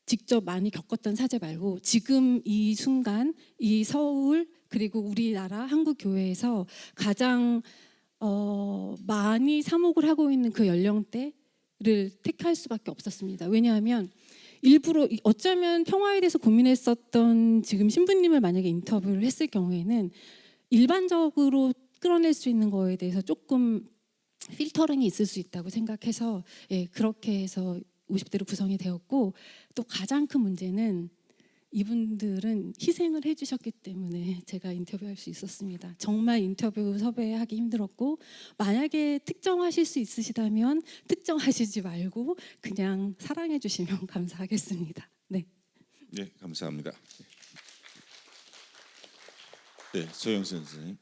직접 많이 겪었던 사제 말고 지금 이 순간 이 서울 그리고 우리나라 한국 교회에서 가장 많이 사목을 하고 있는 그 연령대를 택할 수밖에 없었습니다. 왜냐하면 일부러 어쩌면 평화에 대해서 고민했었던 지금 신부님을 만약에 인터뷰를 했을 경우에는 일반적으로 끌어낼 수 있는 거에 대해서 조금 필터링이 있을 수 있다고 생각해서 그렇게 해서 50대로 구성이 되었고, 또 가장 큰 문제는 이분들은 희생을 해주셨기 때문에 제가 인터뷰할 수 있었습니다. 정말 인터뷰 섭외하기 힘들었고, 만약에 특정하실 수 있으시다면 특정하시지 말고 그냥 사랑해 주시면 감사하겠습니다. 네. 네, 감사합니다. 네, 조영선 선생님.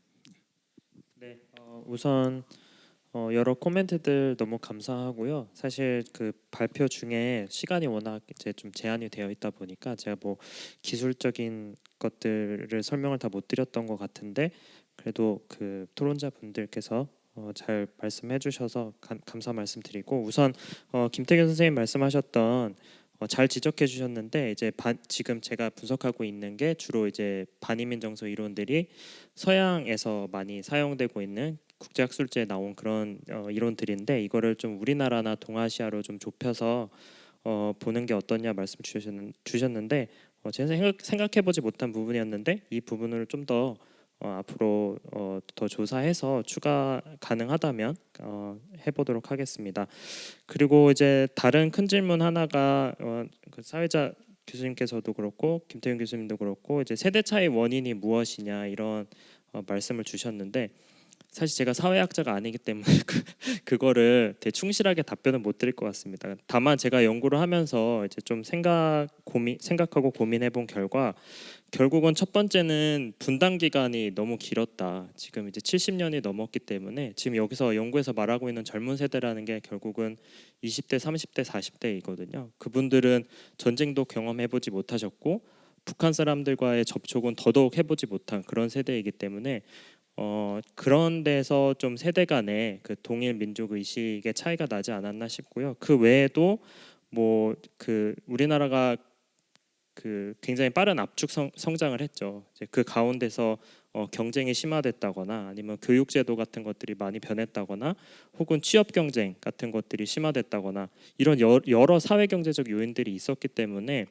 네, 우선 여러 코멘트들 너무 감사하고요. 사실 그 발표 중에 시간이 워낙 이제 좀 제한이 되어 있다 보니까 제가 뭐 기술적인 것들을 설명을 다 못 드렸던 것 같은데, 그래도 그 토론자 분들께서 잘 말씀해 주셔서 감사 말씀드리고, 우선 김태균 선생님 말씀하셨던 잘 지적해 주셨는데, 이제 지금 제가 분석하고 있는 게 주로 이제 반이민 정서 이론들이 서양에서 많이 사용되고 있는 국제학술제에 나온 그런 이론들인데, 이거를 좀 우리나라나 동아시아로 좀 좁혀서 보는 게 어떠냐 말씀 주셨는데, 제가 생각해보지 못한 부분이었는데 이 부분을 좀 더 앞으로 더 조사해서 추가 가능하다면 해보도록 하겠습니다. 그리고 이제 다른 큰 질문 하나가 그 사회자 교수님께서도 그렇고 김태균 교수님도 그렇고 이제 세대 차이 원인이 무엇이냐 이런 말씀을 주셨는데, 사실 제가 사회학자가 아니기 때문에 그거를 되게 충실하게 답변을 못 드릴 것 같습니다. 다만 제가 연구를 하면서 이제 좀 생각하고 고민해본 결과, 결국은 첫 번째는 분당 기간이 너무 길었다. 지금 이제 70년이 넘었기 때문에 지금 여기서 연구에서 말하고 있는 젊은 세대라는 게 결국은 20대, 30대, 40대이거든요. 그분들은 전쟁도 경험해보지 못하셨고 북한 사람들과의 접촉은 더더욱 해보지 못한 그런 세대이기 때문에 그런 데서 좀 세대 간의 그 동일 민족 의식의 차이가 나지 않았나 싶고요. 그 외에도 뭐 그 우리나라가 그 굉장히 빠른 압축 성장을 했죠. 이제 그 가운데서 경쟁이 심화됐다거나 아니면 교육제도 같은 것들이 많이 변했다거나 혹은 취업 경쟁 같은 것들이 심화됐다거나 이런 여러 사회 경제적 요인들이 있었기 때문에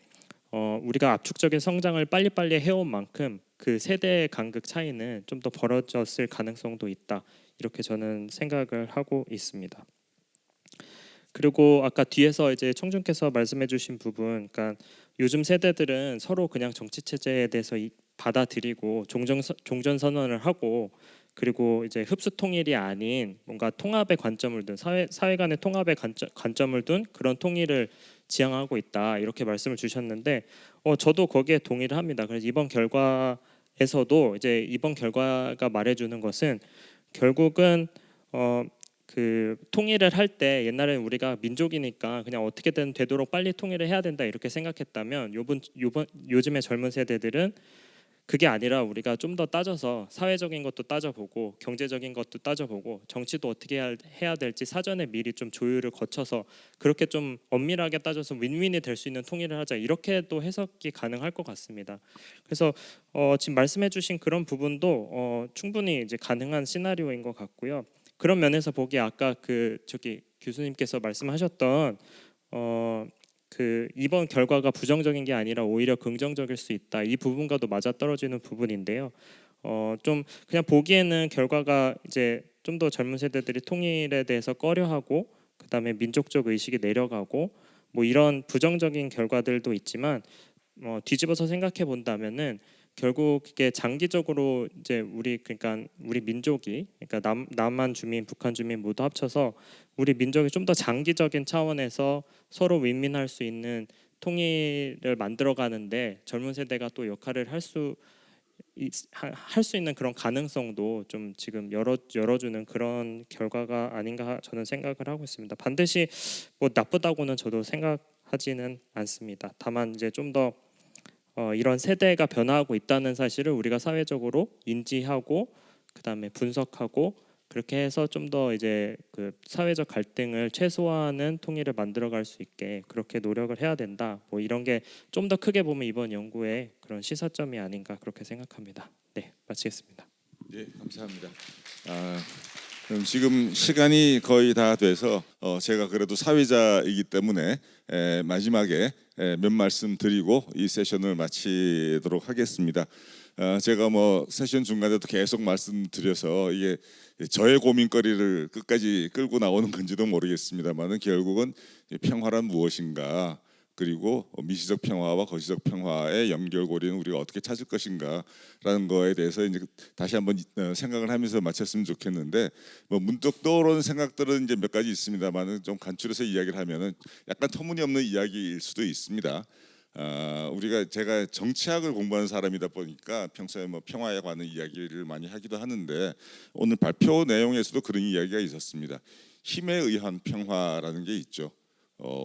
우리가 압축적인 성장을 빨리빨리 해온 만큼 그 세대 간극 차이는 좀 더 벌어졌을 가능성도 있다, 이렇게 저는 생각을 하고 있습니다. 그리고 아까 뒤에서 이제 청중께서 말씀해주신 부분, 그러니까 요즘 세대들은 서로 그냥 정치 체제에 대해서 받아들이고 종전 선언을 하고, 그리고 이제 흡수 통일이 아닌 뭔가 통합의 관점을 둔 사회 간의 통합의 관점을 둔 그런 통일을 지향하고 있다, 이렇게 말씀을 주셨는데 저도 거기에 동의를 합니다. 그래서 이번 결과에서도 이제 이번 결과가 말해주는 것은 결국은 그 통일을 할 때 옛날에는 우리가 민족이니까 그냥 어떻게든 되도록 빨리 통일을 해야 된다 이렇게 생각했다면 요즘의 젊은 세대들은 그게 아니라 우리가 좀 더 따져서 사회적인 것도 따져보고 경제적인 것도 따져보고 정치도 어떻게 해야 될지 사전에 미리 좀 조율을 거쳐서 그렇게 좀 엄밀하게 따져서 윈윈이 될 수 있는 통일을 하자, 이렇게도 해석이 가능할 것 같습니다. 그래서 지금 말씀해주신 그런 부분도 충분히 이제 가능한 시나리오인 것 같고요. 그런 면에서 보기에 아까 그 저기 교수님께서 말씀하셨던 이번 결과가 부정적인 게 아니라 오히려 긍정적일 수 있다. 이 부분과도 맞아떨어지는 부분인데요. 좀 그냥 보기에는 결과가 이제 좀 더 젊은 세대들이 통일에 대해서 꺼려하고 그다음에 민족적 의식이 내려가고 뭐 이런 부정적인 결과들도 있지만 뒤집어서 생각해 본다면은 결국 이게 장기적으로 이제 그러니까 우리 민족이 그러니까 남한 주민, 북한 주민 모두 합쳐서 우리 민족이 좀 더 장기적인 차원에서 서로 윈윈할 수 있는 통일을 만들어 가는데 젊은 세대가 또 역할을 할 수 있는 그런 가능성도 좀 지금 열어주는 그런 결과가 아닌가 저는 생각을 하고 있습니다. 반드시 뭐 나쁘다고는 저도 생각하지는 않습니다. 다만 이제 좀 더 이런 세대가 변화하고 있다는 사실을 우리가 사회적으로 인지하고 그다음에 분석하고 그렇게 해서 좀 더 이제 그 사회적 갈등을 최소화하는 통일을 만들어갈 수 있게 그렇게 노력을 해야 된다. 뭐 이런 게 좀 더 크게 보면 이번 연구의 그런 시사점이 아닌가 그렇게 생각합니다. 네, 마치겠습니다. 예, 감사합니다. 그럼 지금 시간이 거의 다 돼서 제가 그래도 사회자이기 때문에 마지막에 몇 말씀 드리고 이 세션을 마치도록 하겠습니다. 제가 뭐 세션 중간에도 계속 말씀드려서 이게 저의 고민거리를 끝까지 끌고 나오는 건지도 모르겠습니다만은 결국은 평화란 무엇인가, 그리고 미시적 평화와 거시적 평화의 연결고리는 우리가 어떻게 찾을 것인가라는 거에 대해서 이제 다시 한번 생각을 하면서 마쳤으면 좋겠는데, 뭐 문득 떠오르는 생각들은 이제 몇 가지 있습니다만은 좀 간추려서 이야기를 하면은 약간 터무니없는 이야기일 수도 있습니다. 제가 정치학을 공부하는 사람이다 보니까 평소에 뭐 평화에 관한 이야기를 많이 하기도 하는데 오늘 발표 내용에서도 그런 이야기가 있었습니다. 힘에 의한 평화라는 게 있죠.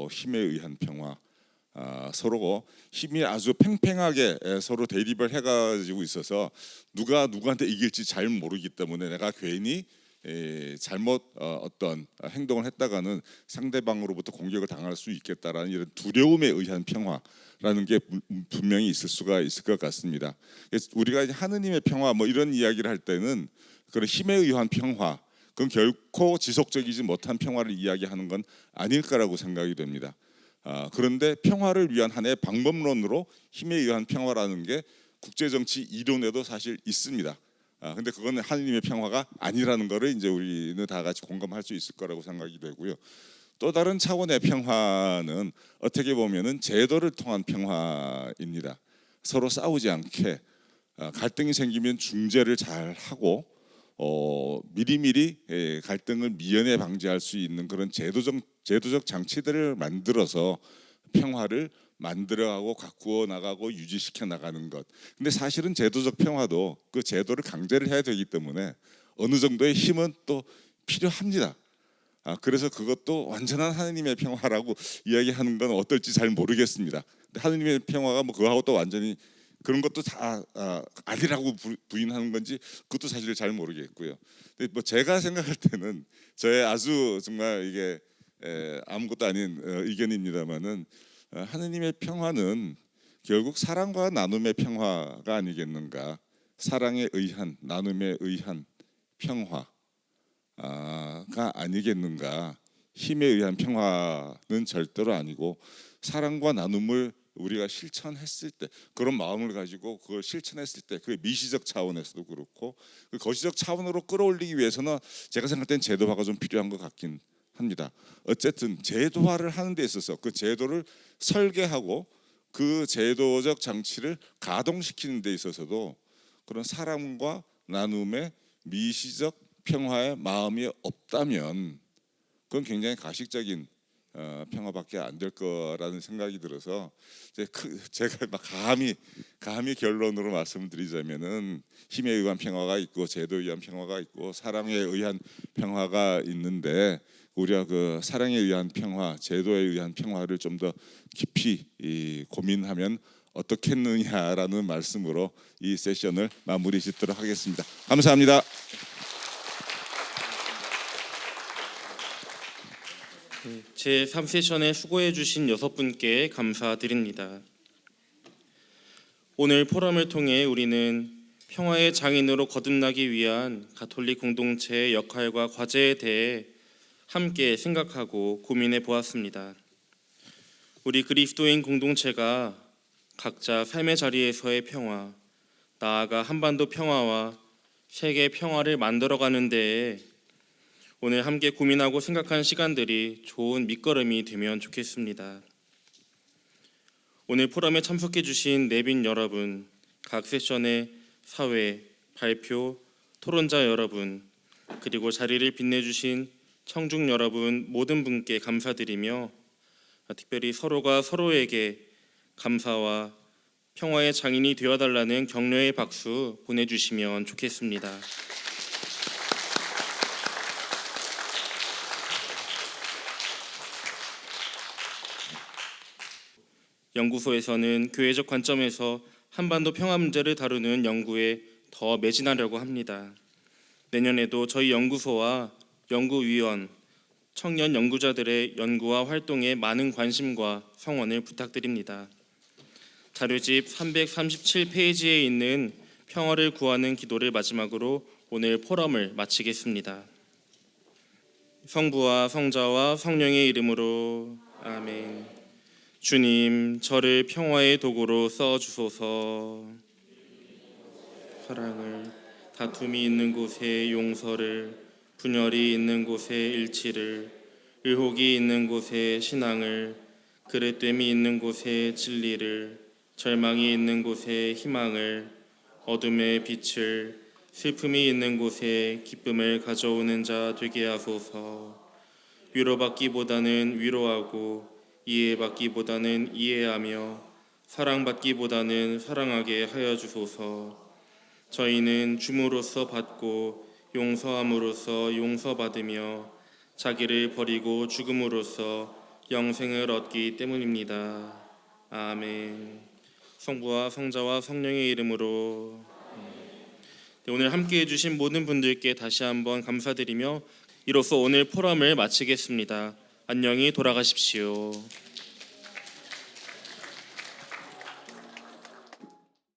힘에 의한 평화. 서로 힘이 아주 팽팽하게 서로 대립을 해가지고 있어서 누가 누구한테 이길지 잘 모르기 때문에 내가 괜히 잘못 어떤 행동을 했다가는 상대방으로부터 공격을 당할 수 있겠다라는 이런 두려움에 의한 평화라는 게 분명히 있을 수가 있을 것 같습니다. 우리가 하느님의 평화 뭐 이런 이야기를 할 때는 그런 힘에 의한 평화, 그건 결코 지속적이지 못한 평화를 이야기하는 건 아닐까라고 생각이 됩니다. 그런데 평화를 위한 하나의 방법론으로 힘에 의한 평화라는 게 국제정치 이론에도 사실 있습니다. 근데 그건 하느님의 평화가 아니라는 거를 이제 우리는 다 같이 공감할 수 있을 거라고 생각이 되고요. 또 다른 차원의 평화는 어떻게 보면은 제도를 통한 평화입니다. 서로 싸우지 않게 갈등이 생기면 중재를 잘 하고 미리미리 갈등을 미연에 방지할 수 있는 그런 제도적 장치들을 만들어서 평화를 만들어가고 가꾸어 나가고 유지시켜 나가는 것. 근데 사실은 제도적 평화도 그 제도를 강제를 해야 되기 때문에 어느 정도의 힘은 또 필요합니다. 그래서 그것도 완전한 하느님의 평화라고 이야기하는 건 어떨지 잘 모르겠습니다. 근데 하느님의 평화가 뭐 그거하고 또 완전히 그런 것도 다 아니라고 부인하는 건지 그것도 사실 잘 모르겠고요. 근데 뭐 제가 생각할 때는 저의 아주 정말 이게 아무것도 아닌 의견입니다만은 하느님의 평화는 결국 사랑과 나눔의 평화가 아니겠는가. 사랑에 의한 나눔에 의한 평화가 아니겠는가. 힘에 의한 평화는 절대로 아니고 사랑과 나눔을 우리가 실천했을 때 그런 마음을 가지고 그걸 실천했을 때 그 미시적 차원에서도 그렇고 그 거시적 차원으로 끌어올리기 위해서는 제가 생각할 땐 제도화가 좀 필요한 것 같긴 합니다. 어쨌든 제도화를 하는 데 있어서 그 제도를 설계하고 그 제도적 장치를 가동시키는 데 있어서도 그런 사랑과 나눔의 미시적 평화의 마음이 없다면 그건 굉장히 가식적인 평화밖에 안 될 거라는 생각이 들어서 제가 막 감히 결론으로 말씀드리자면은 힘에 의한 평화가 있고 제도에 의한 평화가 있고 사랑에 의한 평화가 있는데 우리가 그 사랑에 의한 평화, 제도에 의한 평화를 좀 더 깊이 고민하면 어떻겠느냐라는 말씀으로 이 세션을 마무리 짓도록 하겠습니다. 감사합니다. 제 3세션에 수고해 주신 6분께 감사드립니다. 오늘 포럼을 통해 우리는 평화의 장인으로 거듭나기 위한 가톨릭 공동체의 역할과 과제에 대해 함께 생각하고 고민해 보았습니다. 우리 그리스도인 공동체가 각자 삶의 자리에서의 평화, 나아가 한반도 평화와 세계 평화를 만들어가는 데에 오늘 함께 고민하고 생각한 시간들이 좋은 밑거름이 되면 좋겠습니다. 오늘 포럼에 참석해 주신 내빈 여러분, 각 세션의 사회, 발표, 토론자 여러분, 그리고 자리를 빛내주신 청중 여러분 모든 분께 감사드리며 특별히 서로가 서로에게 감사와 평화의 장인이 되어달라는 격려의 박수 보내주시면 좋겠습니다. 연구소에서는 교회적 관점에서 한반도 평화 문제를 다루는 연구에 더 매진하려고 합니다. 내년에도 저희 연구소와 연구위원, 청년 연구자들의 연구와 활동에 많은 관심과 성원을 부탁드립니다. 자료집 337페이지에 있는 평화를 구하는 기도를 마지막으로 오늘 포럼을 마치겠습니다. 성부와 성자와 성령의 이름으로 아멘. 주님, 저를 평화의 도구로 써주소서. 사랑을, 다툼이 있는 곳에 용서를, 분열이 있는 곳에 일치를, 의혹이 있는 곳에 신앙을, 그릇됨이 있는 곳에 진리를, 절망이 있는 곳에 희망을, 어둠의 빛을, 슬픔이 있는 곳에 기쁨을 가져오는 자 되게 하소서. 위로받기보다는 위로하고 이해받기보다는 이해하며 사랑받기보다는 사랑하게 하여 주소서. 저희는 줌으로써 받고 용서함으로써 용서받으며 자기를 버리고 죽음으로써 영생을 얻기 때문입니다. 아멘. 성부와 성자와 성령의 이름으로. 네, 오늘 함께해 주신 모든 분들께 다시 한번 감사드리며 이로써 오늘 포럼을 마치겠습니다. 안녕히 돌아가십시오.